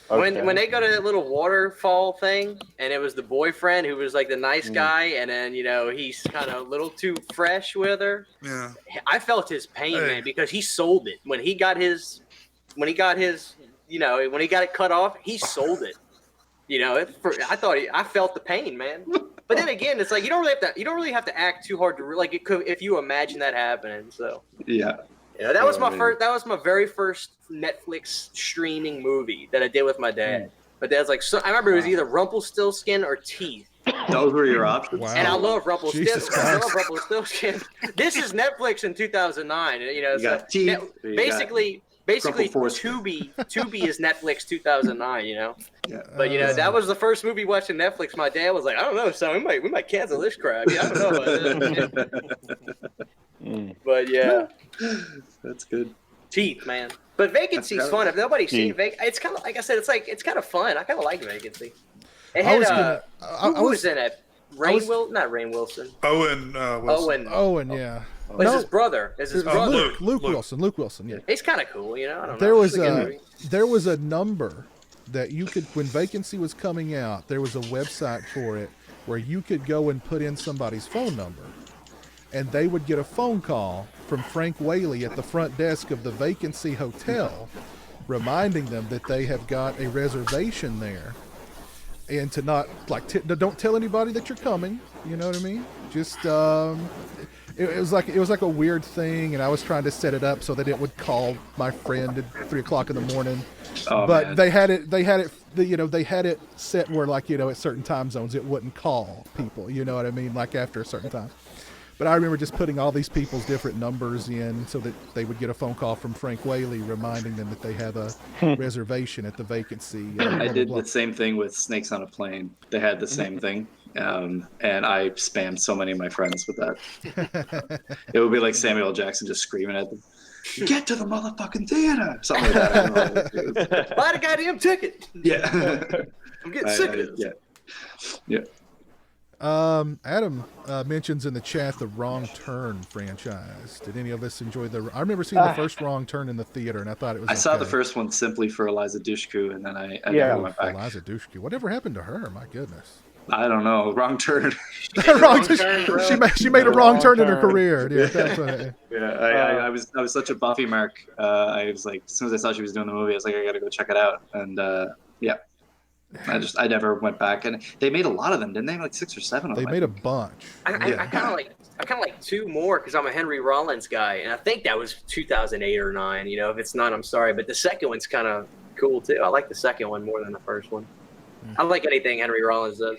Okay. When they go to that little waterfall thing, and it was the boyfriend who was the nice guy, and then he's kind of a little too fresh with her. Yeah. I felt his pain, man, because he sold it when he got it cut off. He sold it. I felt the pain, man. But then again, it's you don't really have to act too hard to if you imagine that happening. So yeah. That was my very first Netflix streaming movie that I did with my dad. But dad's I remember it was either Rumpelstiltskin or Teeth. Those were your options. Wow. And I love Rumpelstiltskin. This is Netflix in 2009. You got Teeth. Basically, Tubi is Netflix 2009. Yeah. But that was the first movie watching Netflix. My dad was like, I don't know, son, we might cancel this crap. Yeah, I don't know about this. But yeah. That's good. Teeth, man. But Vacancy's fun. If nobody's seen Vacancy, it's kind of like I said. It's kind of fun. I kind of like Vacancy. It had who was in it? Not Rainn Wilson. Owen Wilson. Owen, yeah. It's his brother. It's his brother. Luke Wilson. Yeah. He's kind of cool, I don't know. There was a number that you could, when Vacancy was coming out, there was a website for it where you could go and put in somebody's phone number, and they would get a phone call from Frank Whaley at the front desk of the Vacancy Hotel, reminding them that they have got a reservation there, and to not don't tell anybody that you're coming. You know what I mean? Just it was like a weird thing, and I was trying to set it up so that it would call my friend at 3:00 in the morning. Oh, but man. they had it set where, like, at certain time zones it wouldn't call people. You know what I mean? Like after a certain time. But I remember just putting all these people's different numbers in so that they would get a phone call from Frank Whaley reminding them that they have a reservation at the vacancy. I did the same thing with Snakes on a Plane. They had the same thing. And I spammed so many of my friends with that. It would be like Samuel L. Jackson just screaming at them, "Get to the motherfucking theater!" Something like that. I don't know. Buy the goddamn ticket. Yeah. I'm getting sick of this. Yeah. Adam mentions in the chat the Wrong Turn franchise. Did any of us enjoy I remember seeing the first Wrong Turn in the theater, and I thought it was. I saw the first one simply for Eliza Dushku, and then I never went back. Eliza Dushku. Whatever happened to her? My goodness. I don't know. Wrong turn. She made a wrong turn in her career. Yeah, that's what I was such a Buffy mark. I was like, as soon as I saw she was doing the movie, I was like, I gotta go check it out. And I never went back. And they made a lot of them, didn't they? Like 6 or 7 of them. They made a bunch. I kind of like 2 more because I'm a Henry Rollins guy, and I think that was 2008 or 9. If it's not, I'm sorry. But the second one's kind of cool too. I like the second one more than the first one. I like anything Henry Rollins does.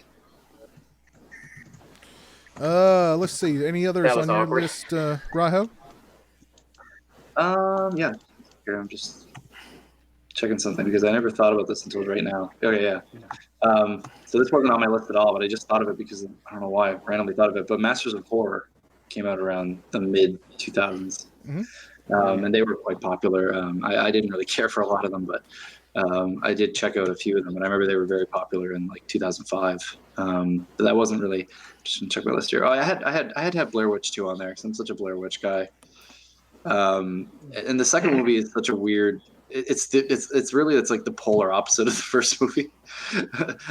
Let's see. Any others on your list, Raho? Yeah. Here, I'm just checking something because I never thought about this until right now. Okay, yeah. So this wasn't on my list at all, but I just thought of it because I don't know why I randomly thought of it. But Masters of Horror came out around the mid 2000s, and they were quite popular. I didn't really care for a lot of them, but I did check out a few of them, and I remember they were very popular in like 2005. But that wasn't really. Just gonna check my list here. Oh, I had to have Blair Witch 2 on there because I'm such a Blair Witch guy. And the second movie is such a weird. It's like the polar opposite of the first movie.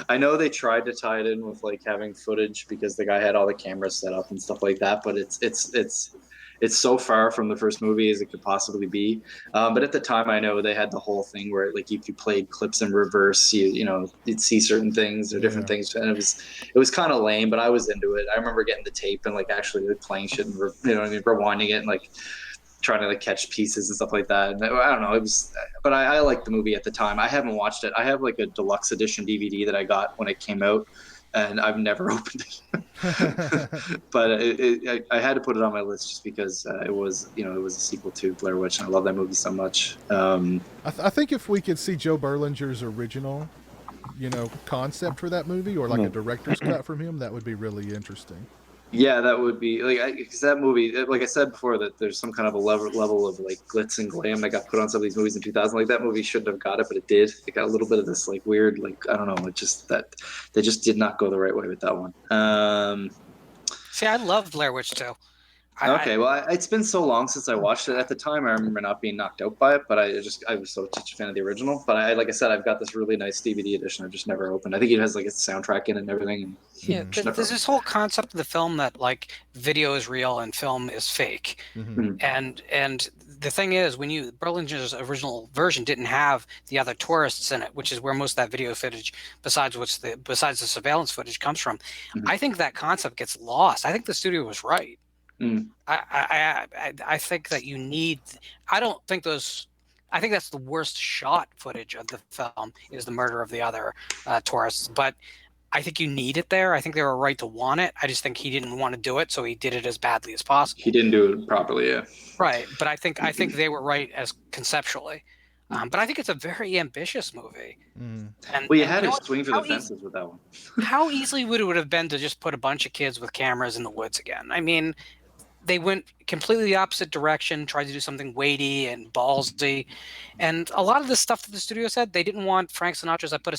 I know they tried to tie it in with like having footage because the guy had all the cameras set up and stuff like that, but it's so far from the first movie as it could possibly be. But at the time, I know they had the whole thing where, like, if you played clips in reverse, you'd see certain things or different things, and it was kind of lame. But I was into it. I remember getting the tape and like actually like, playing shit and rewinding it and like trying to like catch pieces and stuff like that. And I don't know, it was, but I liked the movie at the time. I haven't watched it. I have like a deluxe edition DVD that I got when it came out, and I've never opened it. But I had to put it on my list just because it was a sequel to Blair Witch, and I love that movie so much. I think if we could see Joe Berlinger's original, concept for that movie, or like a director's cut from him, that would be really interesting. Yeah, that would be because that movie, like I said before, that there's some kind of a level of like glitz and glam that got put on some of these movies in 2000. Like that movie shouldn't have got it, but it did. It got a little bit of this like weird, like I don't know, it just that they just did not go the right way with that one. See, I love Blair Witch too. It's been so long since I watched it. At the time, I remember not being knocked out by it, but I was such a fan of the original. But like I said, I've got this really nice DVD edition I've just never opened. I think it has like its soundtrack in it and everything. Yeah, there's this whole concept of the film that like video is real and film is fake. And the thing is, Berlinger's original version didn't have the other tourists in it, which is where most of that video footage, besides the surveillance footage, comes from. I think that concept gets lost. I think the studio was right. I think that you need. I think that's the worst shot footage of the film is the murder of the other tourists. But I think you need it there. I think they were right to want it. I just think he didn't want to do it, so he did it as badly as possible. He didn't do it properly, yeah. Right, but I think they were right as conceptually. But I think it's a very ambitious movie. And you had to swing for the fences with that one. How easily would it have been to just put a bunch of kids with cameras in the woods again? I mean, they went completely the opposite direction, tried to do something weighty and ballsy, and a lot of the stuff that the studio said, they didn't want Frank Sinatra's "I put a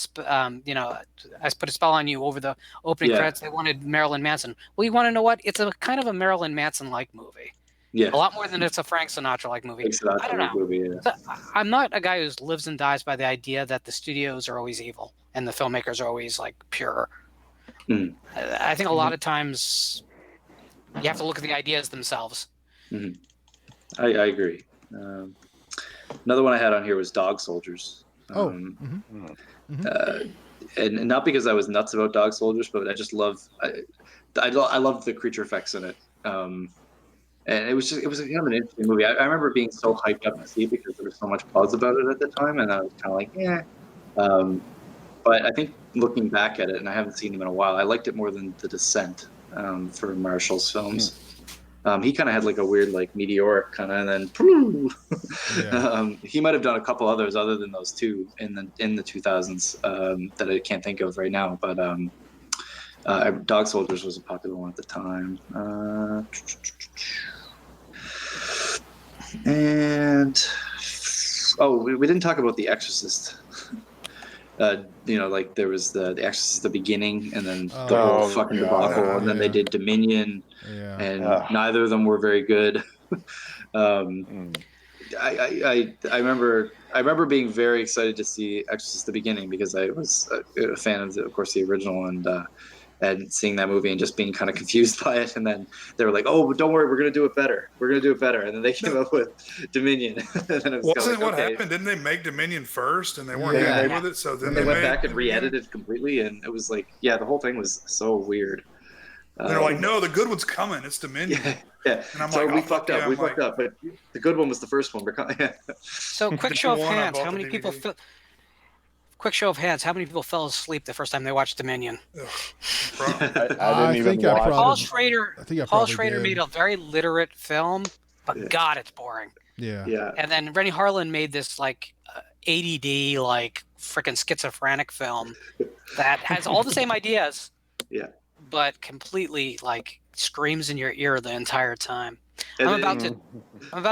spell on you" over the opening credits. They wanted Marilyn Manson. Well, you want to know what? It's a kind of a Marilyn Manson-like movie. Yeah, a lot more than it's a Frank Sinatra-like movie. I don't know. Movie, yeah. I'm not a guy who lives and dies by the idea that the studios are always evil and the filmmakers are always like pure. I think a lot of times. You have to look at the ideas themselves. I agree. Another one I had on here was Dog Soldiers. And not because I was nuts about Dog Soldiers, but I just love. I love the creature effects in it. And it was kind of an interesting movie. I remember being so hyped up to see it because there was so much buzz about it at the time, and I was kind of like, yeah. But I think looking back at it, and I haven't seen him in a while, I liked it more than The Descent for Marshall's films. He kind of had like a weird, like meteoric kind of, and then he might have done a couple others other than those two in the 2000s that I can't think of right now. But Dog Soldiers was a popular one at the time. And we didn't talk about The Exorcist. Like there was the Exorcist at the beginning, and then the whole fucking debacle, and then they did Dominion, and neither of them were very good. I remember being very excited to see Exorcist at the beginning because I was a fan of of course the original, and seeing that movie and just being kind of confused by it, and then they were like, "Oh, don't worry, we're gonna do it better. We're gonna do it better." And then they came up with Dominion. And then it was Wasn't like, what happened? Didn't they make Dominion first, and they weren't happy with it? So then they went back and re-edited it completely, and it was like, the whole thing was so weird. They're like, "No, the good one's coming. It's Dominion." Yeah. And I'm like, we fucked up. We fucked up, but the good one was the first one. So, quick show of hands, how many people? Quick show of hands, how many people fell asleep the first time they watched Dominion? I didn't even watch. Paul Schrader did. made a very literate film, but God, it's boring. Yeah. And then Rennie Harlan made this like ADD, like freaking schizophrenic film that has all the same ideas. Yeah. But completely like screams in your ear the entire time. I'm about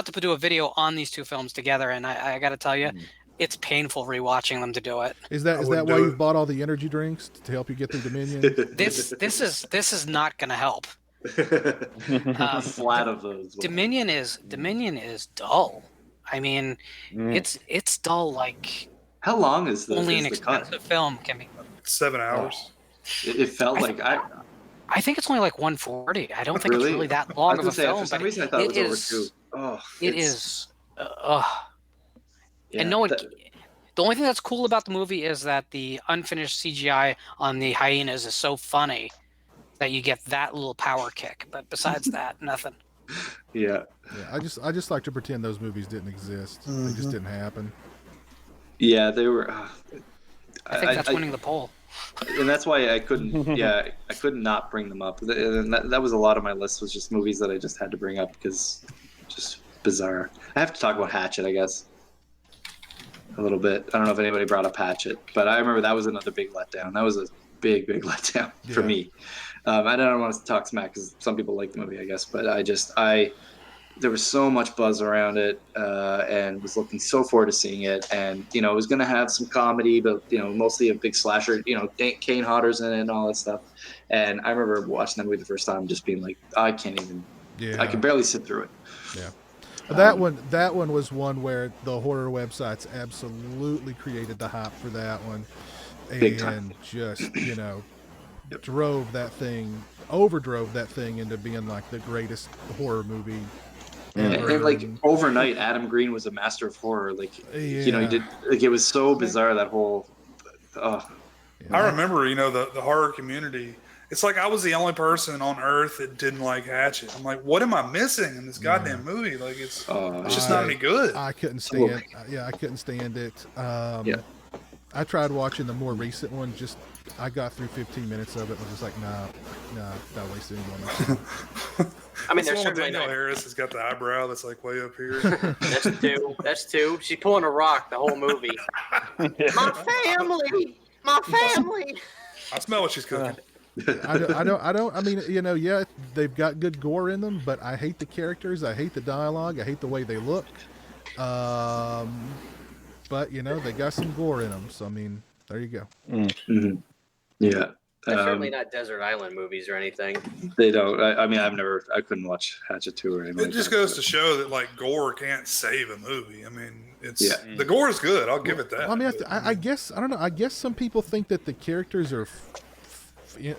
to do a video on these two films together, and I got to tell you, it's painful rewatching them to do it. Is that why you bought all the energy drinks to help you get through Dominion? This is not going to help. Flat of those. Dominion is dull. I mean, it's dull. Like how long is this? Only an expensive film can be 7 hours. It felt like I think it's only like 140. I don't think it's really that long of a film. For some reason, I thought it was over 2. Oh, it is. And no one. The only thing that's cool about the movie is that the unfinished CGI on the hyenas is so funny that you get that little power kick. But besides that, nothing. Yeah. I just like to pretend those movies didn't exist. They just didn't happen. Yeah, they were. I think that's winning the poll. And that's why I couldn't. I couldn't not bring them up. And that was a lot of my list was just movies that I just had to bring up because just bizarre. I have to talk about Hatchet, I guess. A little bit. I don't know if anybody brought up Hatchet, but I remember that was another big letdown. That was a big letdown for me. I don't want to talk smack because some people like the movie, I guess, but there was so much buzz around it, and was looking so forward to seeing it. And it was going to have some comedy, but mostly a big slasher. Kane Hodder's in it and all that stuff. And I remember watching that movie the first time, just being like, I can't even. I can barely sit through it. Yeah. That one was one where the horror websites absolutely created the hype for that one, and just overdrove that thing into being like the greatest horror movie ever. And like overnight, Adam Green was a master of horror. Like he did like it was so bizarre that whole. I remember the horror community. It's like I was the only person on Earth that didn't like Hatchet. I'm like, what am I missing in this goddamn movie? Like, it's just not any good. I couldn't stand. I couldn't stand it. I tried watching the more recent one. I got through 15 minutes of it. And was just like, nah, not wasting any more time. I mean, there's certainly Danielle Harris has got the eyebrow that's like way up here. That's two. She's pulling a rock the whole movie. My family. I smell what she's cooking. I mean, they've got good gore in them, but I hate the characters. I hate the dialogue. I hate the way they look. But they got some gore in them. So, I mean, there you go. Mm-hmm. Yeah. They're certainly not Desert Island movies or anything. They don't. I couldn't watch Hatchet 2 or anything. It just goes to show that like gore can't save a movie. I mean, the gore is good. I'll give it that. Well, I mean, I guess, I don't know. I guess some people think that the characters are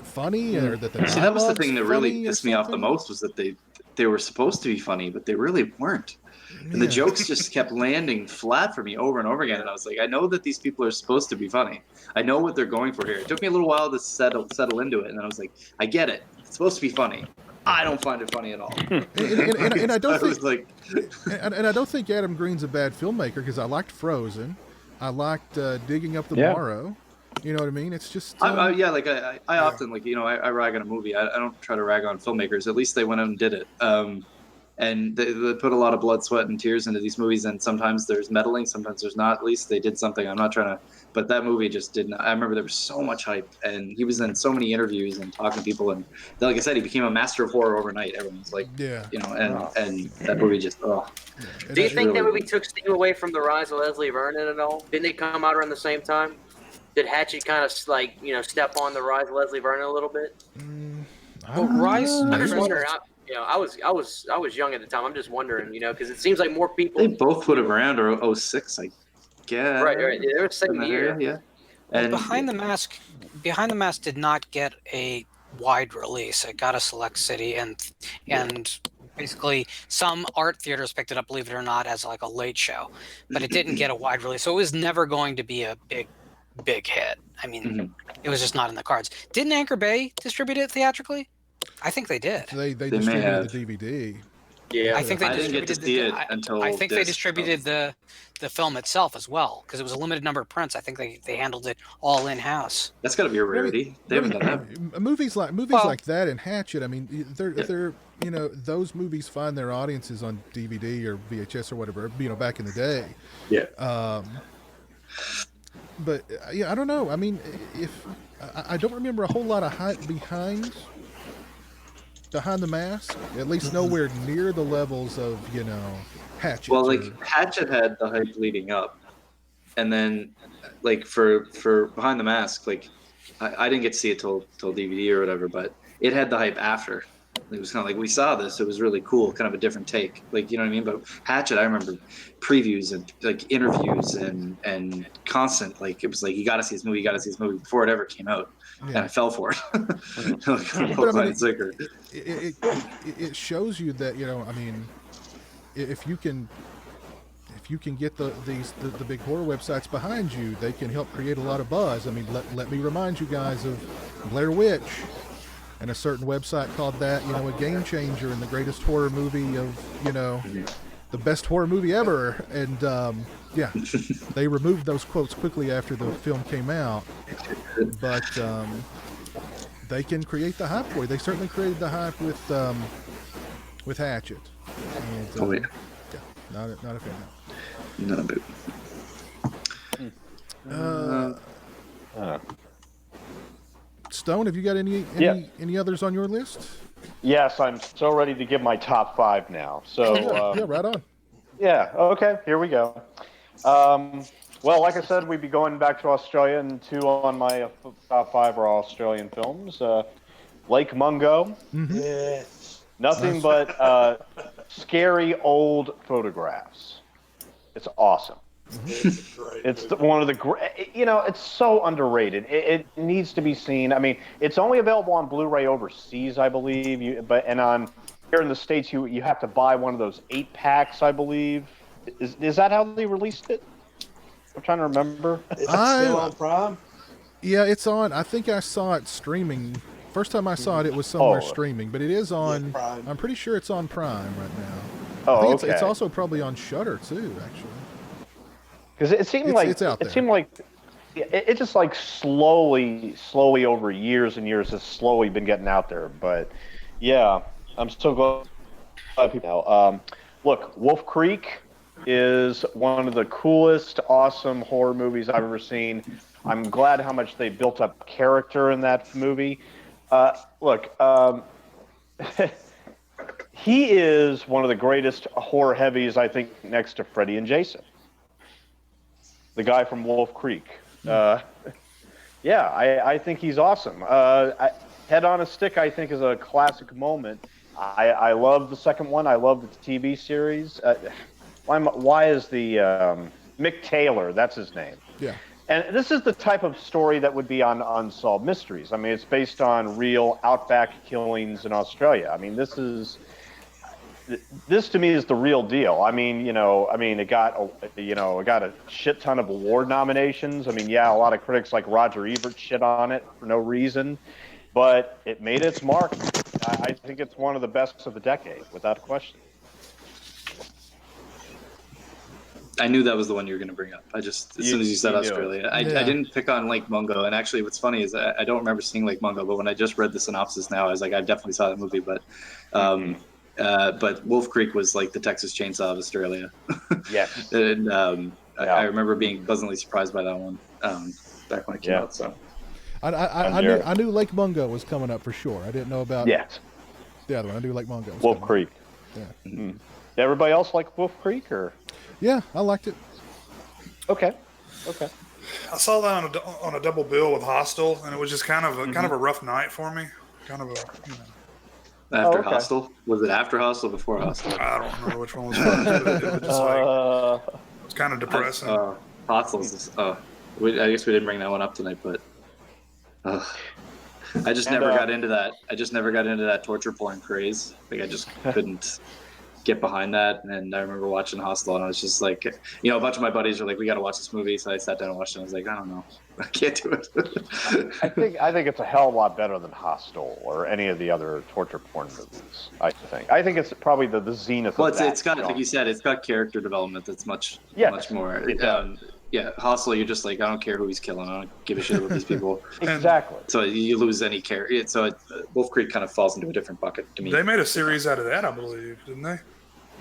funny or that the that was the thing that really pissed me off the most was that they were supposed to be funny, but they really weren't. And the jokes just kept landing flat for me over and over again. And I was like, I know that these people are supposed to be funny. I know what they're going for here. It took me a little while to settle into it. And then I was like, I get it. It's supposed to be funny. I don't find it funny at all. and I don't think like, and I don't think Adam Green's a bad filmmaker because I liked Frozen, I liked Digging Up the Morrow. You know what I mean? It's just yeah. Like I often like I rag on a movie. I don't try to rag on filmmakers. At least they went out and did it. And they put a lot of blood, sweat, and tears into these movies. And sometimes there's meddling, sometimes there's not. At least they did something. I'm not trying to, but that movie just didn't. I remember there was so much hype, and he was in so many interviews and talking to people. And like I said, he became a master of horror overnight. Everyone's like, and that movie just. Oh. Do you think that movie took steam away from The Rise of Leslie Vernon at all? Didn't they come out around the same time? Did Hatchet kind of step on The Rise of Leslie Vernon a little bit? Rise. I'm just wondering. I was young at the time. I'm just wondering, because it seems like more people. They both put him around or 06, I guess. Right. They were the same year. Yeah. And Behind the Mask did not get a wide release. It got a select city, and basically some art theaters picked it up, believe it or not, as like a late show, but it didn't get a wide release. So it was never going to be a big hit. I mean, it was just not in the cards. Didn't Anchor Bay distribute it theatrically? I think they did. They distributed the DVD. Yeah, I think they didn't get to see it until. I think they distributed the film itself as well because it was a limited number of prints. I think they handled it all in house. That's got to be a rarity. They haven't done that. Movies like that and Hatchet. I mean, they're those movies find their audiences on DVD or VHS or whatever. Back in the day. Yeah. But I don't know. I mean, I don't remember a whole lot of hype behind the Mask. At least nowhere near the levels of Hatchet. Well, like Hatchet had the hype leading up, and then like for Behind the Mask, like I didn't get to see it till DVD or whatever, but it had the hype after. It was kind of like we saw this. It was really cool, kind of a different take. Like, you know what I mean? But Hatchet, I remember previews and like interviews and constant. Like it was like you got to see this movie before it ever came out, and I fell for it. But I mean, it shows you that I mean, if you can get the big horror websites behind you, they can help create a lot of buzz. I mean, let me remind you guys of Blair Witch. And a certain website called that, a game changer and the greatest horror movie of, the best horror movie ever. And, they removed those quotes quickly after the film came out. But they can create the hype for you. They certainly created the hype with Hatchet. And, not a fan. Not a bit. Stone, have you got any others on your list? Yes, I'm so ready to give my top 5 now. So yeah, right on. Yeah, okay, here we go. Well, like I said, we'd be going back to Australia, and 2 on my top 5 are Australian films. Lake Mungo. Mm-hmm. Yes. Nothing but scary old photographs. It's awesome. It's one of the great. It's so underrated. It needs to be seen. I mean, it's only available on Blu-ray overseas, I believe. And on here in the States, you have to buy one of those 8-packs, I believe. Is that how they released it? I'm trying to remember. Is it still on Prime? Yeah, it's on. I think I saw it streaming. First time I saw it, it was somewhere streaming, but it is on. Prime. I'm pretty sure it's on Prime right now. Oh, I think okay. It's also probably on Shudder too, actually. Because it seemed like it's out there. It seemed like it just like slowly over years and years has slowly been getting out there. But yeah, I'm so glad people know. Look, Wolf Creek is one of the coolest, awesome horror movies I've ever seen. I'm glad how much they built up character in that movie. Look, he is one of the greatest horror heavies, I think, next to Freddy and Jason. The guy from Wolf Creek. I think he's awesome. Head on a Stick, I think, is a classic moment. I love the second one. I love the TV series. Why is the Mick Taylor? That's his name. Yeah. And this is the type of story that would be on Unsolved Mysteries. I mean, it's based on real outback killings in Australia. I mean, this to me is the real deal. I mean, it got a shit ton of award nominations. I mean, a lot of critics like Roger Ebert shit on it for no reason, but it made its mark. I think it's one of the best of the decade, without question. I knew that was the one you were going to bring up. As soon as you said Australia, I didn't pick on Lake Mungo. And actually, what's funny is I don't remember seeing Lake Mungo, but when I just read the synopsis now, I was like, I definitely saw that movie. But Wolf Creek was like the Texas Chainsaw of Australia. Yes. And I remember being pleasantly surprised by that one back when it came out. So I knew Lake Mungo was coming up for sure. I didn't know about the other one. I knew Lake Mungo was Wolf Creek. Yeah. Mm-hmm. Everybody else like Wolf Creek, or? Yeah, I liked it. Okay. I saw that on a double bill with Hostel, and it was just kind of a rough night for me. Kind of a, After Hostel? Was it after Hostel or before Hostel? I don't remember which one was first, but it was just like, it was kind of depressing. Hostels. I guess we didn't bring that one up tonight, but I just never got into that. I just never got into that torture porn craze. Like I just couldn't get behind that. And I remember watching Hostel, and I was just like, a bunch of my buddies were like, "We got to watch this movie." So I sat down and watched it. And I was like, I don't know, I can't do it. I think it's a hell of a lot better than Hostel or any of the other torture porn movies. I think it's probably the zenith. Well, it's got, like you said, it's got character development that's much more. Hostel, you're just like, I don't care who he's killing. I don't give a shit about these people. Exactly. So you lose any care. So Wolf Creek kind of falls into a different bucket to me. They made a series out of that, I believe, didn't they?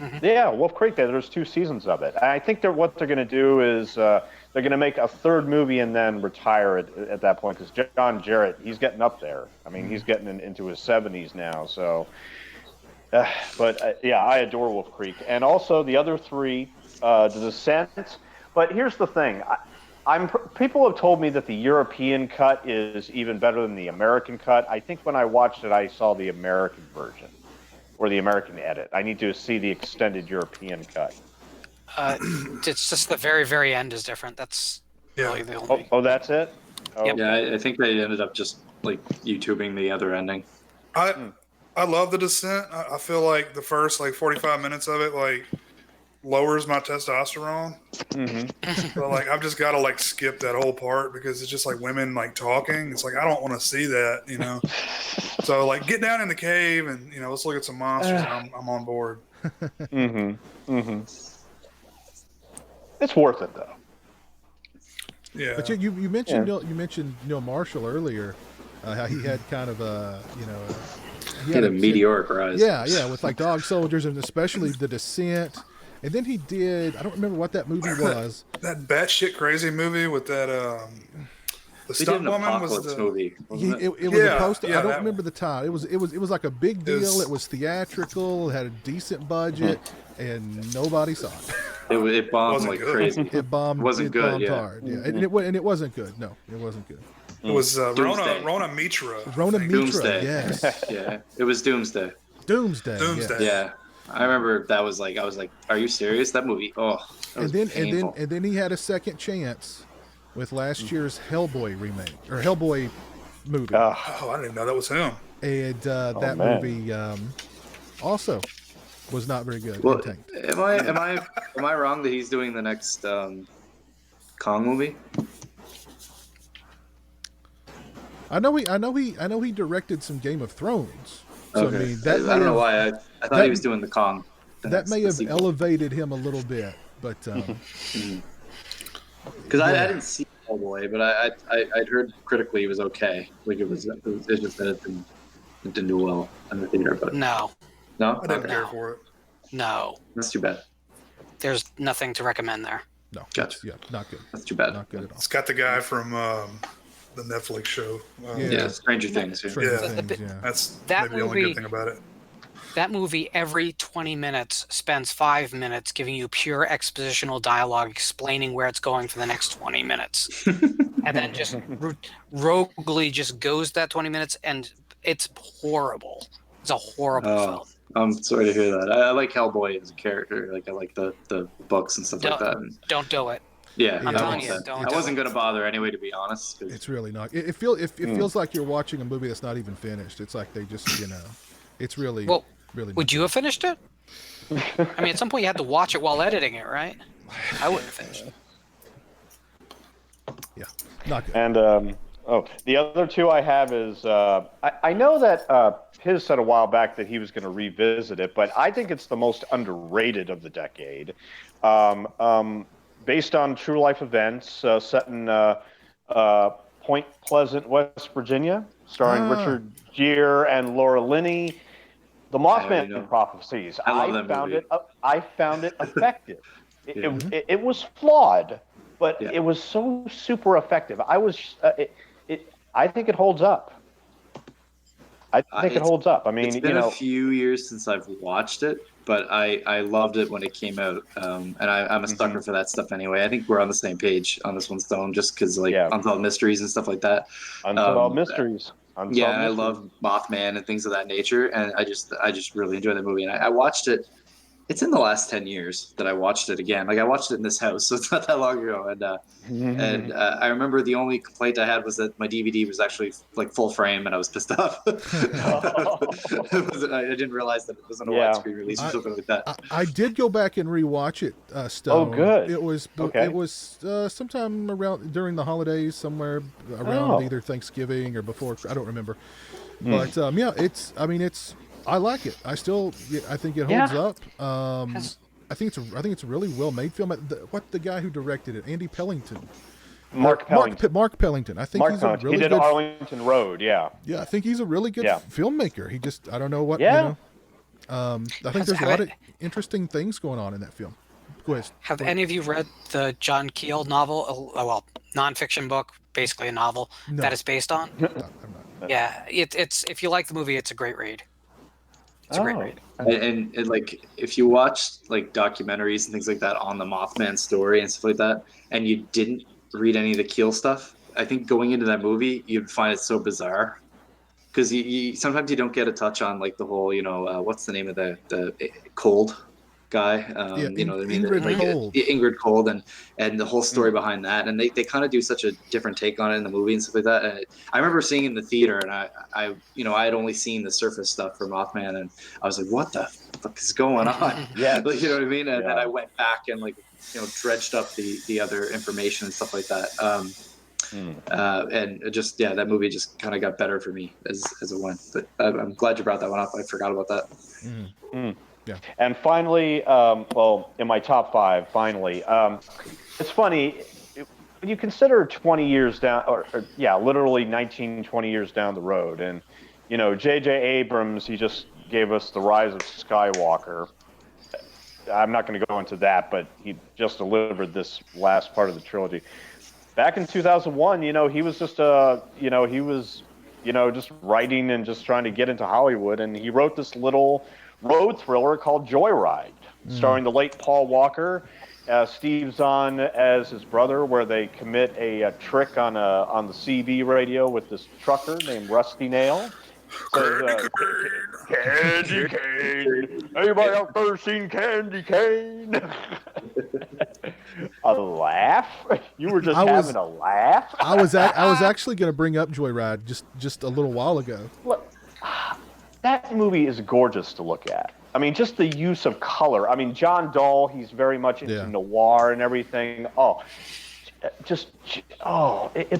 Mm-hmm. Yeah, Wolf Creek. There's 2 seasons of it. I think what they're going to do is they're going to make a 3rd movie and then retire it at that point, because John Jarrett, he's getting up there. I mean, he's getting into his 70s now. So, I adore Wolf Creek, and also the other 3, The Descent. But here's the thing: people have told me that the European cut is even better than the American cut. I think when I watched it, I saw the American version. Or the American edit. I need to see the extended European cut. It's just the very, very end is different. That's really the only. Oh, that's it. Oh, yep. Yeah, I think they ended up just like YouTubing the other ending. I love The Descent. I feel like the first 45 minutes of it lowers my testosterone. Mm-hmm. But I've just got to skip that whole part because it's just women talking. It's I don't want to see that, So get down in the cave and let's look at some monsters. And I'm on board. It's worth it though. Yeah. But you mentioned you mentioned Neil Marshall earlier, how he had kind of a he had a meteoric rise. Yeah, with Dog Soldiers and especially The Descent. And then he did, I don't remember what that movie was. That batshit crazy movie with that, the stunt woman was the movie. It was a poster. I don't remember the time. It was like a big deal. It was theatrical. It had a decent budget, and nobody saw it. It bombed like crazy. It bombed. It wasn't good. Hard. Yeah, and it wasn't good. No, it wasn't good. It was Rona Mitra. Rona Mitra. Doomsday. Yes. Yeah, it was Doomsday. Doomsday. Yeah. I remember that was I was like, are you serious? That movie, and then he had a second chance with last year's Hellboy remake or Hellboy movie. I didn't even know that was him. And that movie also was not very good. Well, am I wrong that he's doing the next Kong movie? I know he directed some Game of Thrones. So, okay. I mean, I don't know why I thought he was doing the Kong. That may have elevated him a little bit, but because I didn't see Hellboy, but I'd heard critically it was okay. It was just that it didn't do well in the theater. But no, I didn't care for it. No, that's too bad. There's nothing to recommend there. No, gotcha. Yeah, not good. That's too bad. Not good at all. It's got the guy from the Netflix show. Stranger Things. That's maybe the only good thing about it. That movie, every 20 minutes, spends 5 minutes giving you pure expositional dialogue explaining where it's going for the next 20 minutes. And then just roguely just goes that 20 minutes, and it's horrible. It's a horrible film. I'm sorry to hear that. I like Hellboy as a character. I like the books and stuff like that. Don't do it. Yeah, I'm telling you, I wasn't going to bother anyway, to be honest. It's really not. It feels like you're watching a movie that's not even finished. It's like they just, it's really, really. Would you have finished it? I mean, at some point you had to watch it while editing it, right? I wouldn't have finished it. Yeah, not good. And Oh, the other two I have is I know that Piz said a while back that he was going to revisit it, but I think it's the most underrated of the decade. Based on true life events, set in Point Pleasant, West Virginia, starring Richard Gere and Laura Linney. The Mothman Prophecies. I love that movie. I found it effective. It was flawed, but it was so super effective. I think it holds up. I think it holds up. I mean, it's been a few years since I've watched it, but I loved it when it came out, and I'm a sucker for that stuff anyway. I think we're on the same page on this one, Stone, just because Unsolved Mysteries and stuff like that. Unsolved Mysteries. I love Mothman and things of that nature, and I just really enjoy that movie. And I watched it. It's in the last 10 years that I watched it again. Like I watched it in this house, so it's not that long ago. And I remember the only complaint I had was that my DVD was actually like full frame, and I was pissed off. I didn't realize that it wasn't a widescreen release or something like that. I did go back and rewatch it. Stone. Oh, good. It was sometime around during the holidays, somewhere around either Thanksgiving or before. I don't remember. But I like it. I think it holds up. I think it's a really well made film. The guy who directed it, Andy Pellington. Mark Pellington. Mark Pellington. I think he's a really good. He did good, Arlington Road. Yeah. Yeah, I think he's a really good filmmaker. He just, I don't know what. Yeah. I think there's a lot of interesting things going on in that film. Go ahead. Have any of you read the John Keel novel? Nonfiction book, basically a novel that it's based on. No, I'm not. Yeah, it's if you like the movie, it's a great read. It's a great read. And like if you watched like documentaries and things like that on the Mothman story and stuff like that, and you didn't read any of the Keel stuff, I think going into that movie you'd find it so bizarre because you sometimes you don't get a touch on like the whole what's the name of the Cold guy, Ingrid Cold and the whole story behind that, and they kind of do such a different take on it in the movie and stuff like that. And I remember seeing it in the theater, and I had only seen the surface stuff for Mothman, and I was like, what the fuck is going on? Yeah. Like, you know what I mean? And then I went back and dredged up the other information and stuff like that. And that movie just kind of got better for me as it went. But I'm glad you brought that one up. I forgot about that. Yeah. And finally, in my top 5, it's funny, when you consider 20 years down, literally 19, 20 years down the road, and, J.J. Abrams, he just gave us The Rise of Skywalker. I'm not going to go into that, but he just delivered this last part of the trilogy. Back in 2001, he was just, just writing and just trying to get into Hollywood, and he wrote this little road thriller called Joyride, starring the late Paul Walker, Steve Zahn as his brother, where they commit a trick on the CB radio with this trucker named Rusty Nail. Candy cane. Anybody out there seen Candy Cane? A laugh? You were just having a laugh? I was actually going to bring up Joyride just a little while ago. Look, that movie is gorgeous to look at. I mean, just the use of color. I mean, John Dahl, he's very much into noir and everything. It's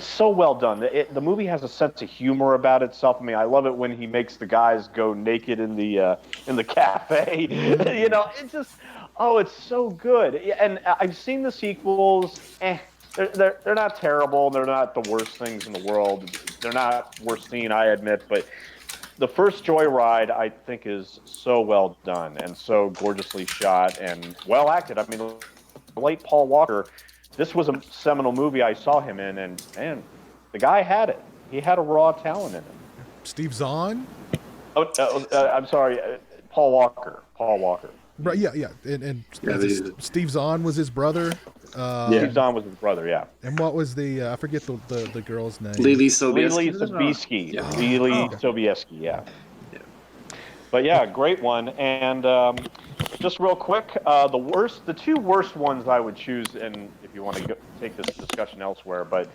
so well done. The movie has a sense of humor about itself. I mean, I love it when he makes the guys go naked in the cafe. It's just, it's so good. And I've seen the sequels. They're not terrible. They're not the worst things in the world. They're not worth seeing, I admit, but the first Joyride, I think, is so well done and so gorgeously shot and well acted. I mean, the late Paul Walker, this was a seminal movie I saw him in, and man, the guy had it. He had a raw talent in him. Steve Zahn? I'm sorry, Paul Walker. Right, yeah. And Steve Zahn was his brother. Steve Zahn was his brother, yeah. And what was I forget the girl's name. Lily Sobieski. Lily Sobieski, yeah. But yeah, great one. And just real quick, the two worst ones I would choose, and if you want to take this discussion elsewhere, but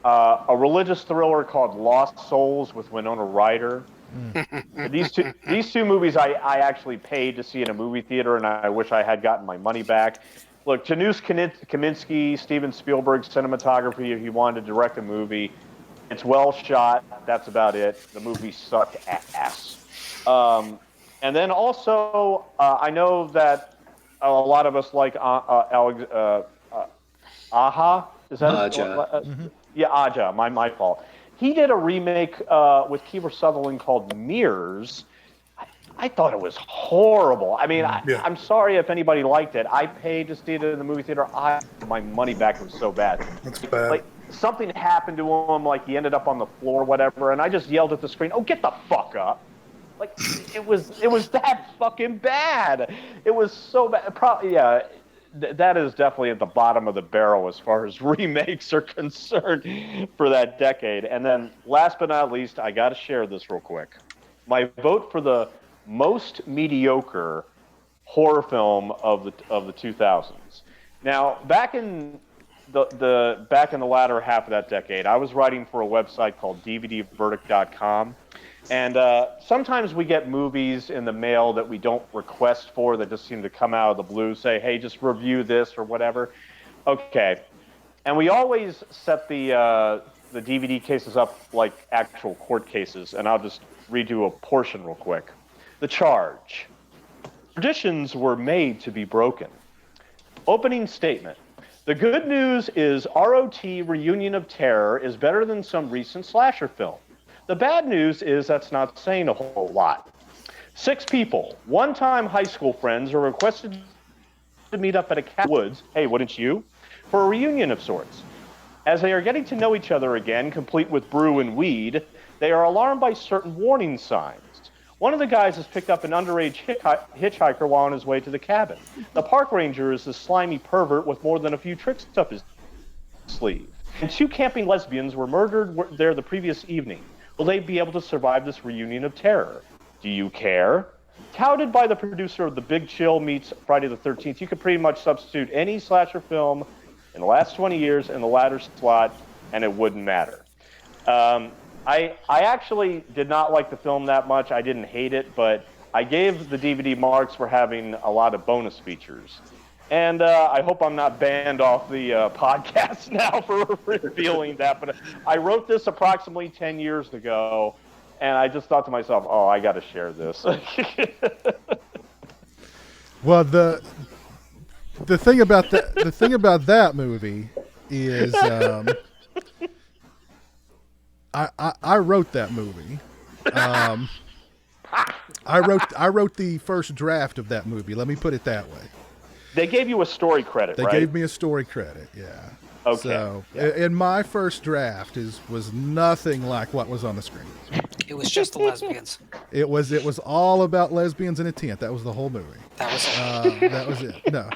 a religious thriller called Lost Souls with Winona Ryder. These two movies I actually paid to see in a movie theater, and I wish I had gotten my money back. Look, Janusz Kaminski, Steven Spielberg cinematography, if he wanted to direct a movie, It's well shot. That's about it. The movie sucked ass. And then also, I know that a lot of us like Aja. Is that Aja. Yeah, Aja. My fault. He did a remake with Kiefer Sutherland called Mirrors. I thought it was horrible. I mean, I'm sorry if anybody liked it. I paid to see it in the movie theater. I got my money back. It was so bad. That's bad. Like, something happened to him, like he ended up on the floor or whatever, and I just yelled at the screen, "Oh, get the fuck up!" Like, it was that fucking bad. It was so bad. That is definitely at the bottom of the barrel as far as remakes are concerned for that decade. And then, last but not least, I got to share this real quick. My vote for the most mediocre horror film of the 2000s. Now, back in the latter half of that decade, I was writing for a website called DVDverdict.com, and sometimes we get movies in the mail that we don't request for that just seem to come out of the blue, say, hey, just review this or whatever. Okay, and we always set the DVD cases up like actual court cases, and I'll just read you a portion real quick. The charge. Traditions were made to be broken. Opening statement. The good news is ROT Reunion of Terror is better than some recent slasher film. The bad news is that's not saying a whole lot. 6 people, one-time high school friends, are requested to meet up at a cabin in the woods, hey, wouldn't you, for a reunion of sorts. As they are getting to know each other again, complete with brew and weed, they are alarmed by certain warning signs. One of the guys has picked up an underage hitchhiker while on his way to the cabin. The park ranger is a slimy pervert with more than a few tricks up his sleeve. And 2 camping lesbians were murdered there the previous evening. Will they be able to survive this reunion of terror? Do you care? Touted by the producer of The Big Chill meets Friday the 13th, you could pretty much substitute any slasher film in the last 20 years in the latter slot, and it wouldn't matter. I actually did not like the film that much. I didn't hate it, but I gave the DVD marks for having a lot of bonus features. And I hope I'm not banned off the podcast now for revealing that. But I wrote this approximately 10 years ago, and I just thought to myself, oh, I got to share this. Well, the thing about that movie is I wrote that movie. I wrote the first draft of that movie. Let me put it that way. They gave you a story credit, right? They gave me a story credit, yeah. Okay. So, and my first draft was nothing like what was on the screen. It was just the lesbians. It was all about lesbians in a tent. That was the whole movie. That was it. That was it. No,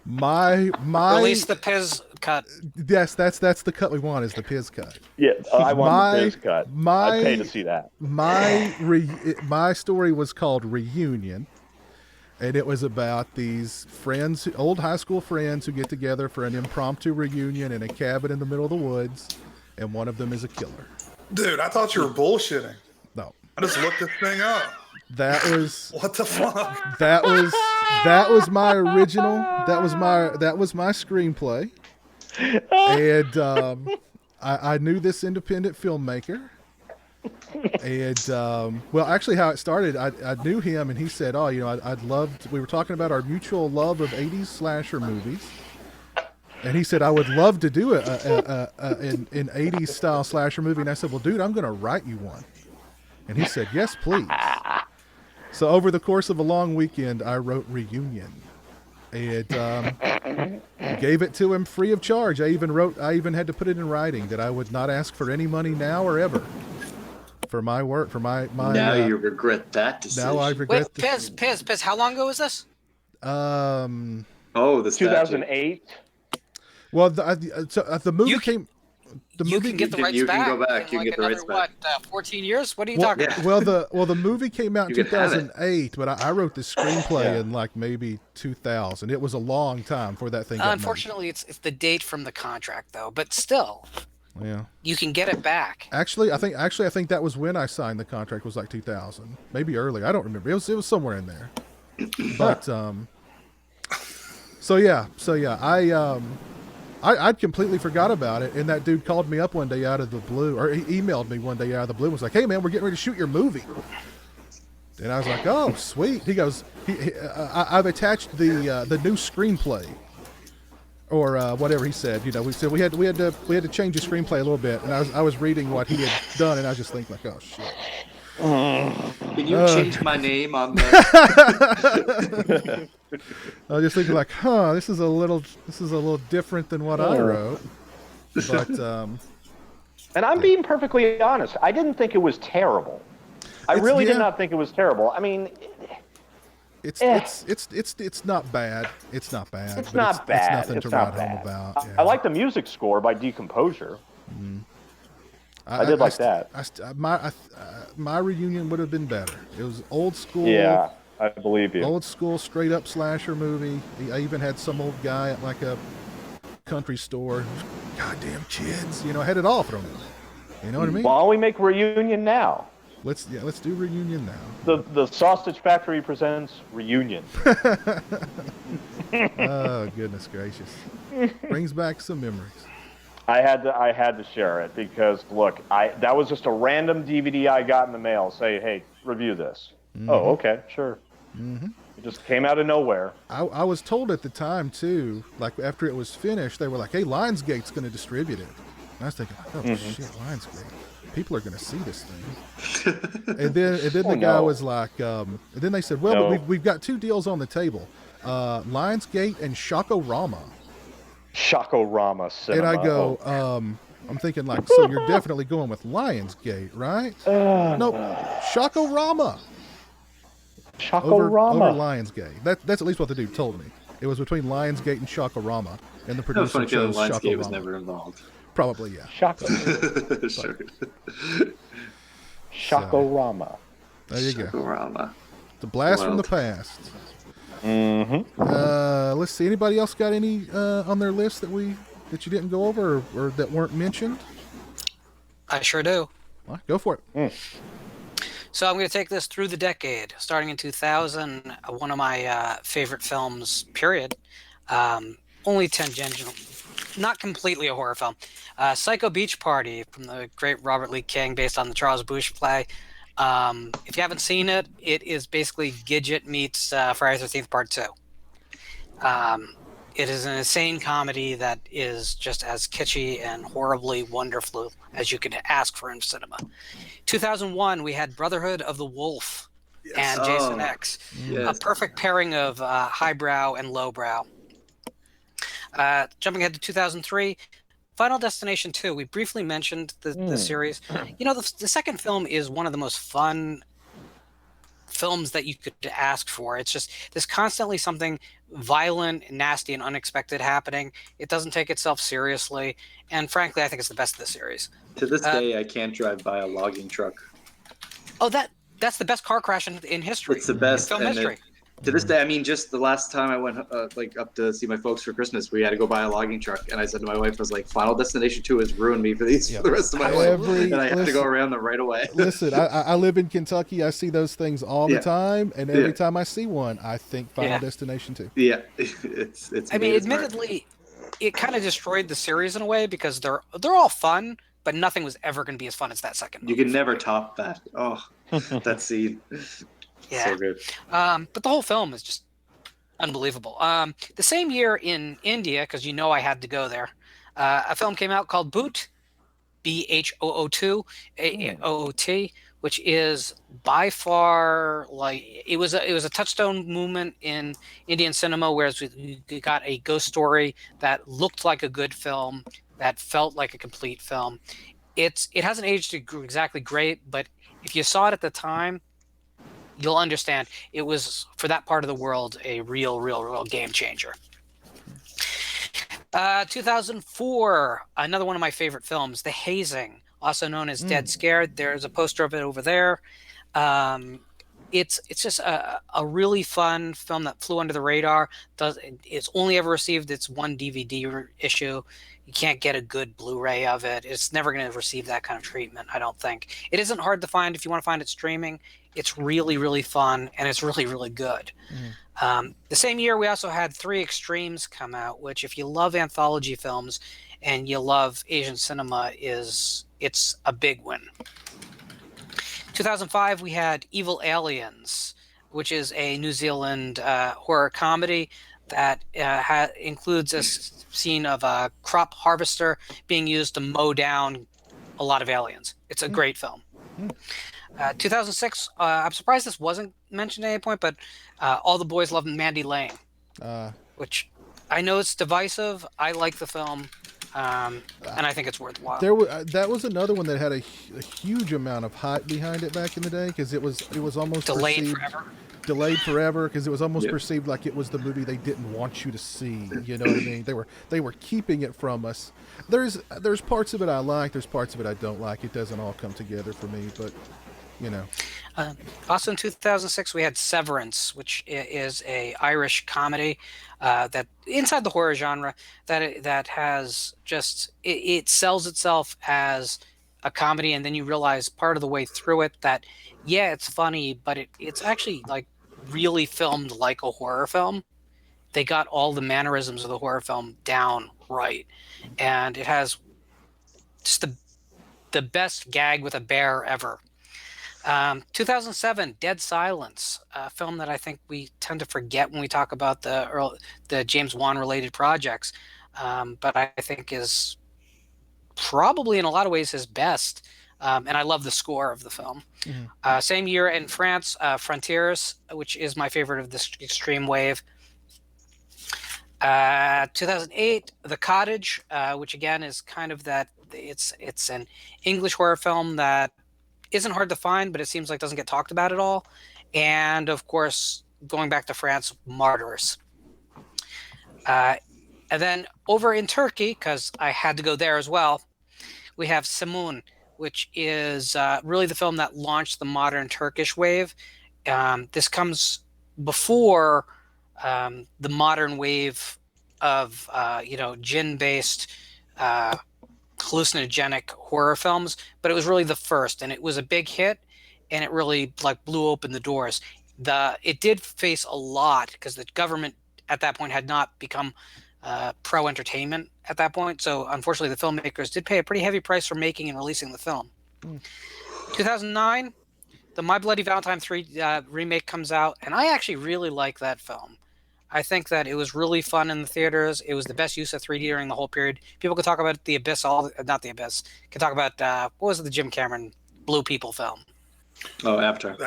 my release the Piz cut. Yes, that's the cut we want, is the Piz cut. Yeah, I want the Piz cut. I'd pay to see that. My story was called Reunion, and it was about these friends, old high school friends, who get together for an impromptu reunion in a cabin in the middle of the woods, and one of them is a killer. Dude, I thought you were bullshitting. No, I just looked this thing up. That was what the fuck. That was my original. That was my screenplay, and I knew this independent filmmaker. And well, actually, how it started, I knew him, and he said, "Oh, I'd love." We were talking about our mutual love of '80s slasher movies, and he said, "I would love to do an '80s style slasher movie." And I said, "Well, dude, I'm going to write you one." And he said, "Yes, please." So over the course of a long weekend, I wrote Reunion, and gave it to him free of charge. I even had to put it in writing that I would not ask for any money now or ever for my work, for my. Now you regret that decision. Now I regret. Wait, Piz, how long ago was this? This 2008. Well, the movie came. You can get the rights back. You can go back. You can get the rights back. 14 years? What are you talking about? Well, the movie came out in 2008, but I wrote the screenplay in like maybe 2000. It was a long time for that thing. Unfortunately, it's the date from the contract, though. But still, yeah, you can get it back. Actually, I think that was when I signed the contract. Was like 2000, maybe early. I don't remember. It was somewhere in there. But so yeah, I'd completely forgot about it, and that dude called me up one day out of the blue, or he emailed me one day out of the blue and was like, hey, man, we're getting ready to shoot your movie. And I was like, oh, sweet. He goes, I've attached the new screenplay, or whatever he said. We said we had to change the screenplay a little bit, and I was reading what he had done, and I was just thinking like, oh shit. Can you change my name on the? I was just thinking like, this is a little different than what I wrote. But and I'm being perfectly honest. I didn't think it was terrible. I really did not think it was terrible. I mean, it's not bad. It's not bad. It's not bad. It's nothing to write home about. Yeah. I like the music score by Decomposure. Mm. I did like that. My reunion would have been better. It was old school. Yeah, I believe you. Old school, straight up slasher movie. I even had some old guy at like a country store. Goddamn kids, I had it all from him. You know what I mean? Why don't we make Reunion now? Let's do Reunion now. The Sausage Factory presents Reunion. Oh goodness gracious! Brings back some memories. I had to share it because look, that was just a random DVD I got in the mail. Say, hey, review this. Mm-hmm. Oh, okay, sure. Mm-hmm. It just came out of nowhere. I was told at the time too, like after it was finished, they were like, hey, Lionsgate's going to distribute it. And I was thinking, oh shit, Lionsgate. People are going to see this thing. and then the guy was like, and then they said, well, but we've got two deals on the table, Lionsgate and Shockorama. Shockorama Cinema. And I go, I'm thinking like, so you're definitely going with Lionsgate, right? No, Shockorama. Shockorama. Over Lionsgate. That's at least what the dude told me. It was between Lionsgate and Shockorama, and the producer chose Shockorama. Lionsgate was never involved. Probably, yeah. Shockorama. There you go. Shockorama. The blast from the past. Mm-hmm. Let's see. Anybody else got any on their list that you didn't go over or that weren't mentioned? I sure do. Well, go for it. So I'm going to take this through the decade, starting in 2000. One of my favorite films, period. Only tangential, not completely a horror film. Psycho Beach Party from the great Robert Lee King, based on the Charles Busch play. If you haven't seen it, it is basically Gidget meets Friday the 13th Part 2. It is an insane comedy that is just as kitschy and horribly wonderful as you could ask for in cinema. 2001, we had Brotherhood of the Wolf and Jason X. Yes. A perfect pairing of highbrow and lowbrow. Jumping ahead to 2003, Final Destination 2. We briefly mentioned the series. The second film is one of the most fun films that you could ask for. It's just there's constantly something violent, nasty, and unexpected happening. It doesn't take itself seriously, and frankly, I think it's the best of the series. To this day, I can't drive by a logging truck. Oh, that's the best car crash in history. It's the best in film history. To this day, I mean, just the last time I went up to see my folks for Christmas, we had to go buy a logging truck, and I said to my wife, I was like, Final Destination 2 has ruined me for the rest of my life, and I have to go around them right away. Listen, I live in Kentucky. I see those things all the time, and every time I see one, I think Final Destination 2. Yeah, it's. I mean, admittedly, it kind of destroyed the series in a way because they're all fun, but nothing was ever going to be as fun as that second movie. You can never top that. Oh, that scene. Yeah. So good. But the whole film is just unbelievable. The same year in India, because I had to go there, a film came out called Boot, BHOOT, which is by far it was a touchstone movement in Indian cinema, whereas we got a ghost story that looked like a good film, that felt like a complete film. It hasn't aged exactly great, but if you saw it at the time, you'll understand it was, for that part of the world, a real game changer. 2004, another one of my favorite films, The Hazing, also known as Dead Scared. There's a poster of it over there. It's just a really fun film that flew under the radar. It's only ever received its one DVD issue. You can't get a good Blu-ray of it. It's never going to receive that kind of treatment, I don't think. It isn't hard to find if you want to find it streaming. It's really, really fun, and it's really, really good. The same year, we also had 3 Extremes come out, which, if you love anthology films and you love Asian cinema, it's a big win. 2005, we had Evil Aliens, which is a New Zealand horror comedy that includes a scene of a crop harvester being used to mow down a lot of aliens. It's a great film. 2006, I'm surprised this wasn't mentioned at any point, but All the Boys Love Mandy Lane, which I know it's divisive. I like the film, and I think it's worthwhile. That was another one that had a huge amount of hype behind it back in the day, because it was almost delayed forever, because it was almost perceived like it was the movie they didn't want you to see. You know what I mean? They were keeping it from us. There's parts of it I like, there's parts of it I don't like. It doesn't all come together for me, but you know. Also in 2006, we had Severance, which is a Irish comedy that inside the horror genre that has just it sells itself as a comedy, and then you realize part of the way through it that it's funny, but it's actually like really filmed like a horror film. They got all the mannerisms of the horror film down right, and it has just the best gag with a bear ever. 2007, Dead Silence, a film that I think we tend to forget when we talk about the James Wan related projects, but I think is probably in a lot of ways his best, and I love the score of the film. Same year in France, Frontiers, which is my favorite of the extreme wave. 2008, The Cottage, which again is kind of that it's an English horror film that isn't hard to find, but it seems like doesn't get talked about at all. And of course, going back to France, Martyrs. And then over in Turkey, because I had to go there as well, we have Simun, which is really the film that launched the modern Turkish wave. This comes before the modern wave of jinn-based hallucinogenic horror films, but it was really the first, and it was a big hit, and it really blew open the doors. It did face a lot because the government at that point had not become pro-entertainment at that point, so unfortunately the filmmakers did pay a pretty heavy price for making and releasing the film. 2009, the My Bloody Valentine 3 remake comes out, and I actually really like that film. I think that it was really fun in the theaters. It was the best use of 3D during the whole period. People could talk about The Abyss, not The Abyss. Could talk about, what was it, the Jim Cameron Blue People film? Oh, Avatar.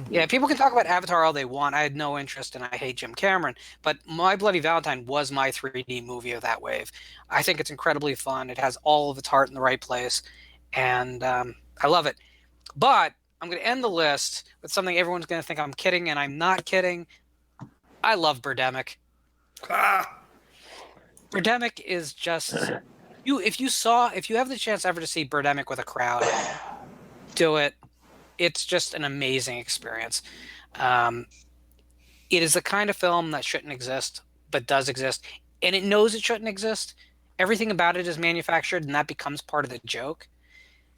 Yeah, people can talk about Avatar all they want. I had no interest, and I hate Jim Cameron. But My Bloody Valentine was my 3D movie of that wave. I think it's incredibly fun. It has all of its heart in the right place, and I love it. But I'm going to end the list with something everyone's going to think I'm kidding, and I'm not kidding. I love Birdemic. Birdemic is just if you have the chance ever to see Birdemic with a crowd, do it. It's just an amazing experience. It is the kind of film that shouldn't exist, but does exist, and it knows it shouldn't exist. Everything about it is manufactured, and that becomes part of the joke.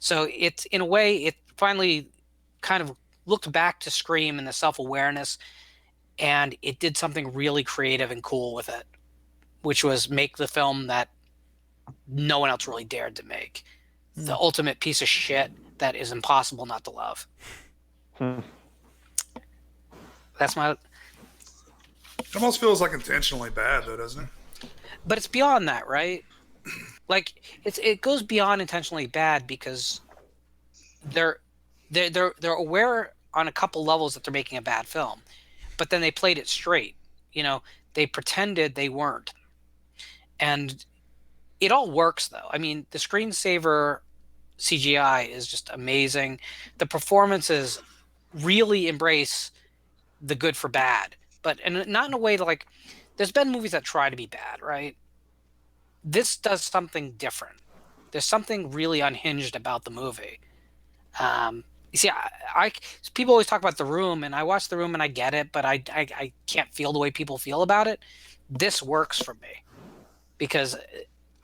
So it's, in a way, it finally kind of looked back to Scream and the self-awareness, and it did something really creative and cool with it, which was make the film that no one else really dared to make. The ultimate piece of shit that is impossible not to love. That's my... It almost feels like intentionally bad, though, doesn't it? But it's beyond that, right? It goes beyond intentionally bad because they're aware on a couple levels that they're making a bad film, but then they played it straight. They pretended they weren't, and it all works though. I mean, the screensaver CGI is just amazing. The performances really embrace the good for bad, but not in a way to there's been movies that try to be bad, right? This does something different. There's something really unhinged about the movie. You see, people always talk about The Room, and I watch The Room and I get it, but I can't feel the way people feel about it. This works for me because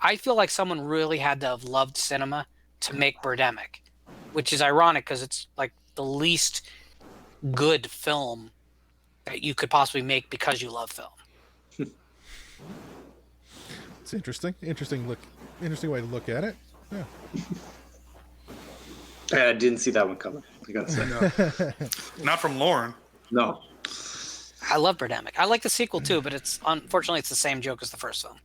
I feel like someone really had to have loved cinema to make Birdemic, which is ironic because it's like the least good film that you could possibly make because you love film. It's interesting. Interesting way to look at it. Yeah. I didn't see that one coming. I gotta say. Not from Lauren. No. I love Birdemic. I like the sequel too, but unfortunately it's the same joke as the first film.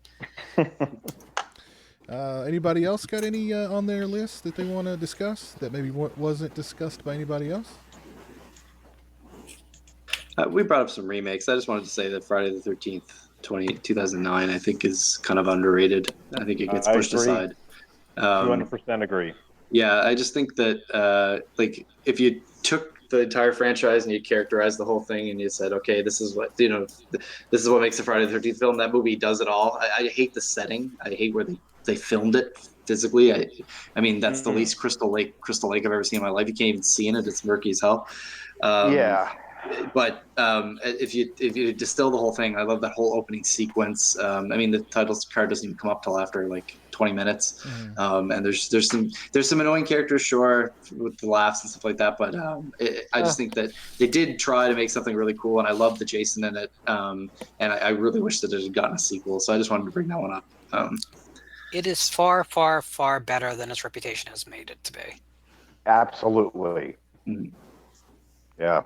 Anybody else got any on their list that they want to discuss that maybe wasn't discussed by anybody else? We brought up some remakes. I just wanted to say that Friday the 13th, 2009, I think is kind of underrated. I think it gets pushed aside. 200% agree. Yeah, I just think that like if you took the entire franchise and you characterized the whole thing and you said, okay, this is what this is what makes a Friday the 13th film. That movie does it all. I hate the setting. I hate where they filmed it physically. I mean that's the least Crystal Lake I've ever seen in my life. You can't even see in it. It's murky as hell. Yeah. But if you distill the whole thing, I love that whole opening sequence. I mean, the title card doesn't even come up till after like 20 minutes. And there's some annoying characters, sure, with the laughs and stuff like that. But I just think that they did try to make something really cool, and I love the Jason in it. And I really wish that it had gotten a sequel. So I just wanted to bring that one up. It is far, far, far better than its reputation has made it to be. Absolutely. Yeah.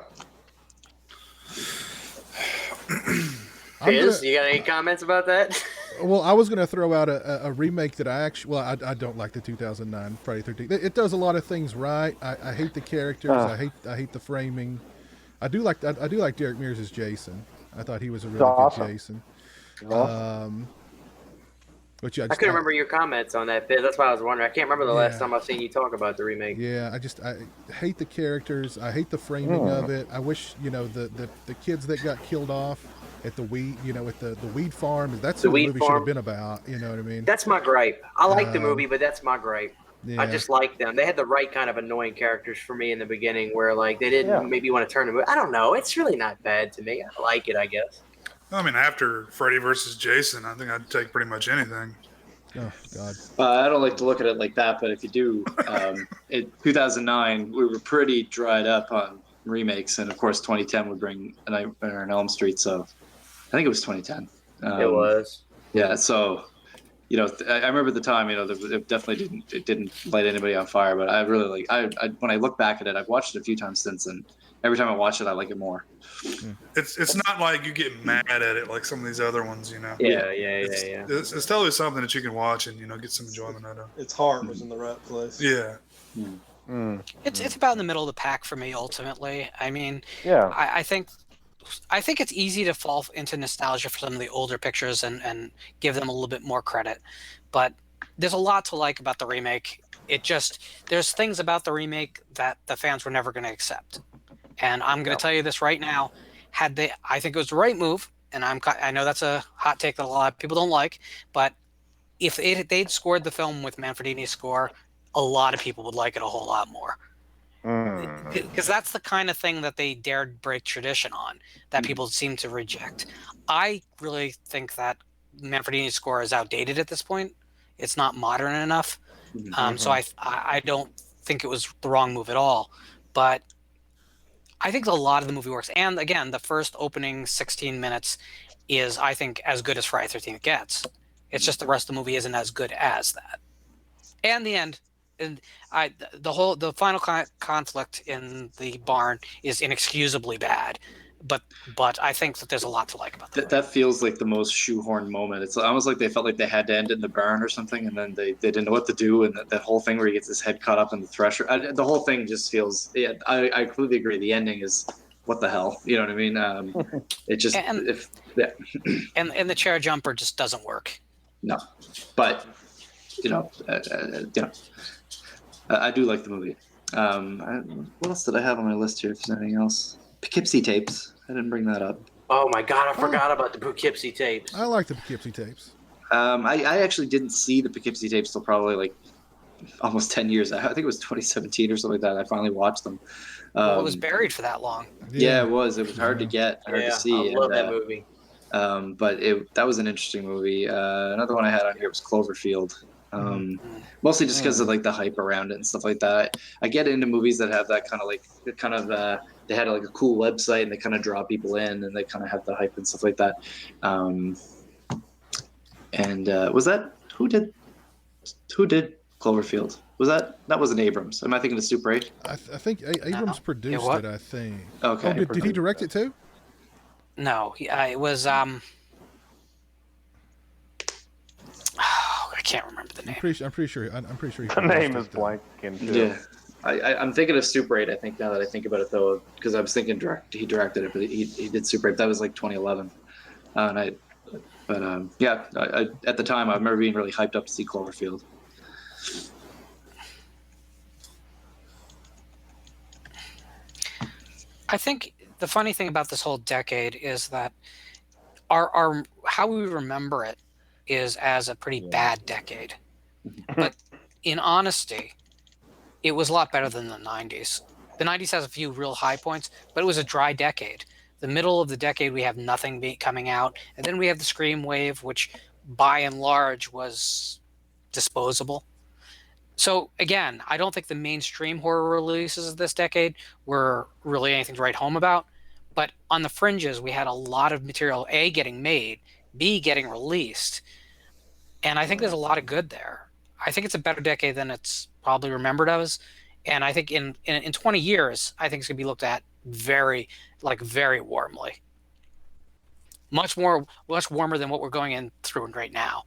Piz, you got any comments about that? Well, I was going to throw out a remake that I don't like the 2009 Friday 13th. It does a lot of things right. I hate the characters. I hate the framing. I do like Derek Mears as Jason. I thought he was a really good Jason. Which I couldn't remember your comments on that, Piz. That's why I was wondering. I can't remember the last time I've seen you talk about the remake. Yeah, I hate the characters. I hate the framing of it. I wish the kids that got killed off at the weed, at the weed farm. That's what the movie should have been about. You know what I mean? That's my gripe. I like the movie, but that's my gripe. Yeah. I just like them. They had the right kind of annoying characters for me in the beginning, where like they didn't maybe want to turn them. I don't know. It's really not bad to me. I like it, I guess. I mean, after Freddy versus Jason, I think I'd take pretty much anything. Oh God. I don't like to look at it like that, but if you do, in 2009 we were pretty dried up on remakes, and of course 2010 would bring A Nightmare on Elm Street. So I think it was 2010. It was. Yeah. So I remember the time. It definitely didn't light anybody on fire, but I really I when I look back at it, I've watched it a few times since, and every time I watch it, I like it more. It's not like you get mad at it like some of these other ones, Yeah. It's totally something that you can watch and get some enjoyment out of. Its heart was in the right place. Yeah. It's about in the middle of the pack for me ultimately. I mean, I think it's easy to fall into nostalgia for some of the older pictures and give them a little bit more credit, but there's a lot to like about the remake. There's things about the remake that the fans were never going to accept. And I'm going to tell you this right now. I think it was the right move, and I know that's a hot take that a lot of people don't like, but if they'd scored the film with Manfredini's score, a lot of people would like it a whole lot more. Because that's the kind of thing that they dared break tradition on, that people seem to reject. I really think that Manfredini's score is outdated at this point. It's not modern enough. So I don't think it was the wrong move at all. But I think a lot of the movie works. And again, the first opening 16 minutes is, I think, as good as Friday the 13th gets. It's just the rest of the movie isn't as good as that. And the end, and the final conflict in the barn is inexcusably bad. But I think that there's a lot to like about that. That feels like the most shoehorned moment. It's almost like they felt like they had to end it in the barn or something, and then they didn't know what to do. And that whole thing where he gets his head cut up in the thresher, the whole thing just feels. Yeah, I completely agree. The ending is what the hell, you know what I mean? It just and the chair jumper just doesn't work. No, but I do like the movie. What else did I have on my list here? If there's anything else. Poughkeepsie tapes. I didn't bring that up. Oh my God, I forgot about the Poughkeepsie tapes. I like the Poughkeepsie tapes. I actually didn't see the Poughkeepsie tapes till probably like almost 10 years. I think it was 2017 or something like that. I finally watched them. It was buried for that long. Yeah, it was. It was hard to get, hard to see. I love that movie. But that was an interesting movie. Another one I had on here was Cloverfield. Mostly just because of like the hype around it and stuff like that. I get into movies that have that kind of they had like a cool website and they kind of draw people in and they kind of have the hype and stuff like that. Was that who did Cloverfield? That wasn't Abrams? Am I thinking of Super 8? I think Abrams produced it. I think. Okay. Oh, did he direct it too? No, it was I can't remember the name. I'm pretty sure. The name is blank. Yeah, I'm thinking of Super 8. I think now that I think about it though, because I was thinking he directed it, but he did Super 8. That was like 2011, at the time I remember being really hyped up to see Cloverfield. I think the funny thing about this whole decade is that our how we remember it is as a pretty bad decade. But in honesty, it was a lot better than the 90s. The 90s has a few real high points, but it was a dry decade. The middle of the decade, we have nothing coming out. And then we have the Scream wave, which by and large was disposable. So again, I don't think the mainstream horror releases of this decade were really anything to write home about. But on the fringes, we had a lot of material, A, getting made, B, getting released. And I think there's a lot of good there. I think it's a better decade than it's probably remembered as. And I think in 20 years, I think it's going to be looked at very warmly. Much warmer than what we're going through right now.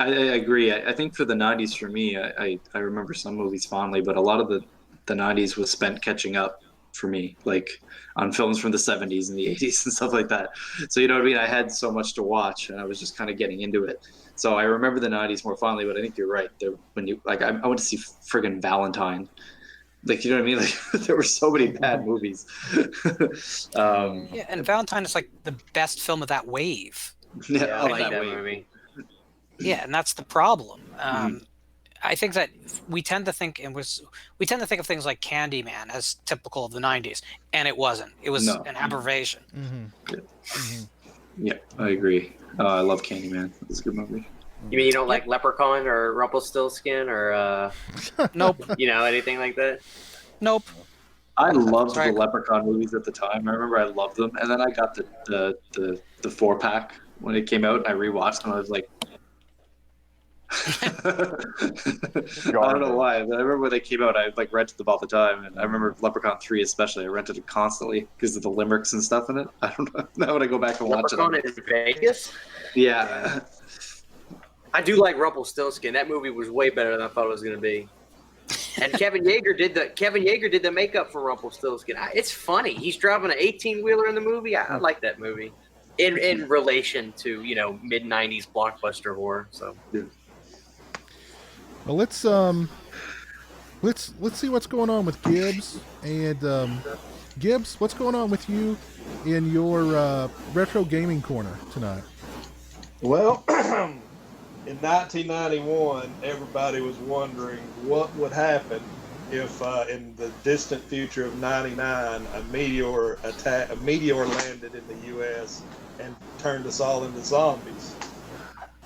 I agree. I think for the 90s, for me, I remember some movies fondly, but a lot of the 90s was spent catching up for me, like on films from the 70s and the 80s and stuff like that. So, you know what I mean? I had so much to watch and I was just kind of getting into it. So I remember the 90s more fondly, but I think you're right. I went to see friggin' Valentine. Like, you know what I mean? Like, there were so many bad movies. Yeah, and Valentine is like the best film of that wave. Yeah, I like that movie. Yeah, and that's the problem. I think that we tend to think of things like Candyman as typical of the 90s, and it wasn't. It was an aberration. Yeah, I agree. I love Candyman. It's a good movie. You mean you don't like Leprechaun or Rumpelstiltskin or Nope. Anything like that? Nope. I loved the Leprechaun movies at the time. I remember I loved them, and then I got the 4-pack when it came out, and I rewatched them. I was like, I don't know why, but I remember when they came out, I rented them all the time, and I remember Leprechaun 3 especially. I rented it constantly because of the limericks and stuff in it. I don't know. Now when I go back and watch Leprechaun in Vegas? Yeah. I do like Rumpelstiltskin. That movie was way better than I thought it was going to be. And Kevin Yeager did the makeup for Rumpelstiltskin. It's funny. He's driving an 18-wheeler in the movie. I like that movie in relation to mid 90s blockbuster horror. So. Yeah. Well, let's see what's going on with Gibbs. And Gibbs, what's going on with you in your retro gaming corner tonight? Well, in 1991, everybody was wondering what would happen if, in the distant future of '99, a meteor landed in the U.S. and turned us all into zombies.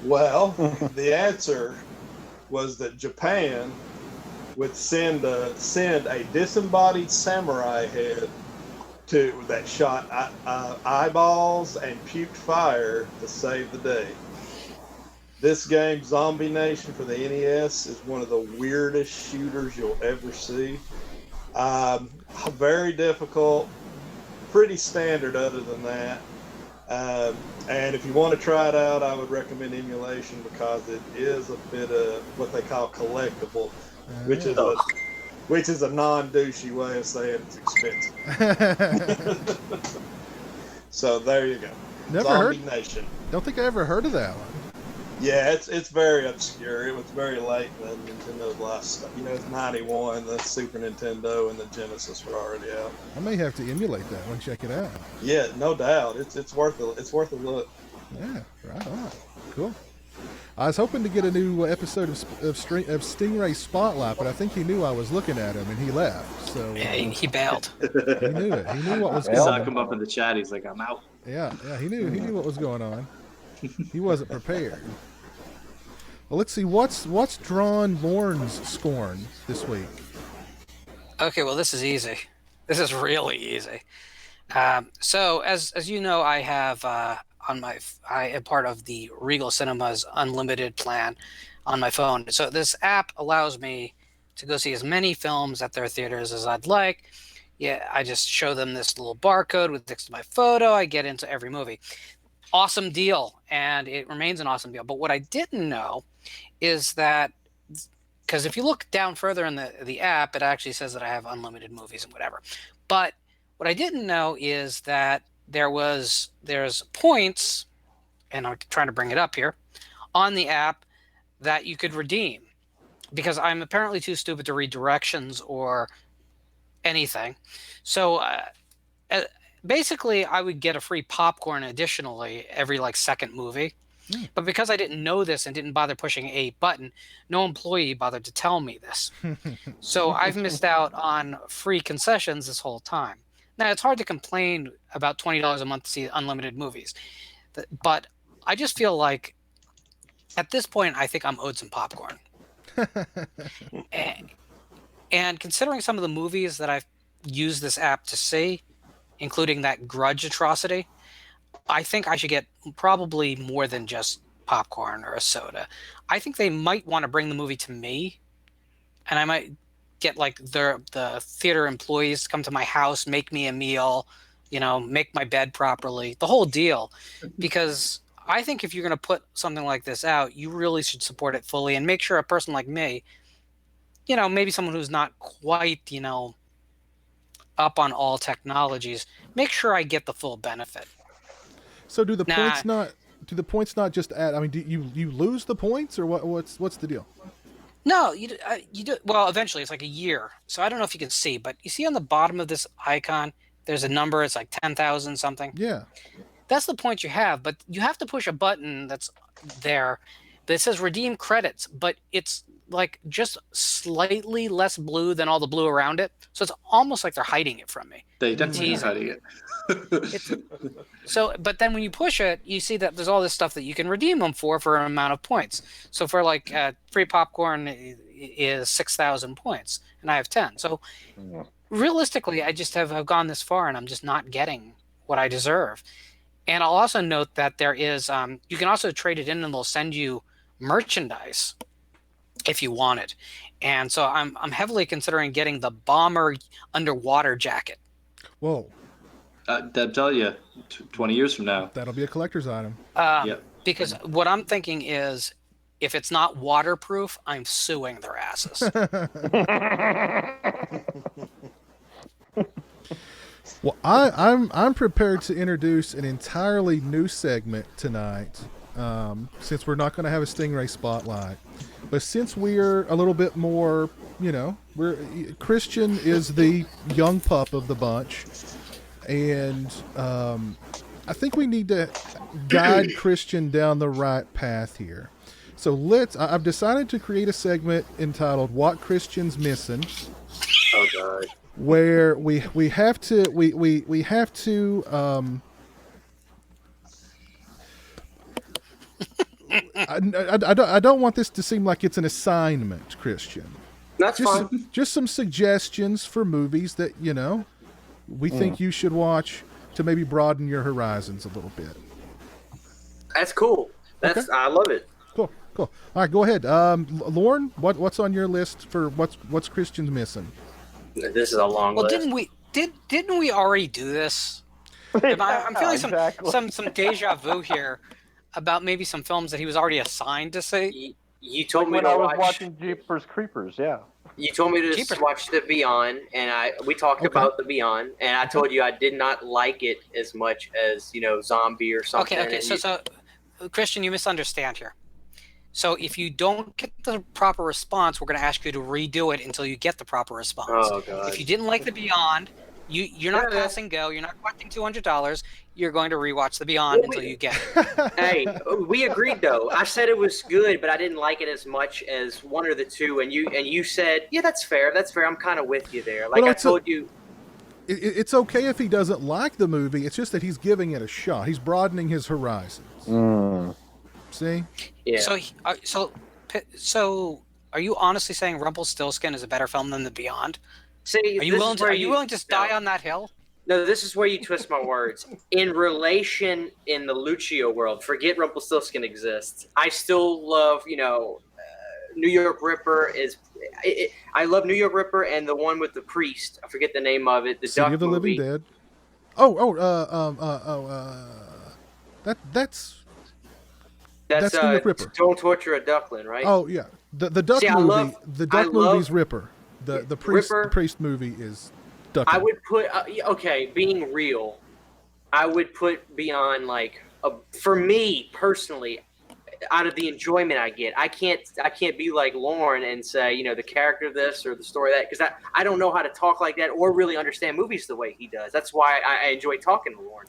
Well, the answer was that Japan would send a disembodied samurai head that shot eyeballs and puked fire to save the day. This game, Zombie Nation for the NES, is one of the weirdest shooters you'll ever see. Very difficult, pretty standard other than that. And if you want to try it out, I would recommend emulation because it is a bit of what they call collectible, which is a non-douchey way of saying it's expensive. So there you go. Zombie Nation. Don't think I ever heard of that one. Yeah, it's very obscure. It was very late in Nintendo's life stuff. It's 91. The Super Nintendo and the Genesis were already out. I may have to emulate that one. Check it out. Yeah, no doubt. It's worth a look. Yeah, right on. Cool. I was hoping to get a new episode of Stingray Spotlight, but I think he knew I was looking at him and he left. So Yeah, he bailed. he knew it. He knew what was I going saw on. him up in the chat. He's like, I'm out. Yeah, he knew what was going on. He wasn't prepared. Well, let's see what's drawn Lorne's scorn this week. Okay, well, this is easy. This is really easy. So, as you know, I have I am part of the Regal Cinemas Unlimited plan on my phone. So this app allows me to go see as many films at their theaters as I'd like. Yeah, I just show them this little barcode with next to my photo. I get into every movie. Awesome deal, and it remains an awesome deal. But what I didn't know is that, because if you look down further in the app, it actually says that I have unlimited movies and whatever. But what I didn't know is that there's points, and I'm trying to bring it up here, on the app that you could redeem, because I'm apparently too stupid to read directions or anything. So basically, I would get a free popcorn additionally every second movie. But because I didn't know this and didn't bother pushing a button, no employee bothered to tell me this. So I've missed out on free concessions this whole time. Now, it's hard to complain about $20 a month to see unlimited movies. But I just feel like at this point, I think I'm owed some popcorn. And considering some of the movies that I've used this app to see, including that Grudge atrocity, I think I should get probably more than just popcorn or a soda. I think they might want to bring the movie to me, and I might get the theater employees to come to my house, make me a meal, make my bed properly, the whole deal. Because I think if you're going to put something like this out, you really should support it fully and make sure a person like me, maybe someone who's not quite, up on all technologies, make sure I get the full benefit. So do the points not just add? I mean, do you lose the points, or what's the deal? No, you do. Well, eventually it's like a year. So I don't know if you can see, but you see on the bottom of this icon, there's a number. It's like 10,000 something. Yeah. That's the points you have, but you have to push a button that's there that says redeem credits, but it's just slightly less blue than all the blue around it. So it's almost like they're hiding it from me. They definitely are hiding it. But then when you push it, you see that there's all this stuff that you can redeem them for an amount of points. So for free popcorn is 6,000 points, and I have 10. So realistically, I just have gone this far, and I'm just not getting what I deserve. And I'll also note that there is you can also trade it in, and they'll send you merchandise if you want it. And so I'm heavily considering getting the Bomber underwater jacket. Whoa. I'll tell you, 20 years from now. That'll be a collector's item. Yep. Because what I'm thinking is, if it's not waterproof, I'm suing their asses. Well, I'm prepared to introduce an entirely new segment tonight, since we're not going to have a Stingray Spotlight. But since we're a little bit more, Christian is the young pup of the bunch. And I think we need to guide Christian down the right path here. So I've decided to create a segment entitled "What Christian's Missing." Oh God. Where we have to I don't want this to seem like it's an assignment, Christian. That's fine. Just some suggestions for movies that we think you should watch to maybe broaden your horizons a little bit. That's cool. Okay. I love it. Cool. All right, go ahead. Lauren, what's on your list for what's Christian's missing? This is a long list. Didn't we already do this? I'm feeling some deja vu here about maybe some films that he was already assigned to see. You told me when to I was watch watching Jeepers Creepers, yeah. You told me to watch The Beyond, and we talked about The Beyond, and I told you I did not like it as much as Zombie or something. Okay. So Christian, you misunderstand here. So if you don't get the proper response, we're going to ask you to redo it until you get the proper response. Oh God! If you didn't like The Beyond, You're not passing go. You're not collecting $200. You're going to rewatch The Beyond until you get it. Hey, we agreed though. I said it was good, but I didn't like it as much as one or the two. And you said, yeah, that's fair. That's fair. I'm kind of with you there. Like I told you. It's okay if he doesn't like the movie. It's just that he's giving it a shot. He's broadening his horizons. See? Yeah. So are you honestly saying Rumpelstiltskin is a better film than The Beyond? See, are you willing to die on that hill? No, this is where you twist my words. In relation, in the Lucio world, forget Rumpelstiltskin exists. I still love, New York Ripper is. I love New York Ripper and the one with the priest. I forget the name of it. The City Duck of the movie. Living Dead. That's New York Ripper. Don't Torture a Duckling, right? Oh yeah, the Duck movie. The Duck movie's Ripper. The priest movie is Duck. I would put being real, I would put Beyond for me personally, out of the enjoyment I get. I can't be like Lauren and say the character of this or the story of that, because I don't know how to talk like that or really understand movies the way he does. That's why I enjoy talking to Lauren.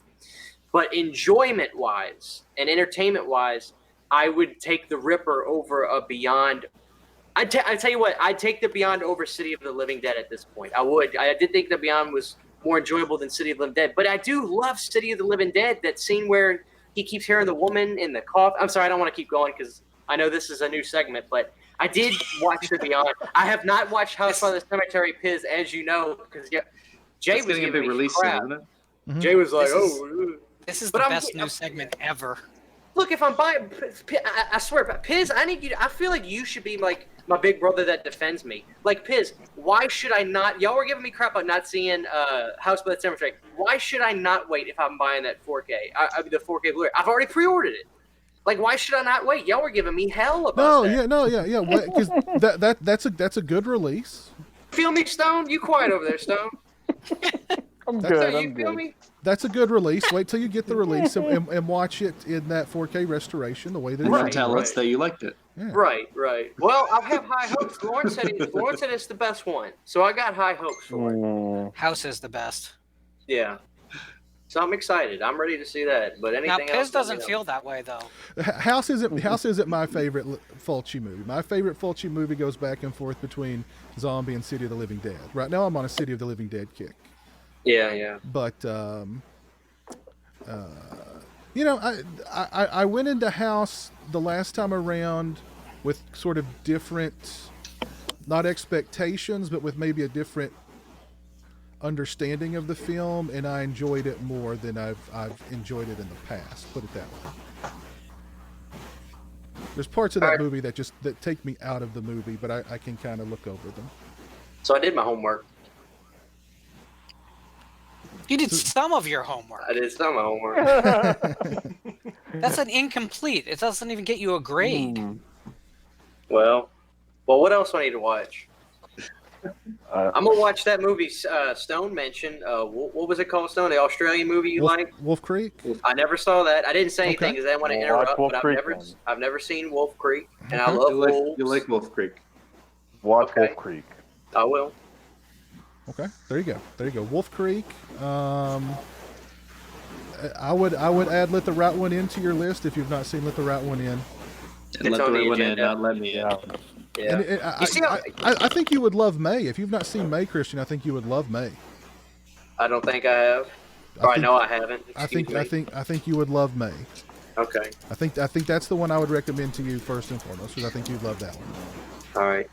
But enjoyment wise and entertainment wise, I would take the Ripper over a Beyond. I tell you what, I'd take the Beyond over City of the Living Dead at this point. I would. I did think the Beyond was more enjoyable than City of the Living Dead, but I do love City of the Living Dead. That scene where he keeps hearing the woman in the cough. I'm sorry, I don't want to keep going because I know this is a new segment, but I did watch the Beyond. I have not watched House by the Cemetery, Piz, as you know, because Jay was giving me crap. Isn't it? Mm-hmm. Jay was like, This is the best new segment ever. Look, if I'm buying, I swear, Piz, I need you. I feel like you should be like my big brother that defends me. Like, Piz, why should I not? Y'all were giving me crap about not seeing House by the Cemetery. Why should I not wait if I'm buying that 4K? The 4K Blu-ray. I've already pre-ordered it. Like, why should I not wait? Y'all were giving me hell about that. Because that's a good release. Feel me, Stone? You quiet over there, Stone. I'm good. You feel me? That's a good release. Wait till you get the release and watch it in that 4K restoration the way that it tell us that you liked it. Yeah. Right. Well, I have high hopes. Lauren said it's the best one, so I got high hopes for it. House is the best. Yeah. So I'm excited. I'm ready to see that. But anything now, Piz else? doesn't feel that way though. House isn't my favorite Fulci movie. My favorite Fulci movie goes back and forth between Zombie and City of the Living Dead. Right now, I'm on a City of the Living Dead kick. Yeah. But I went into House the last time around with sort of different, not expectations, but with maybe a different understanding of the film, and I enjoyed it more than I've enjoyed it in the past. Put it that way. There's parts of that movie that take me out of the movie, but I can kind of look over them. So I did my homework. You did some of your homework. I did some of my homework. That's an incomplete. It doesn't even get you a grade. Well, what else do I need to watch? I'm gonna watch that movie Stone mentioned. What was it called, Stone? The Australian movie you like? Wolf Creek. I never saw that. I didn't say anything because I didn't want to interrupt. But I've never seen Wolf Creek, and I love wolves. You like Wolf Creek? Watch Wolf Creek. I will. Okay, there you go. Wolf Creek. I would add Let the Right One In to your list if you've not seen Let the Right One In. And Let the Right One In, not Let Me In. Yeah. I think you would love May. If you've not seen May, Christian, I think you would love May. I don't think I have. I know I haven't. I think you would love May. Okay. I think that's the one I would recommend to you first and foremost, because I think you'd love that one. All right.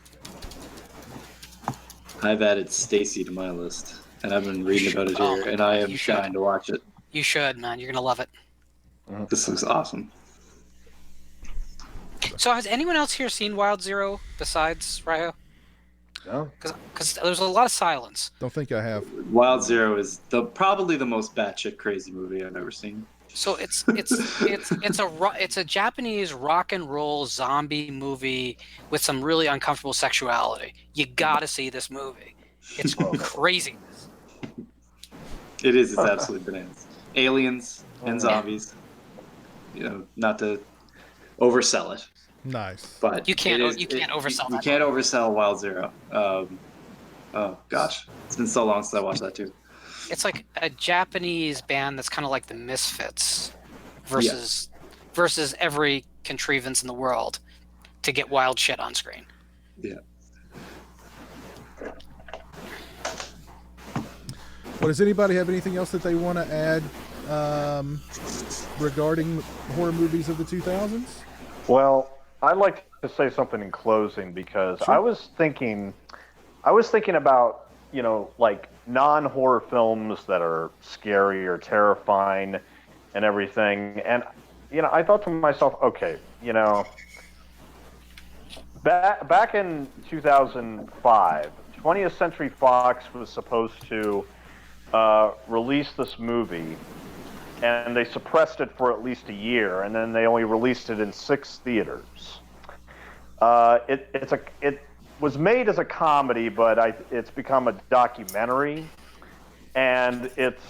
I've added Stacy to my list, and I've been reading about it here, and I am dying to watch it. You should, man. You're gonna love it. This looks awesome. So, has anyone else here seen Wild Zero besides Ryo? No. Because there's a lot of silence. Don't think I have. Wild Zero is probably the most batshit crazy movie I've ever seen. So it's a Japanese rock and roll zombie movie with some really uncomfortable sexuality. You gotta see this movie. It's crazy. It is. It's absolutely bananas. Aliens and zombies. Not to oversell it. Nice. But you can't oversell that. You can't oversell Wild Zero. Oh gosh, it's been so long since I watched that too. it's like a Japanese band that's kind of like the Misfits versus every contrivance in the world to get wild shit on screen. Yeah. Well, does anybody have anything else that they want to add regarding horror movies of the 2000s? Well, I'd like to say something in closing because Sure. I was thinking about, like non-horror films that are scary or terrifying and everything. And, I thought to myself, okay, back in 2005, 20th Century Fox was supposed to release this movie, and they suppressed it for at least a year, and then they only released it in 6 theaters. It was made as a comedy, but it's become a documentary, and it's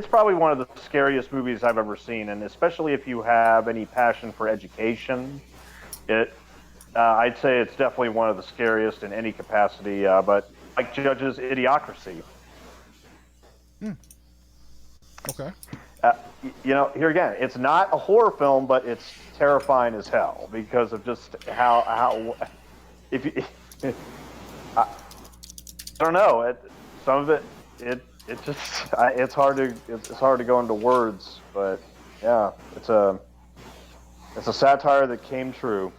probably one of the scariest movies I've ever seen, and especially if you have any passion for education, I'd say it's definitely one of the scariest in any capacity. But like Judge's Idiocracy. Okay. Here again, it's not a horror film, but it's terrifying as hell because of just how if you, I don't know, some of it just it's hard to go into words, but yeah, it's a satire that came true.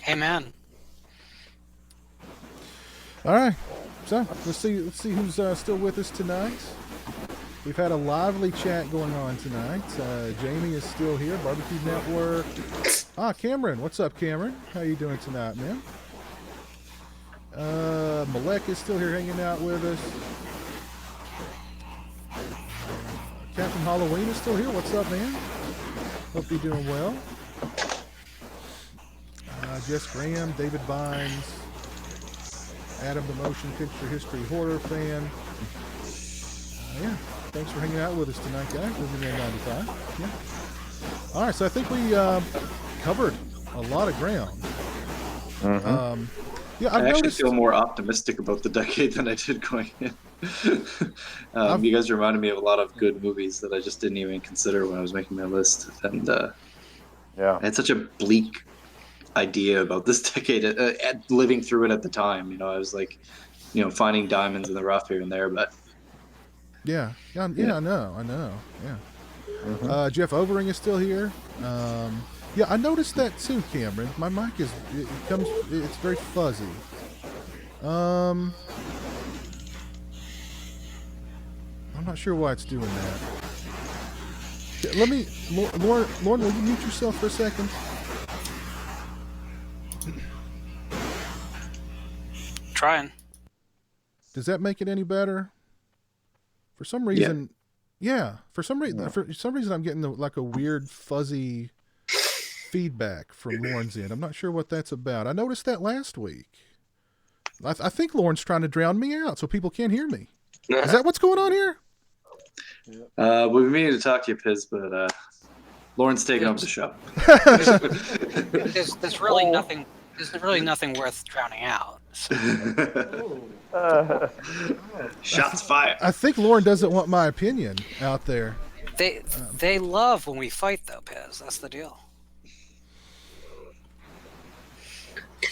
Amen. All right. So let's see who's still with us tonight. We've had a lively chat going on tonight. Jamie is still here. Barbecue Network. Cameron. What's up, Cameron? How you doing tonight, man? Malek is still here hanging out with us. Captain Halloween is still here. What's up, man? Hope you're doing well. Jess Graham, David Vines, Adam the Motion Picture History Horror Fan. Yeah, thanks for hanging out with us tonight, guys. Living in 95. Yeah. All right, so I think we covered a lot of ground. Mm-hmm. Yeah, I actually feel more optimistic about the decade than I did going in. You guys reminded me of a lot of good movies that I just didn't even consider when I was making my list. And I had such a bleak idea about this decade, living through it at the time. I was like, finding diamonds in the rough here and there, but yeah, I know. Yeah. Mm-hmm. Jeff Overing is still here. Yeah, I noticed that too, Cameron. My mic it's very fuzzy. I'm not sure why it's doing that. Let me, Lauren, will you mute yourself for a second? Trying. Does that make it any better? For some reason, for some reason, I'm getting like a weird fuzzy feedback from Lauren's end. I'm not sure what that's about. I noticed that last week. I think Lauren's trying to drown me out so people can't hear me. Is that what's going on here? we've been meaning to talk to you, Piz, but Lauren's taking up the show. There's really nothing. There's really nothing worth drowning out. So. Shots fired. I think Lauren doesn't want my opinion out there. They love when we fight, though, Piz. That's the deal.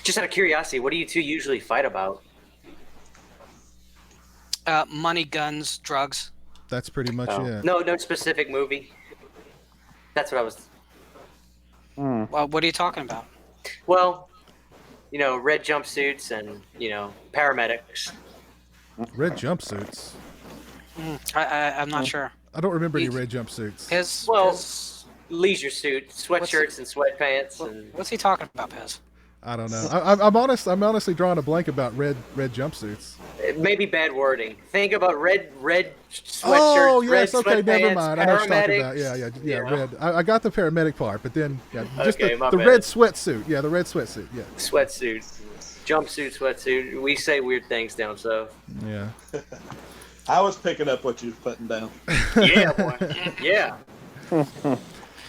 Just out of curiosity, what do you two usually fight about? Money, guns, drugs. That's pretty much it. No specific movie. That's what I was. Well, what are you talking about? Well, red jumpsuits and paramedics. Red jumpsuits. I'm not sure. I don't remember any red jumpsuits. His leisure suit, sweatshirts and sweatpants. What's he talking about, Piz? I don't know. I'm honestly drawing a blank about red jumpsuits. Maybe bad wording. Think about red sweatshirts. Oh yes, red okay, sweatpants, never mind. I know what you're talking paramedics. about. Yeah, red. I got the paramedic part, but then just Okay, the my bad. red sweatsuit. Yeah, the red sweatsuit. Yeah. Sweatsuit, jumpsuit, sweatsuit. We say weird things down south. Yeah. I was picking up what you were putting down. Yeah, boy. Yeah.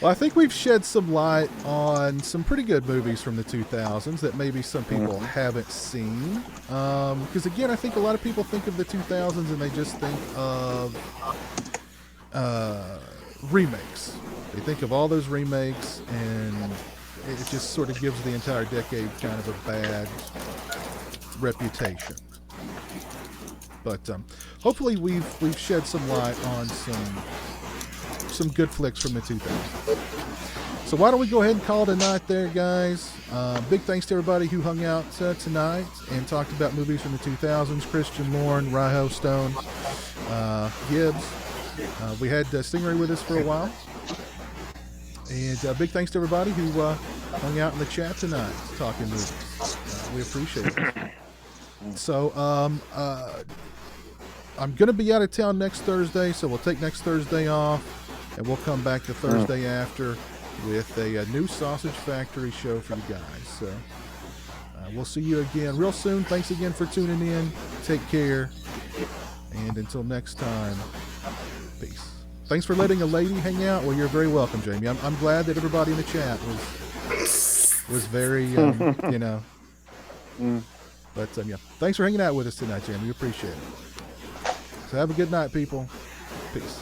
Well, I think we've shed some light on some pretty good movies from the 2000s that maybe some people haven't seen. Because again, I think a lot of people think of the 2000s and they just think of remakes. They think of all those remakes, and it just sort of gives the entire decade kind of a bad reputation. But hopefully we've shed some light on some good flicks from the 2000s. So why don't we go ahead and call it a night there, guys. Big thanks to everybody who hung out tonight and talked about movies from the 2000s. Christian, Lauren, Ryho, Stone, Gibbs. We had Stingray with us for a while. And big thanks to everybody who hung out in the chat tonight talking movies. We appreciate it. So I'm going to be out of town next Thursday, so we'll take next Thursday off. And we'll come back the Thursday after with a new Sausage Factory show for you guys. So we'll see you again real soon. Thanks again for tuning in. Take care. And until next time, peace. Thanks for letting a lady hang out. Well, you're very welcome, Jamie. I'm glad that everybody in the chat was very, you know. But, yeah. Thanks for hanging out with us tonight, Jamie. We appreciate it. So have a good night, people. Peace.